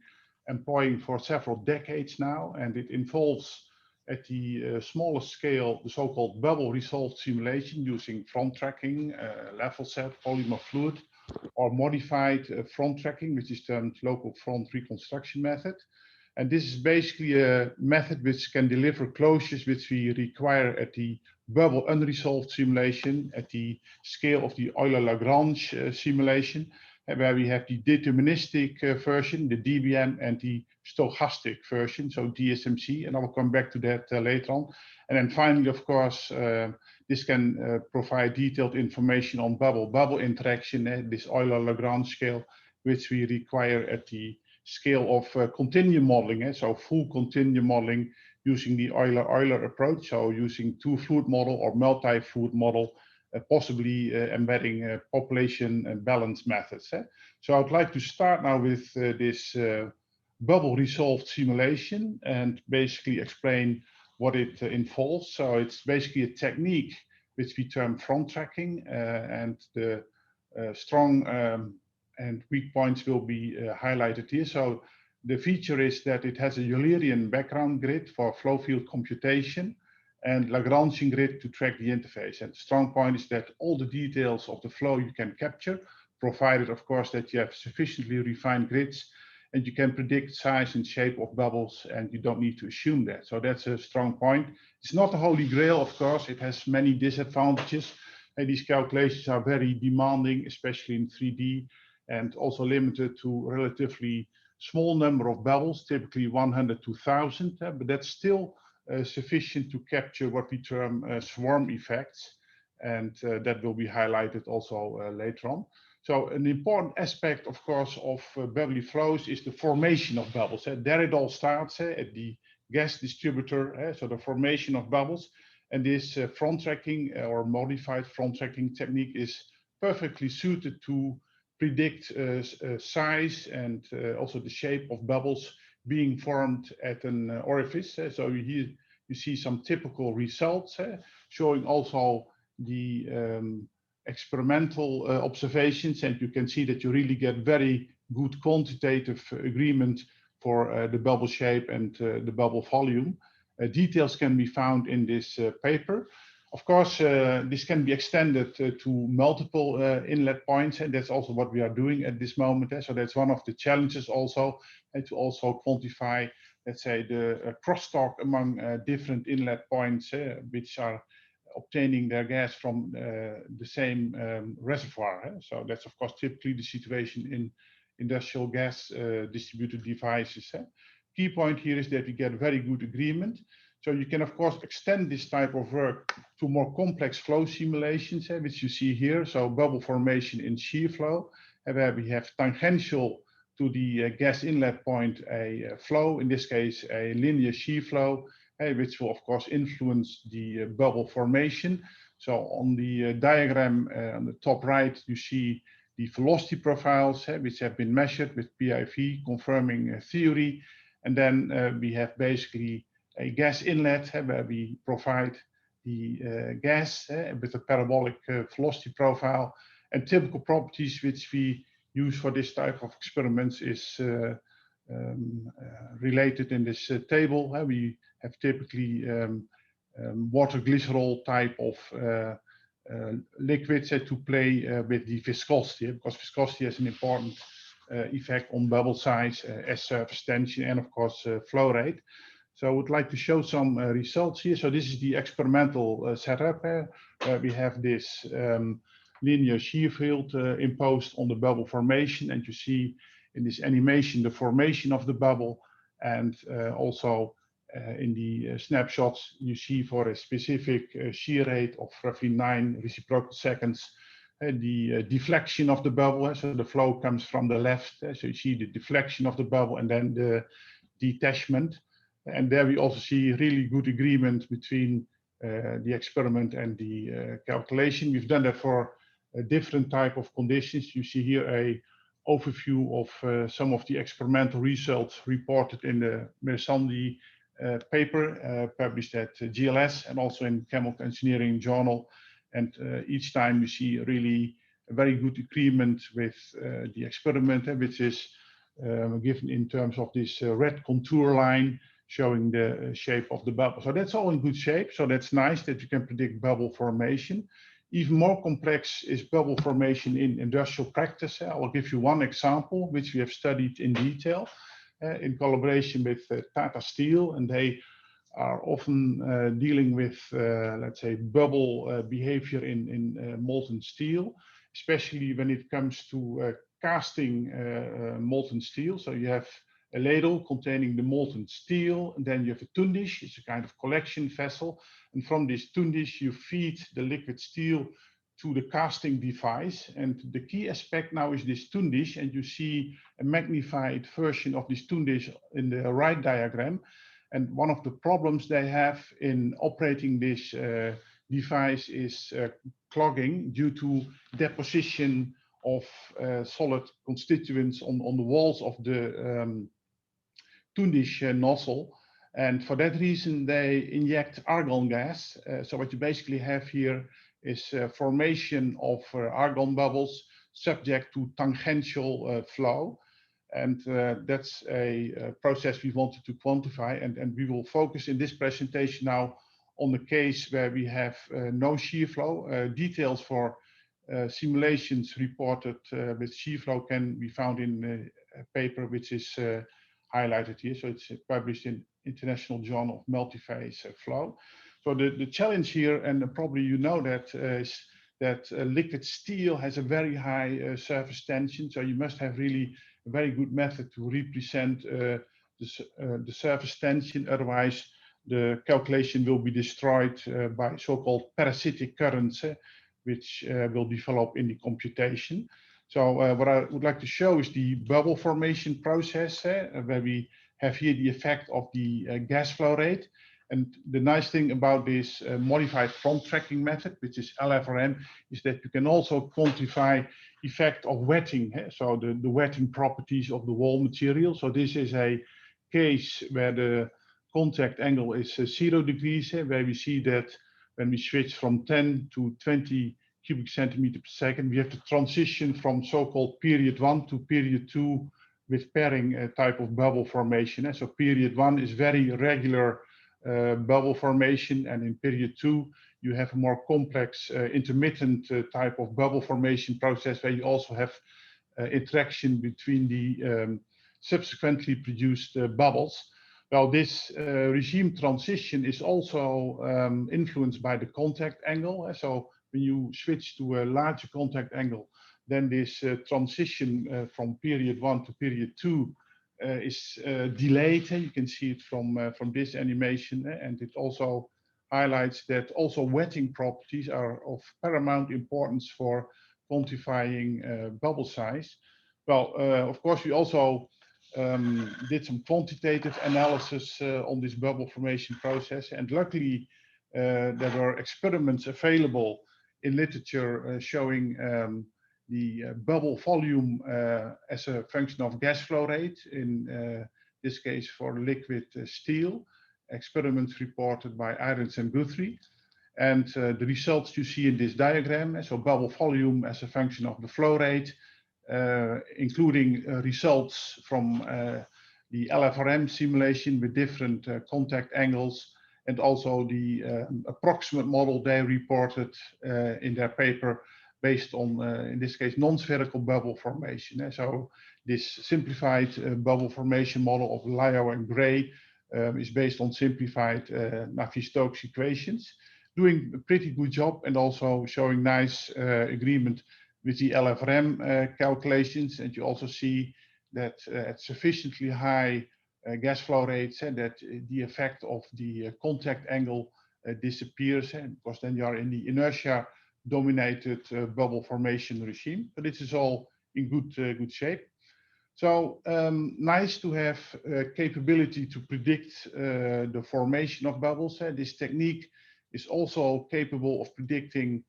employing for several decades now, and it involves at the smallest scale the so-called bubble resolved simulation using front tracking, level set, polymer fluid, or modified front tracking, which is termed local front reconstruction method. And this is basically a method which can deliver closures which we require at the bubble unresolved simulation, at the scale of the Euler-Lagrange simulation, where we have the deterministic version, the DBM, and the stochastic version, so DSMC, and I will come back to that later on. And then finally, of course, this can provide detailed information on bubble-bubble interaction, this Euler-Lagrange scale, which we require at the scale of continuum modeling, so full continuum modeling using the Euler-Euler approach, so using two-fluid model or multi-fluid model, possibly embedding population balance methods. So I'd like to start now with this bubble resolved simulation and basically explain what it involves. So it's basically a technique which we term front tracking, and the strong and weak points will be highlighted here. So The feature is that it has a Eulerian background grid for flow field computation and Lagrangian grid to track the interface. And the strong point is that all the details of the flow you can capture, provided of course that you have sufficiently refined grids and you can predict size and shape of bubbles, and you don't need to assume that. So that's a strong point. It's not a holy grail, of course. It has many disadvantages. And these calculations are very demanding, especially in 3D, and also limited to relatively small number of bubbles, typically 100 to 1,000, but that's still sufficient to capture what we term swarm effects, and that will be highlighted also later on. So an important aspect, of course, of bubbly flows is the formation of bubbles. There it all starts at the gas distributor, so the formation of bubbles. And this front tracking or modified front tracking technique is perfectly suited to predict size and also the shape of bubbles being formed at an orifice. So here you see some typical results showing also the experimental observations, and you can see that you really get very good quantitative agreement for the bubble shape and the bubble volume. Details can be found in this paper. Of course, this can be extended to multiple inlet points, and that's also what we are doing at this moment. So that's one of the challenges also, to also quantify, let's say, the crosstalk among different inlet points, which are obtaining their gas from the same reservoir. So that's of course typically the situation in industrial gas distributed devices. Key point here is that we get very good agreement. So you can of course extend this type of work to more complex flow simulations, which you see here. So bubble formation in shear flow, where we have tangential to the gas inlet point a flow, in this case a linear shear flow, which will of course influence the bubble formation. So on the diagram on the top right, you see the velocity profiles, which have been measured with PIV, confirming theory. And then we have basically a gas inlet where we provide the gas with a parabolic velocity profile. And typical properties which we use for this type of experiments is related in this table. We have typically water glycerol type of liquids to play with the viscosity, because viscosity has an important effect on bubble size, as surface tension, and of course flow rate. So I would like to show some results here. So this is the experimental setup. We have this linear shear field imposed on the bubble formation, and you see in this animation the formation of the bubble, and also in the snapshots you see for a specific shear rate of roughly 9 reciprocal seconds the deflection of the bubble. So the flow comes from the left, so you see the deflection of the bubble and then the detachment. And there we also see really good agreement between the experiment and the calculation. We've done that for a different type of conditions. You see here a overview of some of the experimental results reported in the Mersandi paper published at GLS and also in Chemical Engineering Journal. And each time you see really a very good agreement with the experiment, which is given in terms of this red contour line showing the shape of the bubble. So that's all in good shape. So that's nice that you can predict bubble formation. Even more complex is bubble formation in industrial practice. I will give you one example, which we have studied in detail in collaboration with Tata Steel, and they are often dealing with, let's say, bubble behavior in molten steel, especially when it comes to casting molten steel. So you have a ladle containing the molten steel, and then you have a tundish, it's a kind of collection vessel. And from this tundish, you feed the liquid steel to the casting device. And the key aspect now is this tundish, and you see a magnified version of this tundish in the right diagram. And one of the problems they have in operating this device is clogging due to deposition of solid constituents on the walls of the tundish nozzle. And for that reason, they inject argon gas. So what you basically have here is formation of argon bubbles subject to tangential flow. And that's a process we wanted to quantify, and we will focus in this presentation now on the case where we have no shear flow. Details for simulations reported with shear flow can be found in a paper which is highlighted here. So it's published in International Journal of Multiphase Flow. So the challenge here, and probably you know that, is that liquid steel has a very high surface tension. So you must have really a very good method to represent the surface tension. Otherwise, the calculation will be destroyed by so-called parasitic currents, which will develop in the computation. So what I would like to show is the bubble formation process, where we have here the effect of the gas flow rate. And the nice thing about this modified front tracking method, which is LFRM, is that you can also quantify effect of wetting. So the wetting properties of the wall material. So this is a case where the contact angle is 0 degrees, where we see that when we switch from 10 to 20 cubic centimeter per second, we have to transition from so-called period 1 to period 2 with pairing type of bubble formation. So period 1 is very regular bubble formation, and in period 2 you have a more complex intermittent type of bubble formation process, where you also have interaction between the subsequently produced bubbles. Well, this regime transition is also influenced by the contact angle. So when you switch to a larger contact angle, then this transition from period 1 to period 2 is delayed. You can see it from this animation, and it also highlights that also wetting properties are of paramount importance for quantifying bubble size. Well, of course, we also did some quantitative analysis on this bubble formation process, and luckily there were experiments available in literature showing the bubble volume as a function of gas flow rate, in this case for liquid steel, experiments reported by Irons and Guthrie. And the results you see in this diagram, so bubble volume as a function of the flow rate, including results from the LFRM simulation with different contact angles, and also the approximate model they reported in their paper based on, in this case, non-spherical bubble formation. So this simplified bubble formation model of Lyell and Gray is based on simplified Navier-Stokes equations, doing a pretty good job, and also showing nice agreement with the LFRM calculations. And you also see that at sufficiently high gas flow rates, that the effect of the contact angle disappears, because then you are in the inertia dominated bubble formation regime. But this is all in good shape. So nice to have capability to predict the formation of bubbles. This technique is also capable of predicting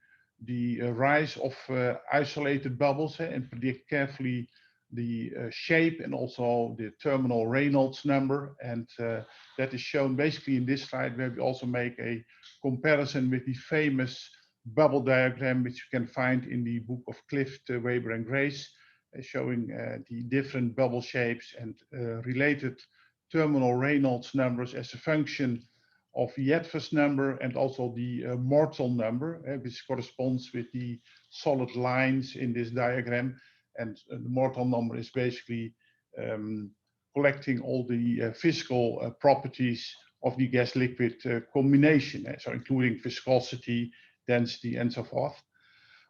the rise of isolated bubbles, and predict carefully the shape and also the terminal Reynolds number. And that is shown basically in this slide, where we also make a comparison with the famous bubble diagram, which you can find in the book of Clift, Weber and Grace, showing the different bubble shapes and related terminal Reynolds numbers as a function of the Edwards number, and also the Mortal number, which corresponds with the solid lines in this diagram. And the Mortal number is basically collecting all the physical properties of the gas-liquid combination, so including viscosity, density, and so forth.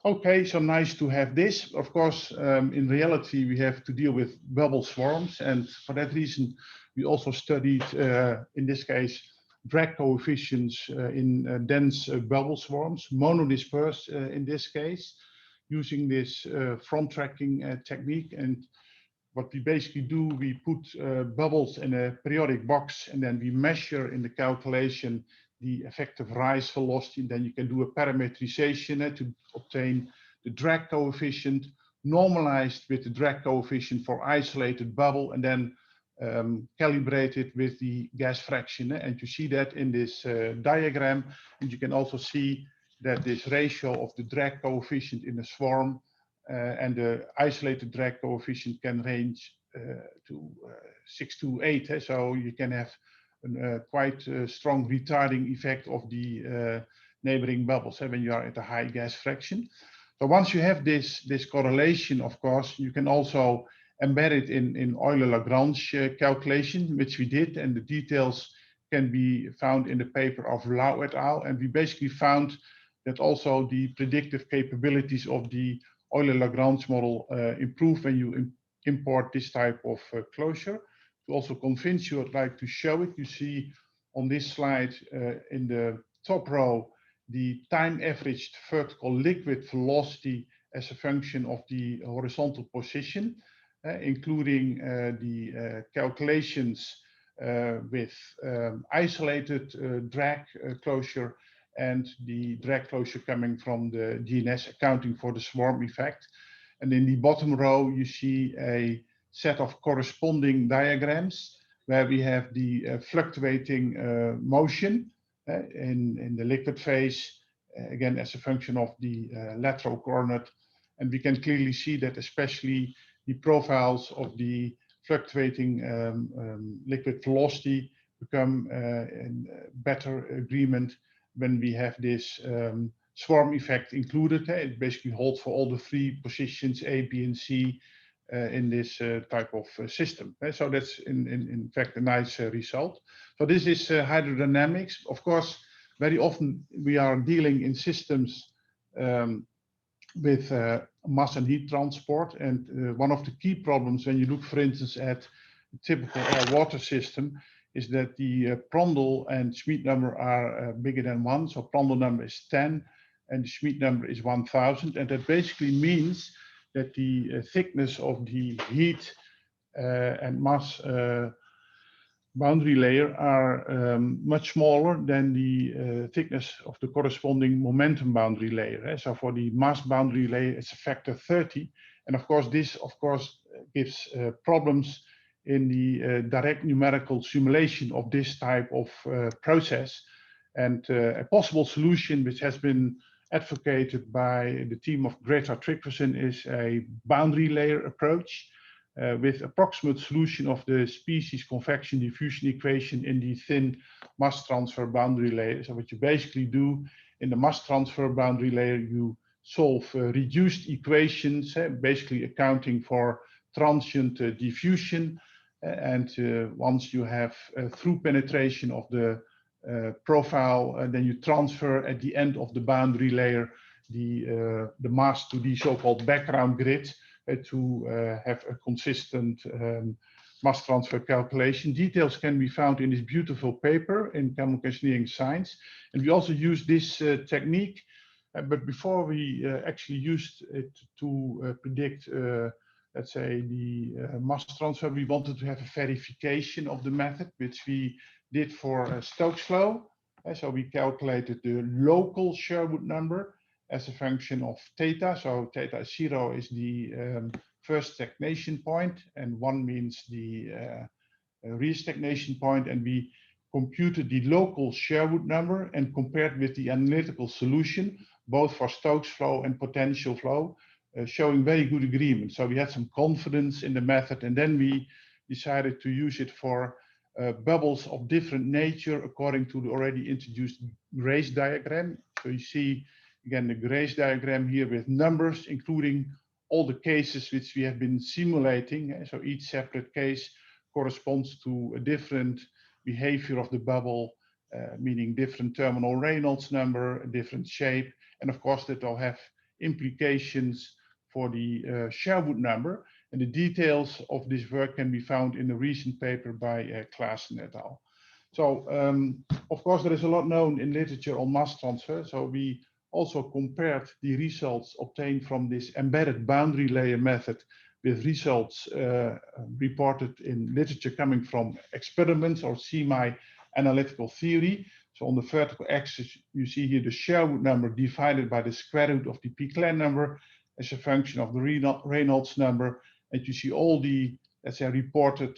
Okay, so nice to have this. Of course, in reality, we have to deal with bubble swarms, and for that reason, we also studied, in this case, drag coefficients in dense bubble swarms, monodispersed in this case, using this front tracking technique. And what we basically do, we put bubbles in a periodic box, and then we measure in the calculation the effective rise velocity. And then you can do a parametrization to obtain the drag coefficient, normalized with the drag coefficient for isolated bubble, and then calibrate it with the gas fraction. And you see that in this diagram. And you can also see that this ratio of the drag coefficient in a swarm and the isolated drag coefficient can range 6 to 8. So you can have a quite strong retarding effect of the neighboring bubbles when you are at a high gas fraction. So once you have this correlation, of course, you can also embed it in Euler-Lagrange calculation, which we did, and the details can be found in the paper of Lau et al. And we basically found that also the predictive capabilities of the Euler-Lagrange model improve when you import this type of closure. To also convince you, I'd like to show it. You see on this slide in the top row the time averaged vertical liquid velocity as a function of the horizontal position, including the calculations with isolated drag closure and the drag closure coming from the DNS accounting for the swarm effect. And in the bottom row, you see a set of corresponding diagrams where we have the fluctuating motion in the liquid phase, again, as a function of the lateral coordinate. And we can clearly see that especially the profiles of the fluctuating liquid velocity become in better agreement when we have this swarm effect included. It basically holds for all the three positions A, B, and C in this type of system. So that's in fact a nice result. So this is hydrodynamics. Of course, very often we are dealing in systems with mass and heat transport. And one of the key problems when you look, for instance, at a typical air-water system is that the Prandtl and Schmidt number are bigger than 1. So Prandtl number is 10 and the Schmidt number is 1000. And that basically means that the thickness of the heat and mass boundary layer are much smaller than the thickness of the corresponding momentum boundary layer. So for the mass boundary layer, it's a factor 30. And of course, this gives problems in the direct numerical simulation of this type of process. And a possible solution which has been advocated by the team of Greta Tryggvason is a boundary layer approach with approximate solution of the species convection diffusion equation in the thin mass transfer boundary layer. So what you basically do in the mass transfer boundary layer, you solve reduced equations, basically accounting for transient diffusion. And once you have through penetration of the profile, then you transfer at the end of the boundary layer the mass to the so-called background grid to have a consistent mass transfer calculation. Details can be found in this beautiful paper in Chemical Engineering Science. And we also use this technique, but before we actually used it to predict let's say the mass transfer, we wanted to have a verification of the method, which we did for Stokes flow. So we calculated the local Sherwood number as a function of theta. So theta 0 is the first stagnation point, and 1 means the re-stagnation point. And we computed the local Sherwood number and compared with the analytical solution, both for Stokes flow and potential flow, showing very good agreement. So we had some confidence in the method, and then we decided to use it for bubbles of different nature according to the already introduced Grace diagram. So you see again the Grace diagram here with numbers, including all the cases which we have been simulating. So each separate case corresponds to a different behavior of the bubble, meaning different terminal Reynolds number, a different shape, and of course that will have implications for the Sherwood number. And the details of this work can be found in a recent paper by Klaassen et al. So, of course, there is a lot known in literature on mass transfer. So we also compared the results obtained from this embedded boundary layer method with results reported in literature coming from experiments or semi-analytical theory. So on the vertical axis, you see here the Sherwood number divided by the square root of the Piclet number as a function of the Reynolds number. And you see all the, let's say, reported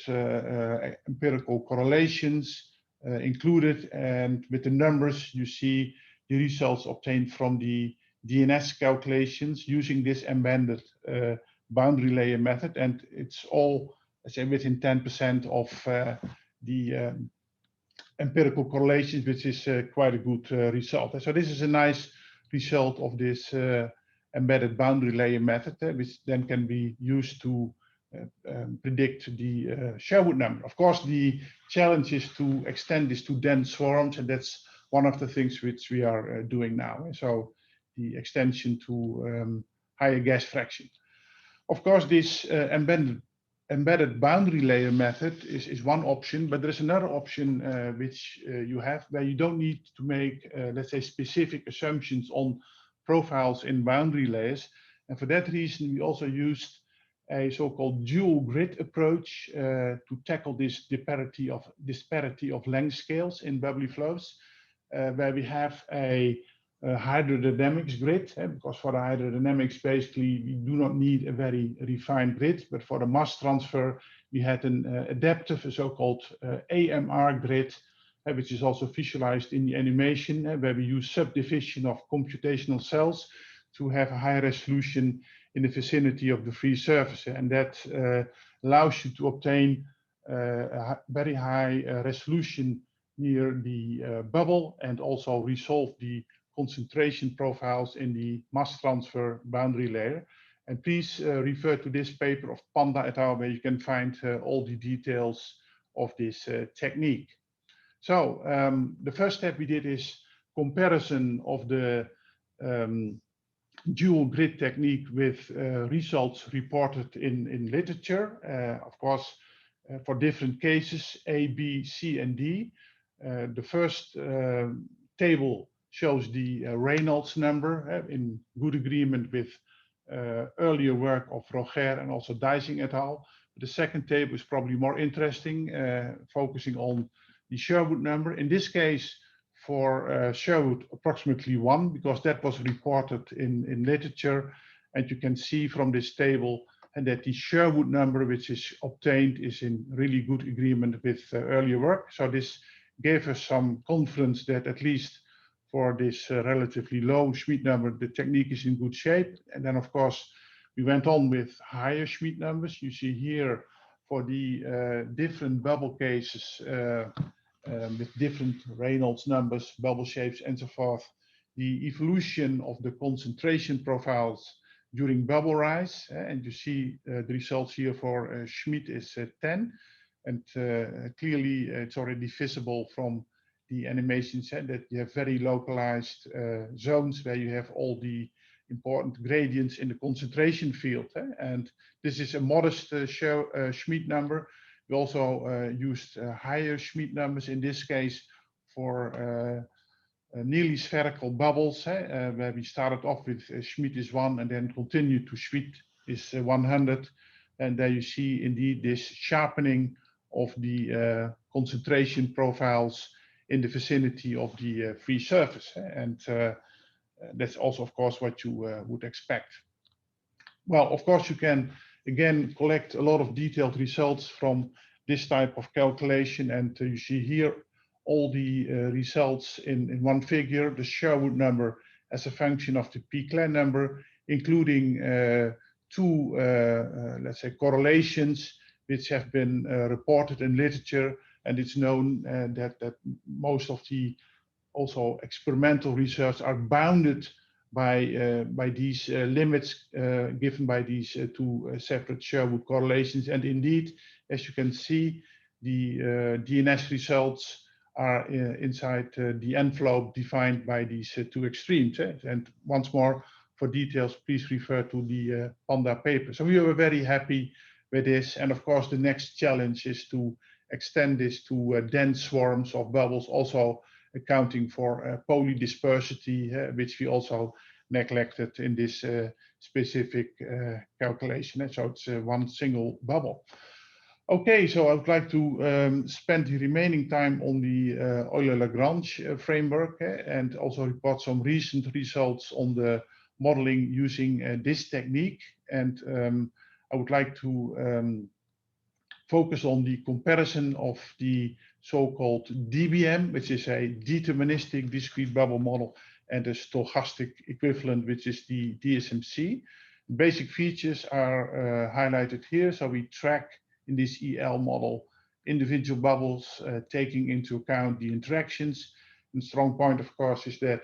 empirical correlations included. And with the numbers, you see the results obtained from the DNS calculations using this embedded boundary layer method. And it's all let's say, within 10% of the empirical correlations, which is quite a good result. So this is a nice result of this embedded boundary layer method, which then can be used to predict the Sherwood number. Of course, the challenge is to extend this to dense swarms, and that's one of the things which we are doing now. So the extension to higher gas fraction. Of course, this embedded boundary layer method is one option, but there's another option which you have where you don't need to make, let's say, specific assumptions on profiles in boundary layers. And for that reason, we also used a so-called dual grid approach to tackle this disparity of length scales in bubbly flows, where we have a hydrodynamics grid, because for the hydrodynamics, basically, we do not need a very refined grid, but for the mass transfer, we had an adaptive, a so-called AMR grid, which is also visualized in the animation, where we use subdivision of computational cells to have a high resolution in the vicinity of the free surface. And that allows you to obtain a very high resolution near the bubble and also resolve the concentration profiles in the mass transfer boundary layer. And please refer to this paper of Panda et al., where you can find all the details of this technique. So the first step we did is comparison of the dual grid technique with results reported in literature. Of course, for different cases, A, B, C, and D. The first table shows the Reynolds number in good agreement with earlier work of Roger and also Deising et al. The second table is probably more interesting, focusing on the Sherwood number. In this case, for Sherwood, approximately 1, because that was reported in literature. And you can see from this table and that the Sherwood number, which is obtained, is in really good agreement with earlier work. So this gave us some confidence that at least for this relatively low Schmidt number, the technique is in good shape. And then, of course, we went on with higher Schmidt numbers. You see here for the different bubble cases with different Reynolds numbers, bubble shapes, and so forth, the evolution of the concentration profiles during bubble rise. And you see the results here for Schmidt is 10. And clearly, it's already visible from the animations that you have very localized zones where you have all the important gradients in the concentration field. And this is a modest Schmidt number. We also used higher Schmidt numbers in this case for nearly spherical bubbles, where we started off with Schmidt is 1 and then continued to Schmidt is 100. And there you see indeed this sharpening of the concentration profiles in the vicinity of the free surface. And that's also, of course, what you would expect. Well, of course, you can, again, collect a lot of detailed results from this type of calculation. And you see here all the results in one figure, the Sherwood number as a function of the P-Clan number, including two, let's say, correlations which have been reported in literature. And it's known that most of the also experimental research are bounded by these limits given by these two separate Sherwood correlations. And indeed, as you can see, the DNS results are inside the envelope defined by these two extremes. And once more, for details, please refer to the Panda paper. So we were very happy with this. And of course, the next challenge is to extend this to dense swarms of bubbles, also accounting for polydispersity, which we also neglected in this specific calculation. So it's one single bubble. Okay, so I would like to spend the remaining time on the Euler-Lagrange framework and also report some recent results on the modeling using this technique. And I would like to focus on the comparison of the so-called DBM, which is a deterministic discrete bubble model, and the stochastic equivalent, which is the DSMC. Basic features are highlighted here. So we track in this EL model individual bubbles, taking into account the interactions. And strong point, of course, is that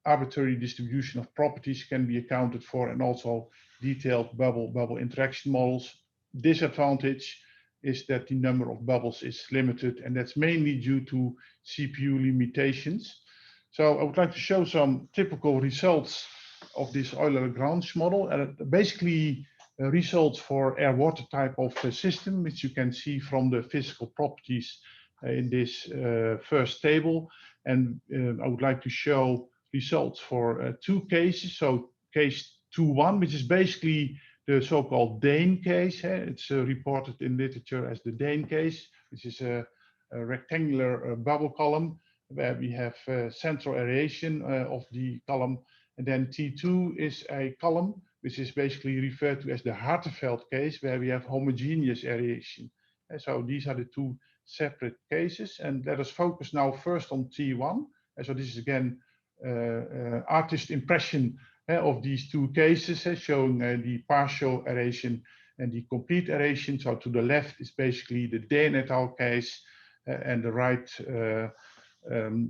arbitrary distribution of properties can be accounted for, and also detailed bubble interaction models. Disadvantage is that the number of bubbles is limited, and that's mainly due to CPU limitations. So I would like to show some typical results of this Euler-Lagrange model, and basically results for air-water type of system, which you can see from the physical properties in this first table. And I would like to show results for two cases. So case 2.1, which is basically the so-called Dane case. It's reported in literature as the Dane case, which is a rectangular bubble column where we have central aeration of the column. And then T2 is a column which is basically referred to as the Harteveld case, where we have homogeneous aeration. And so these are the two separate cases. And let us focus now first on T1. And so this is again artist impression of these two cases, showing the partial aeration and the complete aeration. So to the left is basically the Dane et al. Case, and the right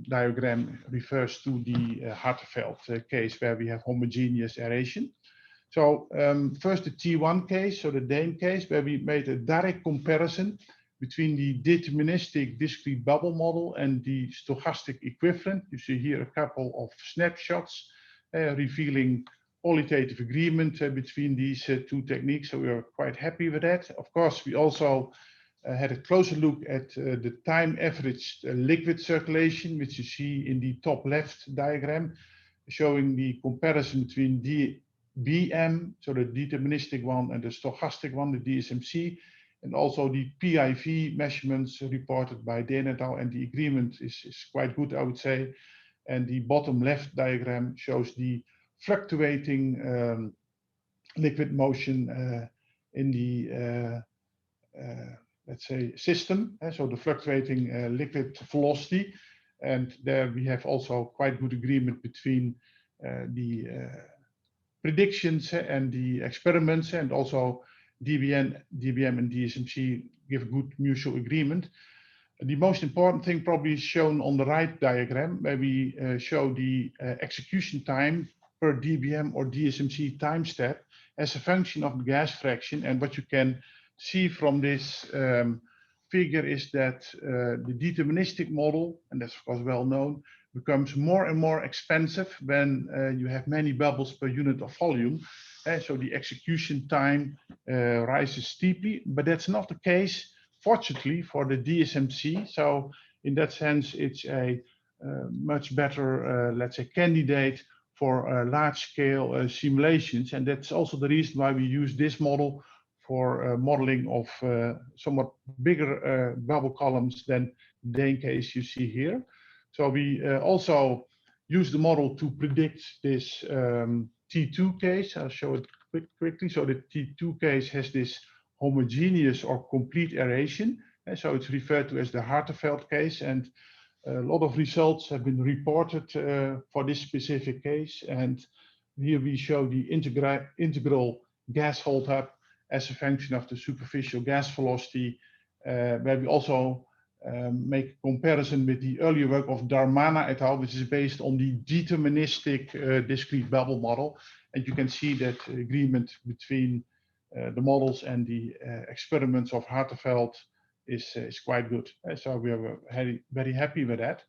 diagram refers to the Harteveld case, where we have homogeneous aeration. So first the T1 case, so the Dane case, where we made a direct comparison between the deterministic discrete bubble model and the stochastic equivalent. You see here a couple of snapshots revealing qualitative agreement between these two techniques. So we are quite happy with that. Of course, we also had a closer look at the time averaged liquid circulation, which you see in the top left diagram, showing the comparison between DBM, so the deterministic one, and the stochastic one, the DSMC, and also the PIV measurements reported by Dane et al. And the agreement is quite good, I would say. And the bottom left diagram shows the fluctuating liquid motion in the let's say system, so the fluctuating liquid velocity. And there we have also quite good agreement between the predictions and the experiments, and also DBM and DSMC give good mutual agreement. The most important thing probably is shown on the right diagram, where we show the execution time per DBM or DSMC time step as a function of the gas fraction. And what you can see from this figure is that the deterministic model, and that's of course well known, becomes more and more expensive when you have many bubbles per unit of volume. So the execution time rises steeply, but that's not the case, fortunately, for the DSMC. So in that sense, it's a much better, let's say, candidate for large-scale simulations. And that's also the reason why we use this model for modeling of somewhat bigger bubble columns than the Dane case you see here. So we also use the model to predict this T2 case. I'll show it quickly. So the T2 case has this homogeneous or complete aeration. And so it's referred to as the Harteveld case. And a lot of results have been reported for this specific case. And here we show the integral gas hold-up as a function of the superficial gas velocity, where we also make a comparison with the earlier work of Darmana et al., which is based on the deterministic discrete bubble model. And you can see that agreement between the models and the experiments of Harteveld is quite good. So we are very happy with that.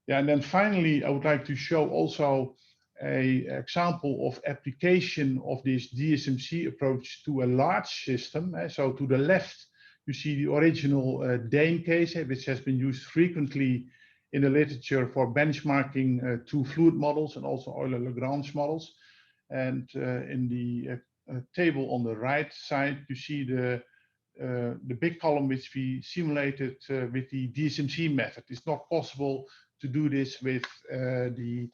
Yeah, and then finally, I would like to show also an example of application of this DSMC approach to a large system. So to the left, you see the original Dane case, which has been used frequently in the literature for benchmarking two fluid models and also Euler-Lagrange models. And in the table on the right side, you see the big column which we simulated with the DSMC method. It's not possible to do this with the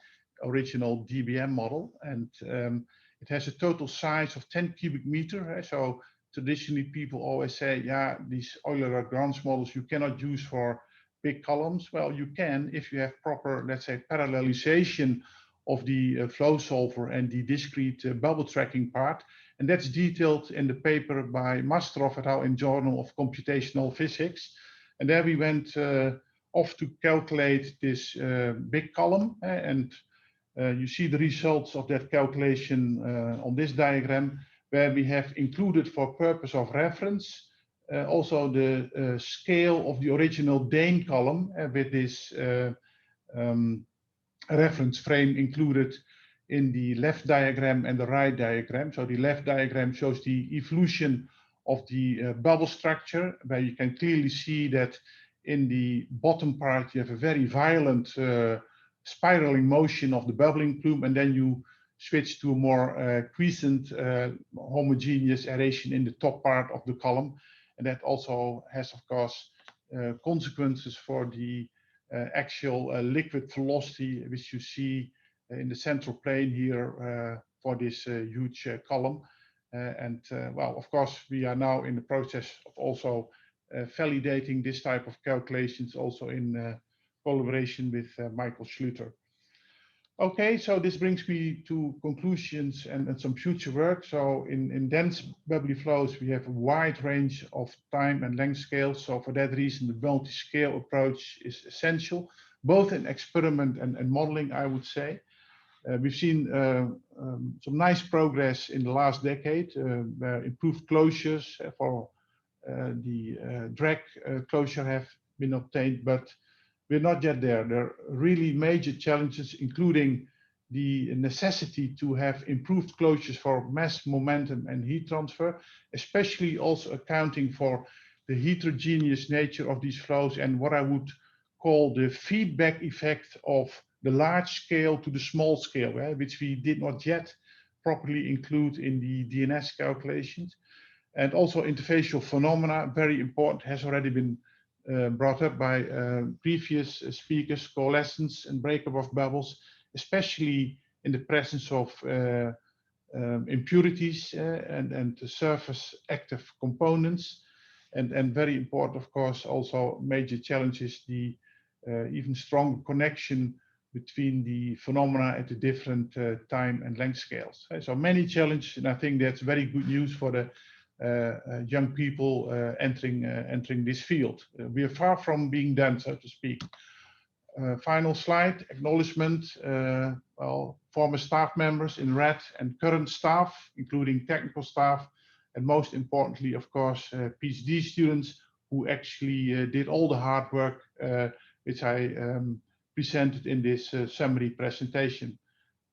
original DBM model, and it has a total size of 10 cubic meter. So traditionally people always say, yeah, these Euler-Lagrange models you cannot use for big columns. Well, you can if you have proper, let's say, parallelization of the flow solver and the discrete bubble tracking part. And that's detailed in the paper by Mastrov et al. In Journal of Computational Physics. And there we went off to calculate this big column. And you see the results of that calculation on this diagram, where we have included, for purpose of reference, also the scale of the original Dane column with this reference frame included in the left diagram and the right diagram. So the left diagram shows the evolution of the bubble structure, where you can clearly see that in the bottom part you have a very violent spiraling motion of the bubbling plume, and then you switch to a more quiescent homogeneous aeration in the top part of the column. And that also has, of course, consequences for the actual liquid velocity, which you see in the central plane here for this huge column. Well, of course, we are now in the process of also validating this type of calculations also in collaboration with Michael Schlüter. Okay, so this brings me to conclusions and some future work. So in dense bubbly flows, we have a wide range of time and length scales. So for that reason, the multi-scale approach is essential, both in experiment and modeling, I would say. We've seen some nice progress in the last decade, improved closures for the drag closure have been obtained, but we're not yet there. There are really major challenges, including the necessity to have improved closures for mass momentum and heat transfer, especially also accounting for the heterogeneous nature of these flows and what I would call the feedback effect of the large scale to the small scale, which we did not yet properly include in the DNS calculations. And also interfacial phenomena, very important, has already been brought up by previous speakers, coalescence and breakup of bubbles, especially in the presence of impurities and surface active components. And very important, of course, also major challenges, the even stronger connection between the phenomena at the different time and length scales. So many challenges, and I think that's very good news for the young people entering this field. We are far from being done, so to speak. Final slide, acknowledgement. Well, former staff members in red and current staff, including technical staff, and most importantly, of course, PhD students who actually did all the hard work which I presented in this summary presentation.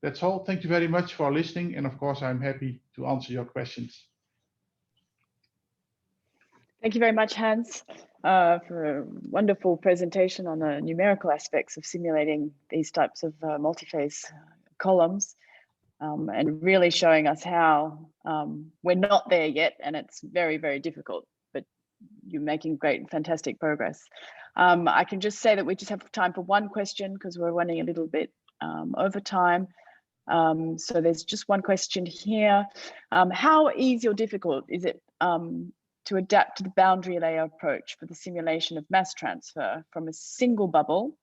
That's all. Thank you very much for listening, and of course, I'm happy to answer your questions. Thank you very much, Hans, for a wonderful presentation on the numerical aspects of simulating these types of multi-phase columns, and really showing us how we're not there yet, and it's very, very difficult, but you're making great and fantastic progress. I can just say that we just have time for one question because we're running a little bit over time. So there's just one question here. How easy or difficult is it to adapt to the boundary layer approach for the simulation of mass transfer from a single bubble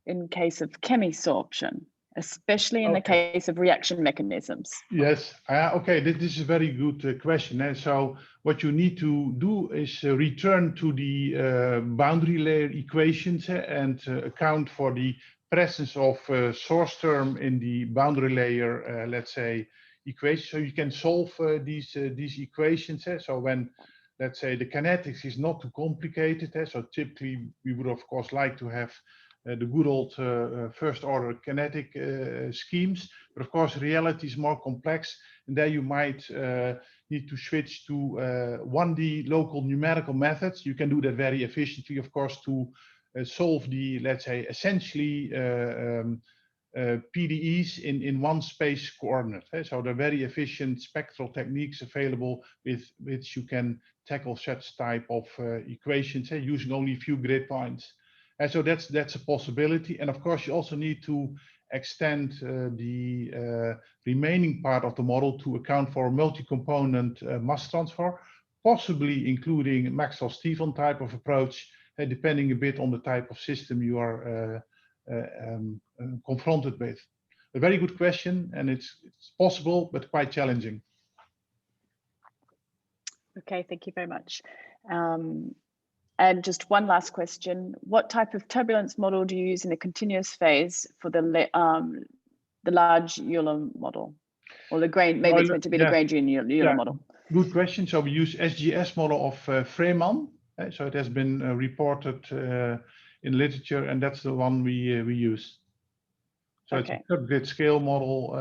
in case of chemisorption, especially in the case of reaction mechanisms? Yes, okay, this is a very good question. So what you need to do is return to the boundary layer equations and account for the presence of source term in the boundary layer, let's say, equation. So you can solve these equations. So when, let's say, the kinetics is not too complicated. So typically we would of course like to have the good old first order kinetic schemes, but of course reality is more complex, and there you might need to switch to 1D local numerical methods. You can do that very efficiently, of course, to solve the, let's say, essentially PDEs in one space coordinate. So there are very efficient spectral techniques available with which you can tackle such type of equations using only a few grid points. And so that's a possibility. And of course, you also need to extend the remaining part of the model to account for multi-component mass transfer, possibly including Maxwell-Stephan type of approach, depending a bit on the type of system you are confronted with. A very good question, and it's possible, but quite challenging. Okay, thank you very much. And just one last question. What type of turbulence model do you use in the continuous phase for the large Euler model? Or the grain, maybe it's meant to be the Grangian Euler model. Good question. So we use SGS model of Freeman. So it has been reported in literature, and that's the one we use. So it's a subgrid scale model.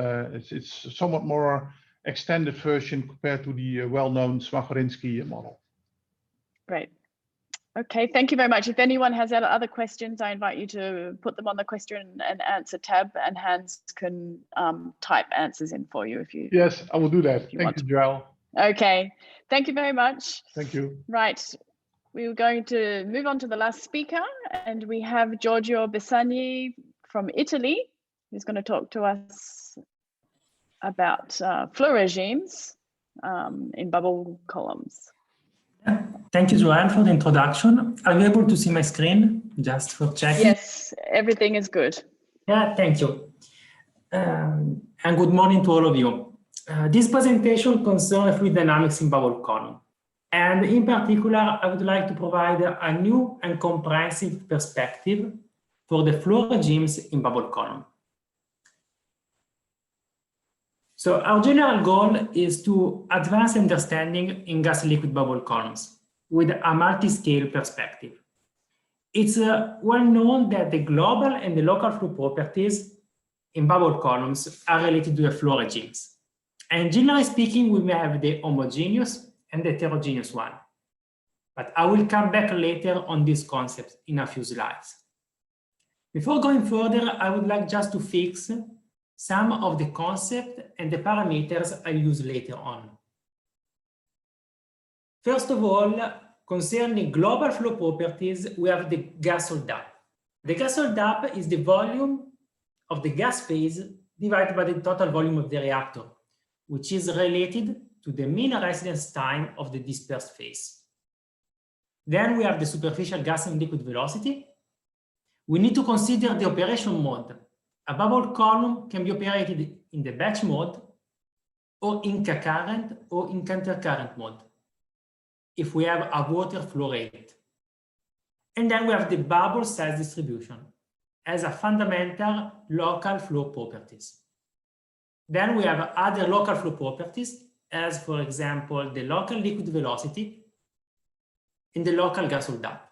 It's somewhat more extended version compared to the well-known Smagorinsky model. Great. Okay, thank you very much. If anyone has other questions, I invite you to put them on the question and answer tab, and Hans can type answers in for you if you. Yes, I will do that. Thank you, Joelle. Okay, thank you very much. Thank you. Right, we're going to move on to the last speaker, and we have Giorgio Besagni from Italy, who's going to talk to us about flow regimes in bubble columns. Thank you, Joelle, for the introduction. Are you able to see my screen? Just for checking. Yes, everything is good. Yeah, thank you. And good morning to all of you. This presentation concerns fluid dynamics in bubble column. And in particular, I would like to provide a new and comprehensive perspective for the flow regimes in bubble column. So our general goal is to advance understanding in gas liquid bubble columns with a multi-scale perspective. It's well known that the global and the local flow properties in bubble columns are related to the flow regimes. And generally speaking, we may have the homogeneous and the heterogeneous one. But I will come back later on this concept in a few slides. Before going further, I would like just to fix some of the concepts and the parameters I use later on. First of all, concerning global flow properties, we have the gas hold-up. The gas hold-up is the volume of the gas phase divided by the total volume of the reactor, which is related to the mean residence time of the dispersed phase. Then we have the superficial gas and liquid velocity. We need to consider the operation mode. A bubble column can be operated in the batch mode, or in concurrent or in countercurrent mode, if we have a water flow rate. And then we have the bubble size distribution as a fundamental local flow properties. Then we have other local flow properties, as for example, the local liquid velocity and the local gas hold-up.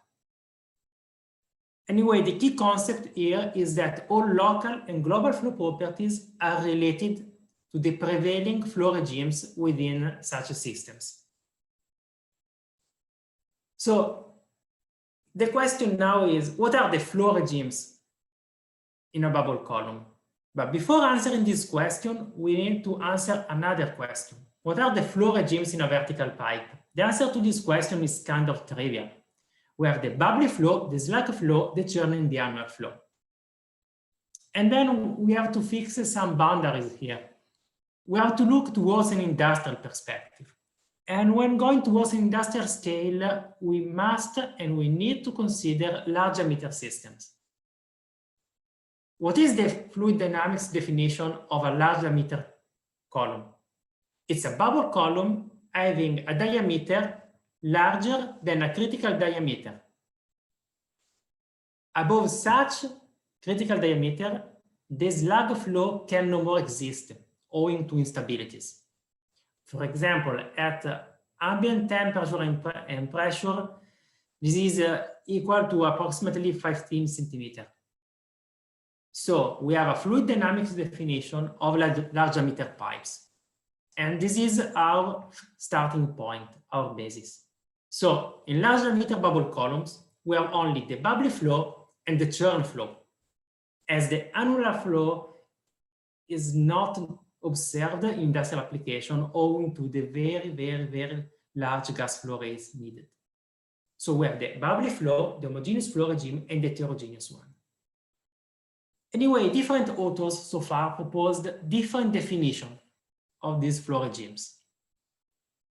Anyway, the key concept here is that all local and global flow properties are related to the prevailing flow regimes within such systems. So the question now is, what are the flow regimes in a bubble column? But before answering this question, we need to answer another question. What are the flow regimes in a vertical pipe? The answer to this question is kind of trivial. We have the bubbly flow, the slug flow, the churn and the annual flow. And then we have to fix some boundaries here. We have to look towards an industrial perspective. And when going towards an industrial scale, we must and we need to consider large emitter systems. What is the fluid dynamics definition of a large emitter column? It's a bubble column having a diameter larger than a critical diameter. Above such critical diameter, the slug flow can no more exist owing to instabilities. For example, at ambient temperature and pressure, this is equal to approximately 15 centimeters. So we have a fluid dynamics definition of large emitter pipes. And this is our starting point, our basis. So in large emitter bubble columns, we have only the bubbly flow and the churn flow, as the annular flow is not observed in industrial application owing to the very, very, very large gas flow rates needed. So we have the bubbly flow, the homogeneous flow regime, and the heterogeneous one. Anyway, different authors so far proposed different definitions of these flow regimes.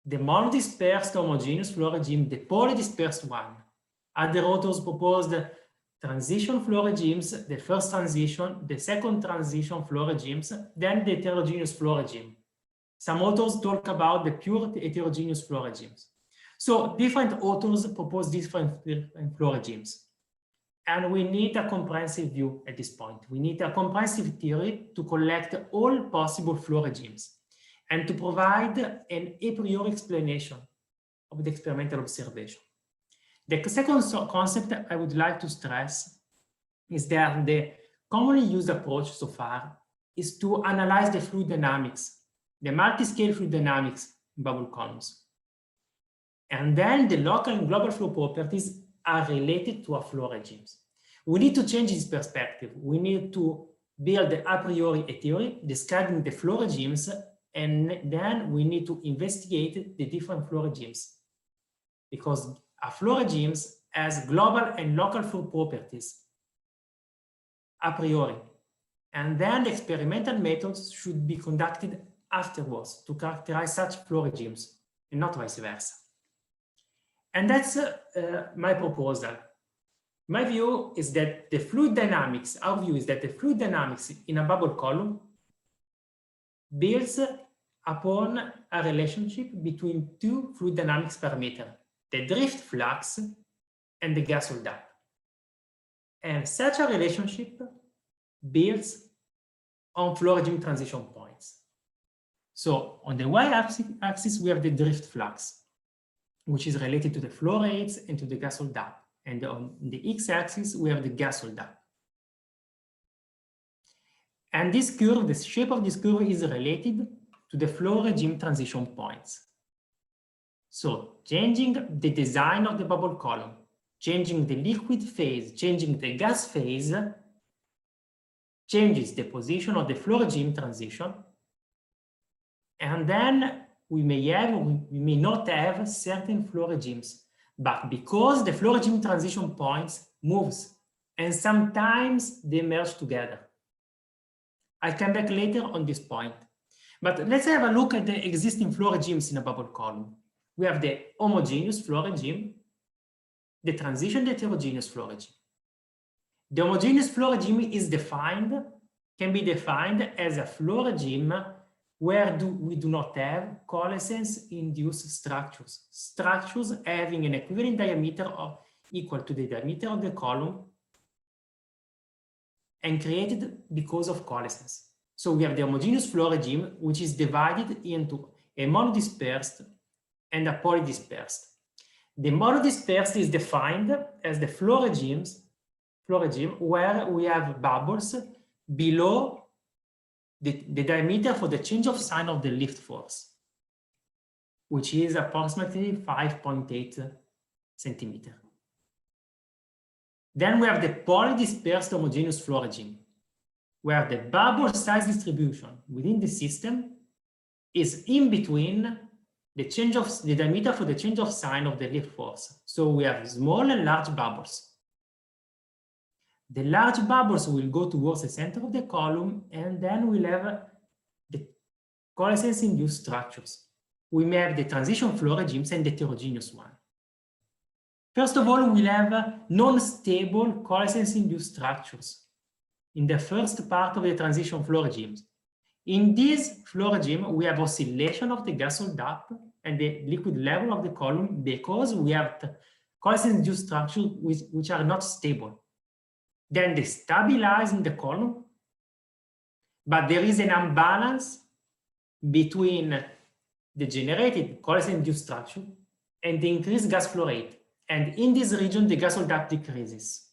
The monodispersed homogeneous flow regime, the polydispersed one. Other authors proposed transition flow regimes, the first transition, the second transition flow regimes, then the heterogeneous flow regime. Some authors talk about the pure heterogeneous flow regimes. So different authors propose different flow regimes. And we need a comprehensive view at this point. We need a comprehensive theory to collect all possible flow regimes and to provide an a priori explanation of the experimental observation. The second concept I would like to stress is that the commonly used approach so far is to analyze the fluid dynamics, the multi-scale fluid dynamics in bubble columns. And then the local and global flow properties are related to our flow regimes. We need to change this perspective. We need to build a priori a theory describing the flow regimes, and then we need to investigate the different flow regimes, because our flow regimes has global and local flow properties a priori. And then the experimental methods should be conducted afterwards to characterize such flow regimes, and not vice versa. And that's my proposal. My view is that the fluid dynamics, our view is that the fluid dynamics in a bubble column builds upon a relationship between two fluid dynamics parameters, the drift flux and the gas holdup. And such a relationship builds on flow regime transition points. So on the y-axis, we have the drift flux, which is related to the flow rates and to the gas holdup. And on the x-axis, we have the gas holdup. And this curve, the shape of this curve is related to the flow regime transition points. So changing the design of the bubble column, changing the liquid phase, changing the gas phase, changes the position of the flow regime transition. And then we may have, or we may not have certain flow regimes. But because the flow regime transition points moves, and sometimes they merge together. I'll come back later on this point. But let's have a look at the existing flow regimes in a bubble column. We have the homogeneous flow regime, the transition heterogeneous flow regime. The homogeneous flow regime is can be defined as a flow regime where we do not have coalescence-induced structures having an equivalent diameter equal to the diameter of the column and created because of coalescence. So we have the homogeneous flow regime, which is divided into a monodispersed and a polydispersed. The monodispersed is defined as the flow regime where we have bubbles below the diameter for the change of sign of the lift force, which is approximately 5.8 centimeters. Then we have the polydispersed homogeneous flow regime, where the bubble size distribution within the system is in between the diameter for the change of sign of the lift force. So we have small and large bubbles. The large bubbles will go towards the center of the column, and then we'll have the coalescence-induced structures. We may have the transition flow regimes and the heterogeneous one. First of all, we'll have non-stable coalescence-induced structures in the first part of the transition flow regimes. In this flow regime, we have oscillation of the gas holdup and the liquid level of the column because we have coalescence-induced structures which are not stable. Then they stabilize in the column, but there is an imbalance between the generated coalescence-induced structure and the increased gas flow rate. And in this region, the gas holdup decreases.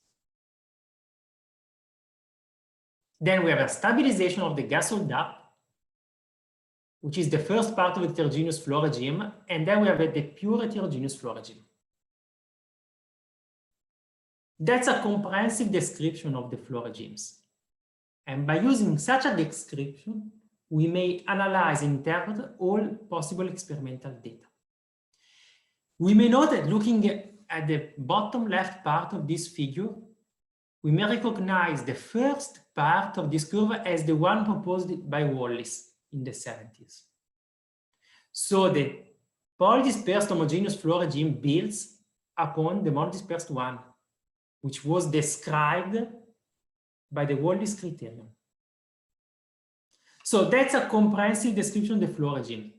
Then we have a stabilization of the gas holdup, which is the first part of the heterogeneous flow regime, and then we have the pure heterogeneous flow regime. That's a comprehensive description of the flow regimes. And by using such a description, we may analyze and interpret all possible experimental data. We may note that looking at the bottom left part of this figure, we may recognize the first part of this curve as the one proposed by Wallis in the 70s. So the polydispersed homogeneous flow regime builds upon the monodispersed one, which was described by the Wallis criterion. So that's a comprehensive description of the flow regime.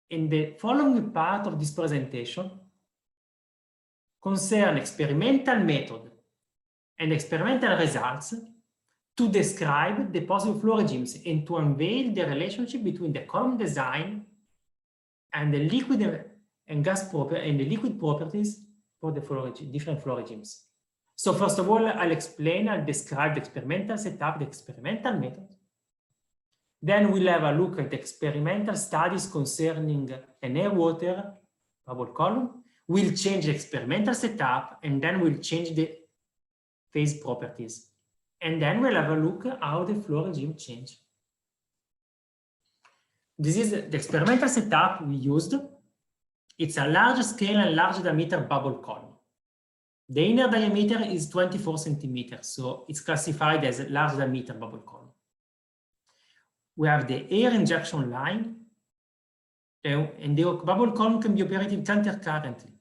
in the following part of this presentation concern experimental method and experimental results to describe the possible flow regimes and to unveil the relationship between the column design and the liquid and gas property and the liquid properties for the different flow regimes. So first of all, I'll describe the experimental setup, the experimental method. Then we'll have a look at the experimental studies concerning an air-water bubble column. We'll change the experimental setup, and then we'll change the phase properties. And then we'll have a look at how the flow regime changed. This is the experimental setup we used. It's a large scale and large diameter bubble column. The inner diameter is 24 centimeters, so it's classified as a large diameter bubble column. We have the air injection line, and the bubble column can be operated countercurrently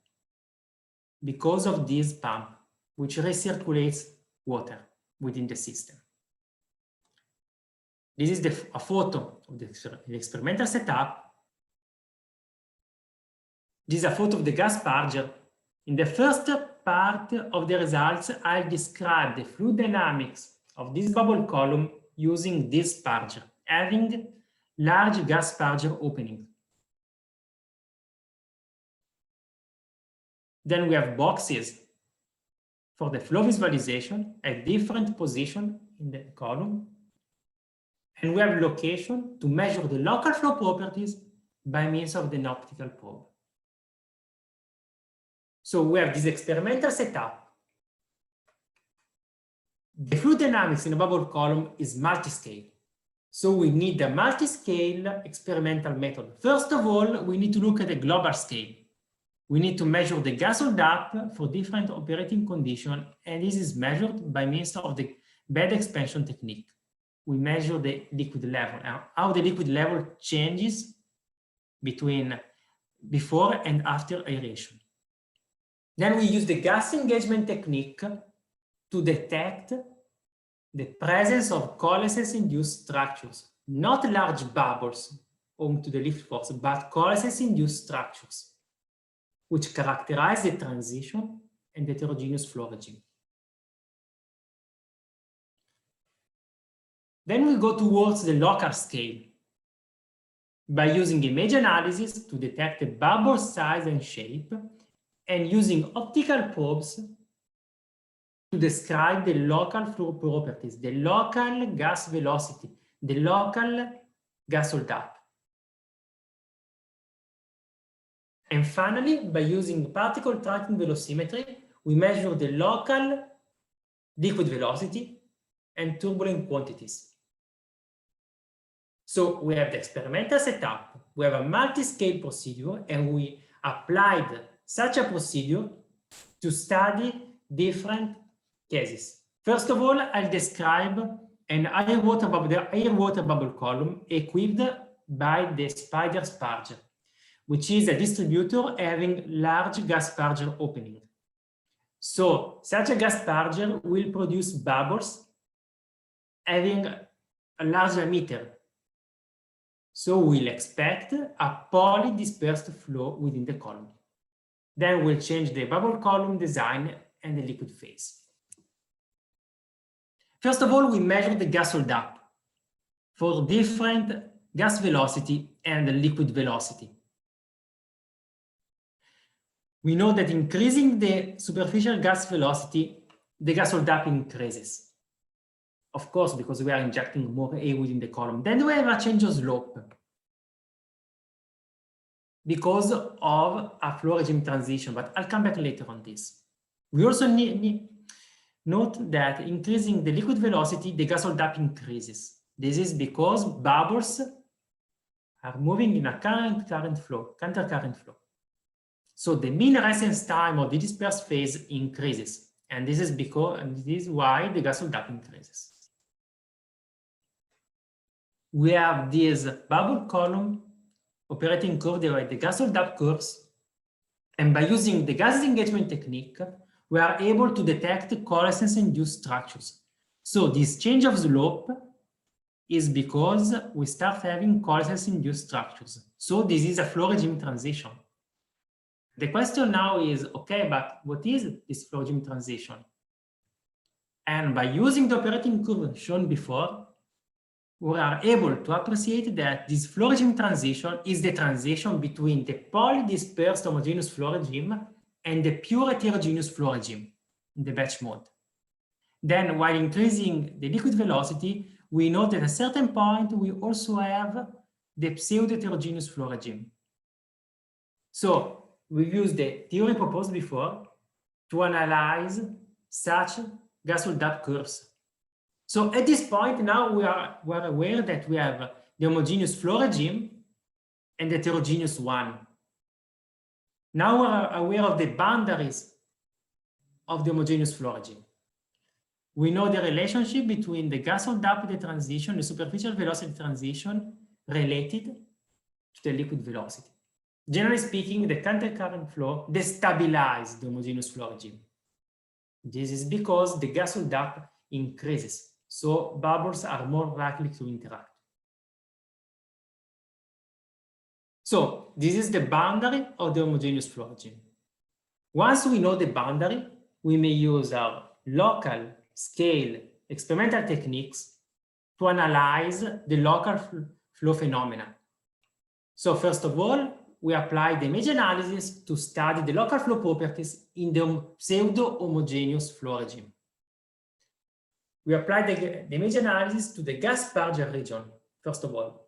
because of this pump, which recirculates water within the system. This is a photo of the experimental setup. This is a photo of the gas purger. In the first part of the results, I'll describe the fluid dynamics of this bubble column using this purger, having large gas purger opening. Then we have boxes for the flow visualization at different positions in the column. And we have location to measure the local flow properties by means of the optical probe. So we have this experimental setup. The fluid dynamics in a bubble column is multiscale. So we need a multiscale experimental method. First of all, we need to look at the global scale. We need to measure the gas holdup for different operating conditions, and this is measured by means of the bed expansion technique. We measure the liquid level, how the liquid level changes between before and after aeration. Then we use the gas engagement technique to detect the presence of coalescence-induced structures, not large bubbles owing to the lift force, but coalescence-induced structures, which characterize the transition and heterogeneous flow regime. Then we go towards the local scale by using image analysis to detect the bubble size and shape, and using optical probes to describe the local flow properties, the local gas velocity, the local gas holdup. And finally, by using particle tracking velocimetry, we measure the local liquid velocity and turbulent quantities. So we have the experimental setup, we have a multi-scale procedure, and we applied such a procedure to study different cases. First of all, I'll describe an air water bubble column equipped by the spider purger, which is a distributor having large gas purger opening. So such a gas purger will produce bubbles having a large diameter. So we'll expect a poly-dispersed flow within the column. Then we'll change the bubble column design and the liquid phase. First of all, we measure the gas holdup for different gas velocity and the liquid velocity. We know that increasing the superficial gas velocity, the gas holdup increases. Of course, because we are injecting more air within the column. Then we have a change of slope because of a flow regime transition, but I'll come back later on this. We also note that increasing the liquid velocity, the gas holdup increases. This is because bubbles are moving in a counter-current flow. So the mean residence time of the dispersed phase increases, and this is why the gas holdup increases. We have this bubble column operating curve, the gas holdup curves, and by using the gas engagement technique, we are able to detect coalescence-induced structures. So this change of slope is because we start having coalescence-induced structures. So this is a flow regime transition. The question now is, okay, but what is this flow regime transition? And by using the operating curve shown before, we are able to appreciate that this flow regime transition is the transition between the polydispersed homogeneous flow regime and the pure heterogeneous flow regime in the batch mode. Then, while increasing the liquid velocity, we know that at a certain point, we also have the pseudo-heterogeneous flow regime. So we use the theory proposed before to analyze such gas-hold-up curves. So at this point, now we are aware that we have the homogeneous flow regime and the heterogeneous one. Now we are aware of the boundaries of the homogeneous flow regime. We know the relationship between the gas hold-up the transition, the superficial velocity transition related to the liquid velocity. Generally speaking, the countercurrent flow destabilizes the homogeneous flow regime. This is because the gas hold-up increases, so bubbles are more likely to interact. So this is the boundary of the homogeneous flow regime. Once we know the boundary, we may use our local scale experimental techniques to analyze the local flow phenomena. So first of all, we apply the image analysis to study the local flow properties in the pseudo-homogeneous flow regime. We apply the image analysis to the gas purger region, first of all.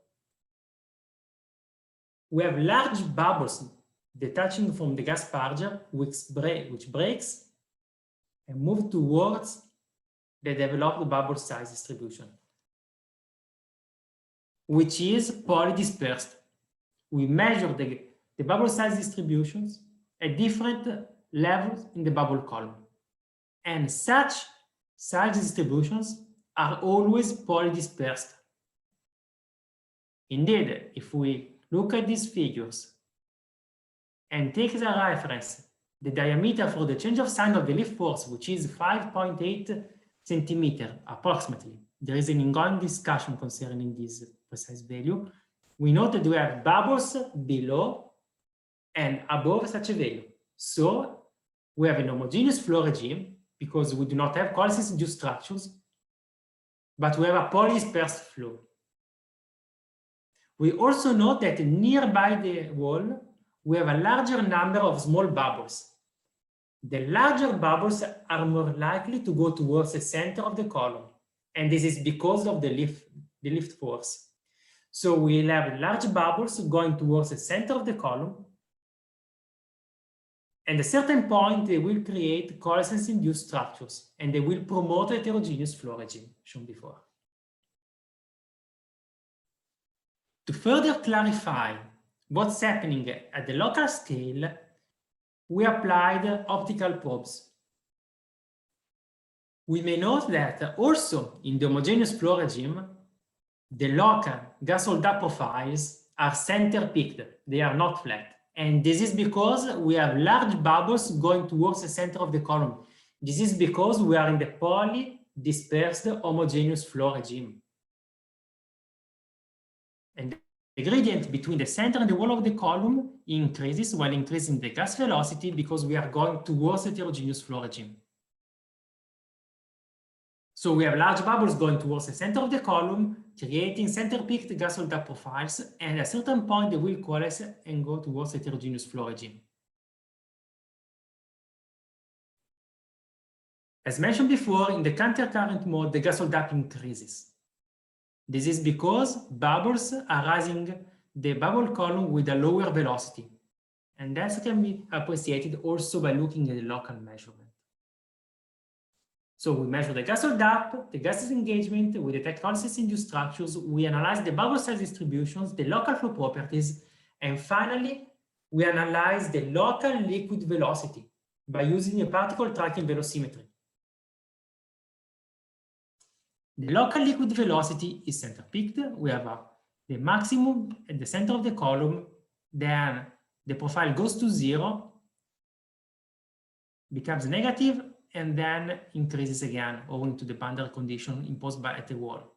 We have large bubbles detaching from the gas purger, which breaks and move towards the developed bubble size distribution, which is polydispersed. We measure the bubble size distributions at different levels in the bubble column. And such size distributions are always polydispersed. Indeed, if we look at these figures and take as a reference the diameter for the change of sign of the lift force, which is 5.8 centimeter approximately. There is an ongoing discussion concerning this precise value. We note that we have bubbles below and above such a value. So we have an homogeneous flow regime because we do not have coalescence-induced structures, but we have a polydispersed flow. We also note that nearby the wall, we have a larger number of small bubbles. The larger bubbles are more likely to go towards the center of the column, and this is because of the lift force. So we'll have large bubbles going towards the center of the column, and at a certain point, they will create coalescence-induced structures, and they will promote a heterogeneous flow regime, shown before. To further clarify what's happening at the local scale, we applied optical probes. We may note that also in the homogeneous flow regime, the local gas hold-up profiles are center-peaked. They are not flat. And this is because we have large bubbles going towards the center of the column. This is because we are in the polydispersed homogeneous flow regime. And the gradient between the center and the wall of the column increases while increasing the gas velocity because we are going towards the heterogeneous flow regime. So we have large bubbles going towards the center of the column, creating center-peaked gas hold-up profiles, and at a certain point they will coalesce and go towards the heterogeneous flow regime. As mentioned before, in the countercurrent mode, the gas hold-up increases. This is because bubbles are rising the bubble column with a lower velocity, and that can be appreciated also by looking at the local measurement. So we measure the gas hold-up, the gas disengagement, we detect coalescence-induced structures, we analyze the bubble size distributions, the local flow properties, and finally, we analyze the local liquid velocity by using a particle tracking velocimetry. The local liquid velocity is center-peaked. We have the maximum at the center of the column, then the profile goes to 0, becomes negative, and then increases again owing to the boundary condition imposed at the wall.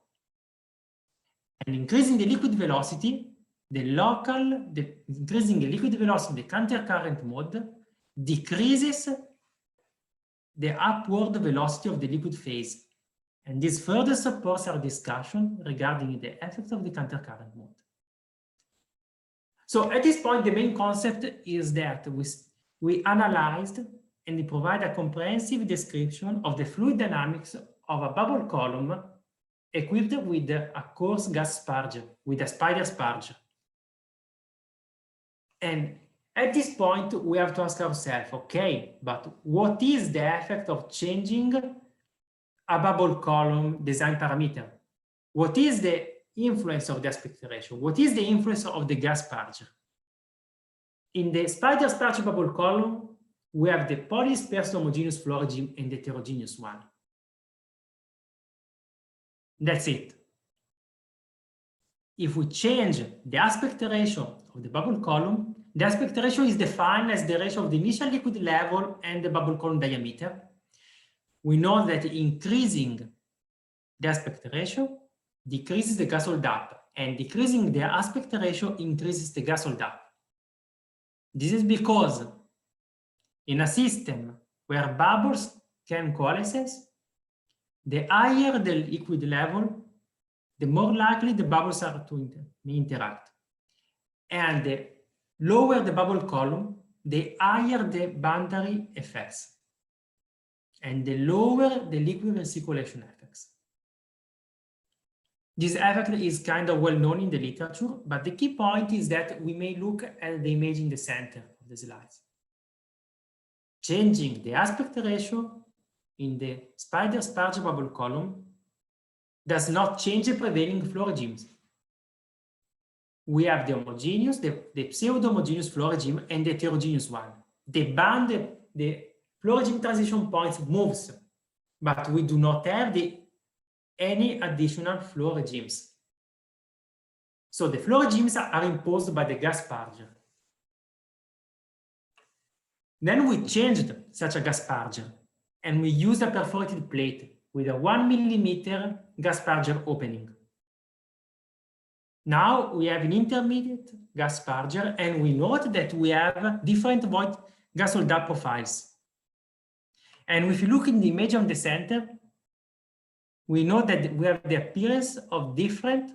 And increasing the liquid velocity, increasing the liquid velocity, the countercurrent mode decreases the upward velocity of the liquid phase. And this further supports our discussion regarding the effect of the countercurrent mode. So at this point, the main concept is that we analyzed and we provide a comprehensive description of the fluid dynamics of a bubble column equipped with a coarse gas sparge, with a spider sparge. And at this point, we have to ask ourselves, okay, but what is the effect of changing a bubble column design parameter? What is the influence of the aspect ratio? What is the influence of the gas sparge? In the spider sparge bubble column, we have the polydispersed homogeneous flow regime and the heterogeneous one. That's it. If we change the aspect ratio of the bubble column, the aspect ratio is defined as the ratio of the initial liquid level and the bubble column diameter. We know that increasing the aspect ratio decreases the gas holdup, and decreasing the aspect ratio increases the gas holdup. This is because in a system where bubbles can coalesce, the higher the liquid level, the more likely the bubbles are to interact. And the lower the bubble column, the higher the boundary effects, and the lower the liquid recirculation effects. This effect is kind of well known in the literature, but the key point is that we may look at the image in the center of the slides. Changing the aspect ratio in the spider sparge bubble column does not change the prevailing flow regimes. We have the homogeneous, the pseudo-homogeneous flow regime and the heterogeneous one. The flow regime transition points moves, but we do not have any additional flow regimes. So the flow regimes are imposed by the gas sparge. Then we changed such a gas sparge, and we used a perforated plate with a 1 millimeter gas sparger opening. Now we have an intermediate gas sparger, and we note that we have different void gas holdup profiles. And if you look in the image on the center, we know that we have the appearance of different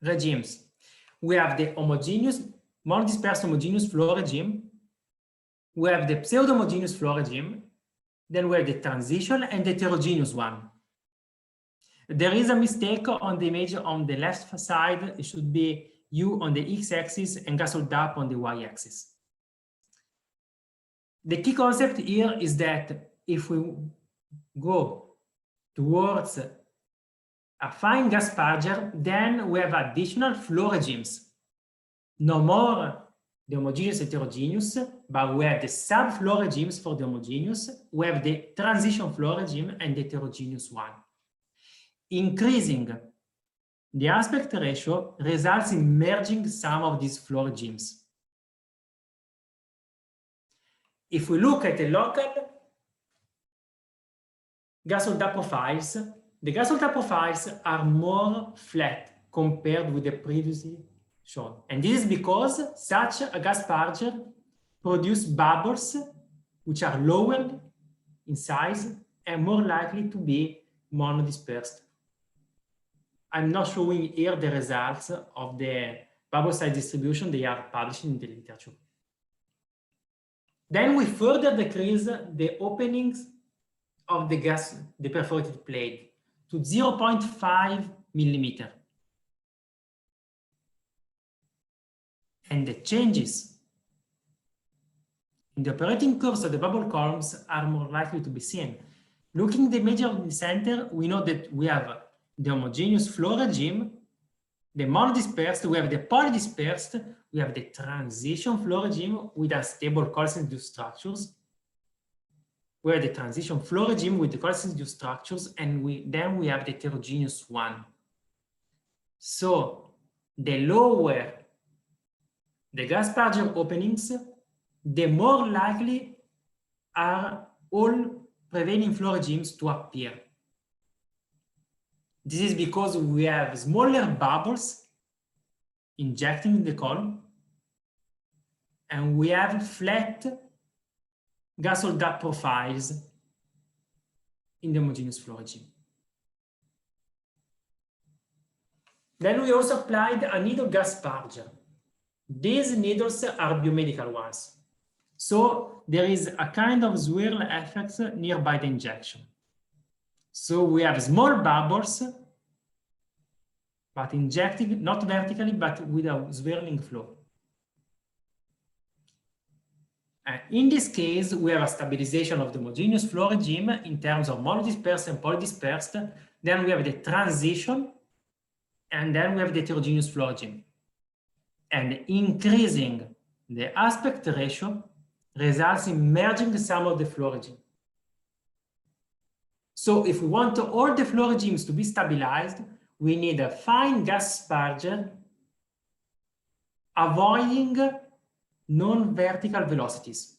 regimes. We have the homogeneous, multidispersed homogeneous flow regime. We have the pseudo-homogeneous flow regime. Then we have the transition and the heterogeneous one. There is a mistake on the image on the left side. It should be U on the x-axis and gas holdup on the y-axis. The key concept here is that if we go towards a fine gas sparger, then we have additional flow regimes. No more the homogeneous heterogeneous, but we have the sub-flow regimes for the homogeneous. We have the transition flow regime and the heterogeneous one. Increasing the aspect ratio results in merging some of these flow regimes. If we look at the local gas holdup profiles, the gas holdup profiles are more flat compared with the previously shown. And this is because such a gas sparger produces bubbles which are lower in size and more likely to be monodispersed. I'm not showing here the results of the bubble size distribution. They are published in the literature. Then we further decrease the openings of the perforated plate to 0.5 millimeter. And the changes in the operating curves of the bubble columns are more likely to be seen. Looking at the image of the center, we know that we have the homogeneous flow regime, the monodispersed, we have the polydispersed, we have the transition flow regime with unstable coalescence-induced structures. We have the transition flow regime with the coalescence-induced structures, and then we have the heterogeneous one. So the lower the gas sparger openings, the more likely are all prevailing flow regimes to appear. This is because we have smaller bubbles injecting in the column, and we have flat gas-oil gap profiles in the homogeneous flow regime. Then we also applied a needle gas sparger. These needles are biomedical ones. So there is a kind of swirl effect nearby the injection. So we have small bubbles, but injecting not vertically, but with a swirling flow. In this case, we have a stabilization of the homogeneous flow regime in terms of monodispersed and polydispersed. Then we have the transition, and then we have the heterogeneous flow regime. And increasing the aspect ratio results in merging some of the flow regime. So if we want all the flow regimes to be stabilized, we need a fine gas sparger avoiding non-vertical velocities.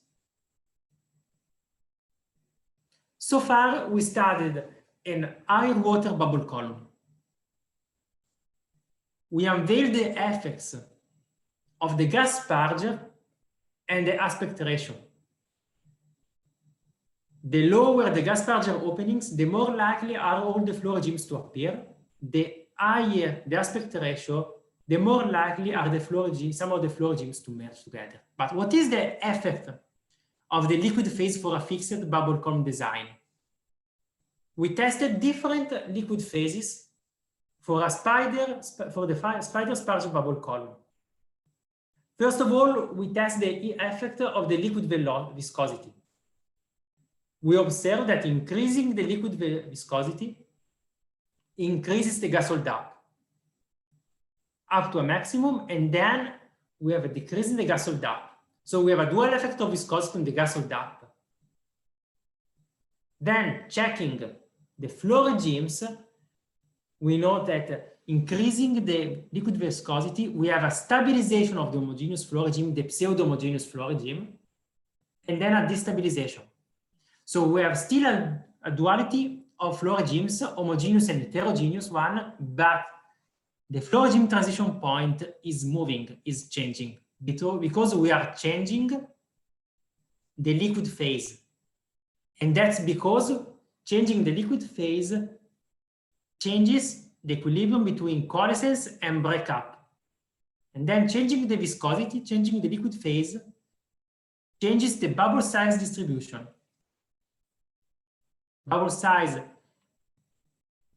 So far, we studied an air-water bubble column. We unveiled the effects of the gas sparger and the aspect ratio. The lower the gas sparger openings, the more likely are all the flow regimes to appear. The higher the aspect ratio, the more likely are the flow regimes, some of the flow regimes to merge together. But what is the effect of the liquid phase for a fixed bubble column design? We tested different liquid phases for the spider sparger bubble column. First of all, we test the effect of the liquid viscosity. We observe that increasing the liquid viscosity increases the gas-oil gap up to a maximum, and then we have a decrease in the gas-oil gap. So we have a dual effect of viscosity on the gas-oil gap. Then checking the flow regimes, we know that increasing the liquid viscosity, we have a stabilization of the homogeneous flow regime, the pseudo-homogeneous flow regime, and then a destabilization. So we have still a duality of flow regimes, homogeneous and heterogeneous one, but the flow regime transition point is moving, is changing, because we are changing the liquid phase. And that's because changing the liquid phase changes the equilibrium between coalescence and breakup. And then changing the viscosity, changing the liquid phase, changes the bubble size distribution. Bubble size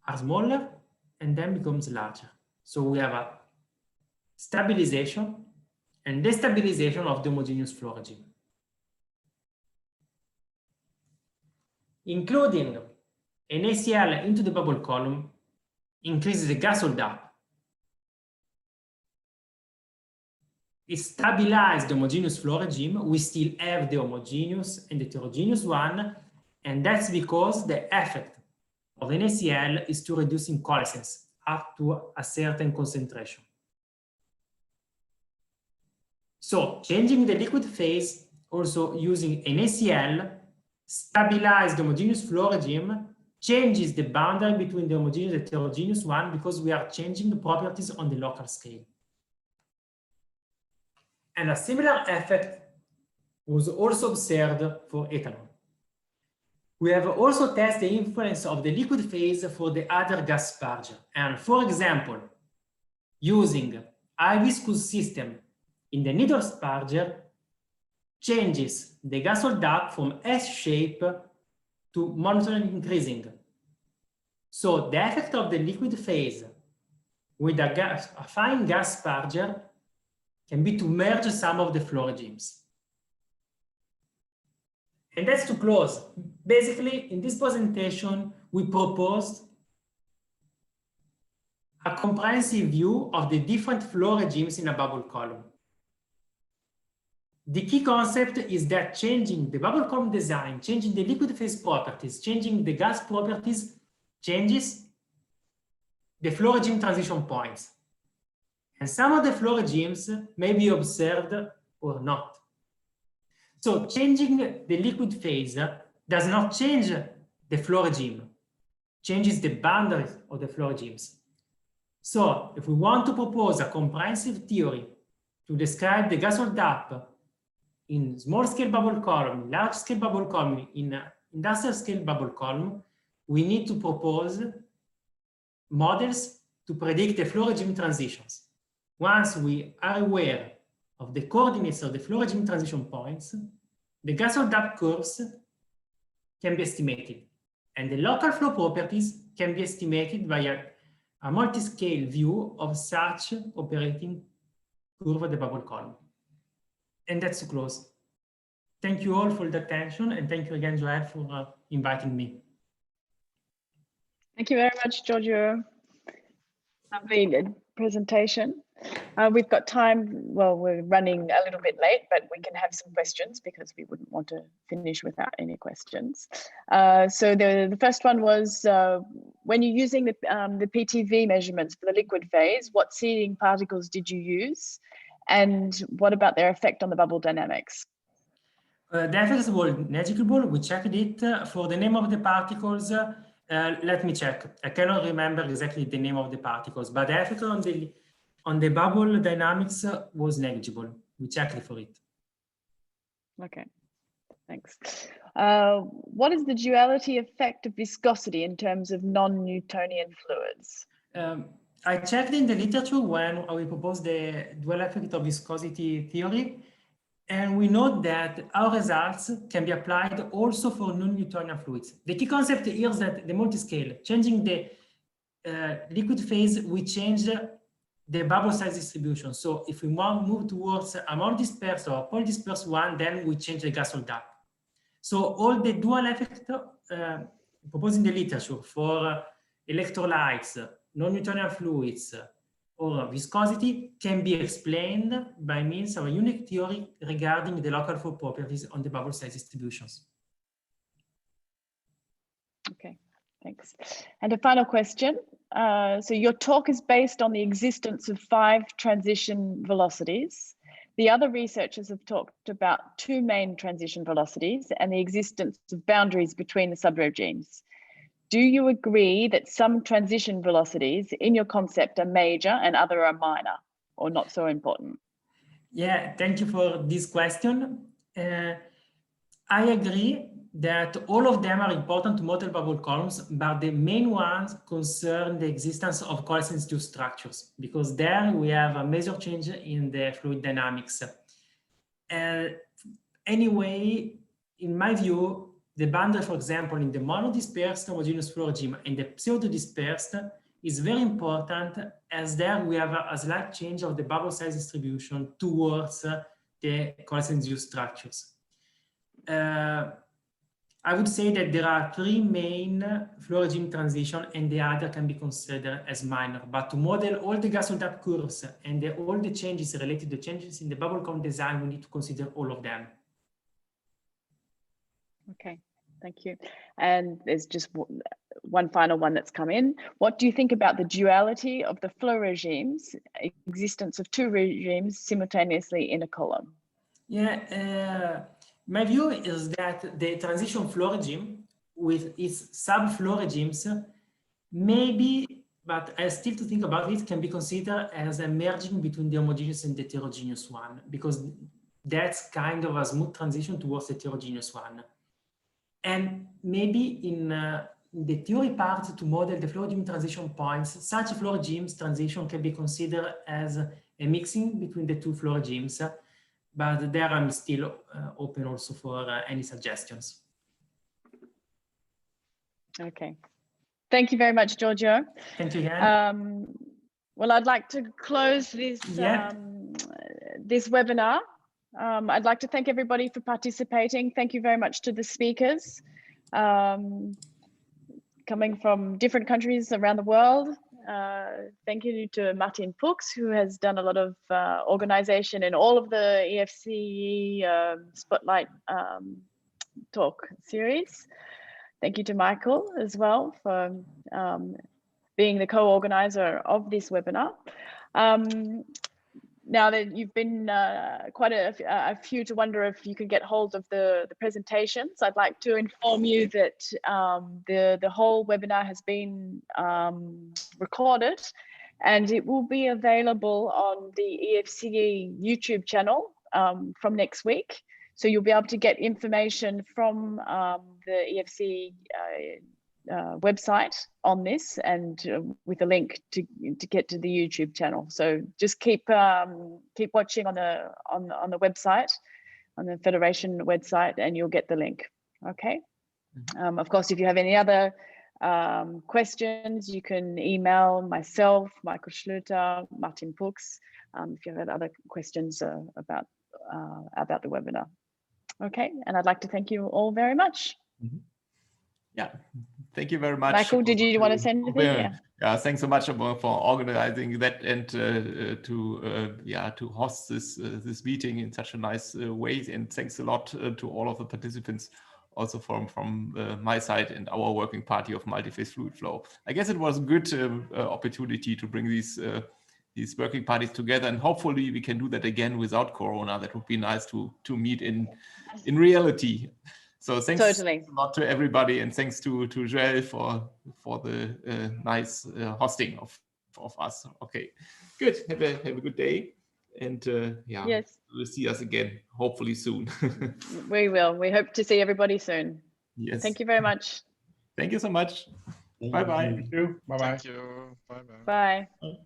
are smaller and then becomes larger. So we have a stabilization and destabilization of the homogeneous flow regime. Including an ACL into the bubble column increases the gas-oil gap. It stabilizes the homogeneous flow regime. We still have the homogeneous and the heterogeneous one, and that's because the effect of an ACL is to reduce coalescence up to a certain concentration. So changing the liquid phase, also using an ACL, stabilize the homogeneous flow regime, changes the boundary between the homogeneous and heterogeneous one, because we are changing the properties on the local scale. And a similar effect was also observed for ethanol. We have also tested the influence of the liquid phase for the other gas sparger. And for example, using high viscous system in the needle sparger changes the gas-oil gap from S shape to monotonally increasing. So the effect of the liquid phase with a fine gas sparger can be to merge some of the flow regimes. And that's to close. Basically, in this presentation, we proposed a comprehensive view of the different flow regimes in a bubble column. The key concept is that changing the bubble column design, changing the liquid phase properties, changing the gas properties, changes the flow regime transition points. And some of the flow regimes may be observed or not. So changing the liquid phase does not change the flow regime. changes the boundaries of the flow regimes. So if we want to propose a comprehensive theory to describe the gas hold-up in small-scale bubble column, large-scale bubble column, in industrial-scale bubble column, we need to propose models to predict the flow regime transitions. Once we are aware of the coordinates of the flow regime transition points, the gas hold-up curves can be estimated, and the local flow properties can be estimated by a multi-scale view of such operating curve of the bubble column. And that's to close. Thank you all for the attention, and thank you again, Joelle, for inviting me. Thank you very much, Giorgio. Lovely presentation. We've got time. Well, we're running a little bit late, but we can have some questions because we wouldn't want to finish without any questions. So the first one was, when you're using the PTV measurements for the liquid phase, what seeding particles did you use? And what about their effect on the bubble dynamics? The effects were negligible. We checked it. For the name of the particles, let me check. I cannot remember exactly the name of the particles, but the effect on the bubble dynamics was negligible. We checked for it. Okay, thanks. What is the duality effect of viscosity in terms of non-Newtonian fluids? I checked in the literature when we proposed the dual effect of viscosity theory, and we know that our results can be applied also for non-Newtonian fluids. The key concept here is that the multiscale, changing the liquid phase, we change the bubble size distribution. So if we want to move towards a more dispersed or polydispersed one, then we change the gas hold-up. So all the dual effect proposed in the literature for electrolytes, non-Newtonian fluids, or viscosity can be explained by means of a unique theory regarding the local flow properties on the bubble size distributions. Okay, thanks. And a final question. So your talk is based on the existence of 5 transition velocities. The other researchers have talked about 2 main transition velocities and the existence of boundaries between the subregimes. Do you agree that some transition velocities in your concept are major and other are minor or not so important? Yeah, thank you for this question. I agree that all of them are important to model bubble columns, but the main ones concern the existence of coalescence-induced structures, because there we have a major change in the fluid dynamics. Anyway, in my view, the boundary, for example, in the monodispersed homogeneous flow regime and the pseudo-dispersed is very important, as there we have a slight change of the bubble size distribution towards the coalescence-induced structures. I would say that there are 3 main flow regime transitions and the other can be considered as minor, but to model all the gas hold-up curves and all the changes related to changes in the bubble column design, we need to consider all of them. Okay, thank you. And there's just one final one that's come in. What do you think about the duality of the flow regimes, existence of 2 regimes simultaneously in a column? Yeah, my view is that the transition flow regime with its sub-flow regimes maybe, but I still to think about it, can be considered as a merging between the homogeneous and the heterogeneous one, because that's kind of a smooth transition towards the heterogeneous one. And maybe in the theory part to model the flow regime transition points, such flow regimes transition can be considered as a mixing between the 2 flow regimes, but there I'm still open also for any suggestions. Okay, thank you very much, Giorgio. Thank you again. Well, I'd like to close this, this webinar. I'd like to thank everybody for participating. Thank you very much to the speakers coming from different countries around the world. Thank you to Martin Pux, who has done a lot of organization in all of the EFCE Spotlight talk series. Thank you to Michael as well for being the co-organizer of this webinar. now that you've been quite a few to wonder if you can get hold of the presentations, I'd like to inform you that the whole webinar has been recorded, and it will be available on the EFCE YouTube channel from next week. So you'll be able to get information from the EFCE website on this, and with a link to get to the YouTube channel. So just keep watching on the website, on the Federation website, and you'll get the link. Okay. Of course, if you have any other questions, you can email myself, Michael Schlüter, Martin Fuchs, if you have other questions about the webinar. Okay, and I'd like to thank you all very much. Mm-hmm. Yeah, thank you very much. Michael, did you want to say anything? Yeah, thanks so much for organizing that and to host this meeting in such a nice way. And thanks a lot to all of the participants, also from my side and our working party of multiphase fluid flow. I guess it was a good opportunity to bring these working parties together, and hopefully we can do that again without Corona. That would be nice to meet in reality. So thanks a lot to everybody, and thanks to Joelle for the nice hosting of us. Okay, good. Have a good day, and yes, we'll see us again hopefully soon. We will. We hope to see everybody soon. Yes. Thank you very much. Thank you so much. Bye bye. Thank you. Bye bye. Thank you. Bye bye. Bye.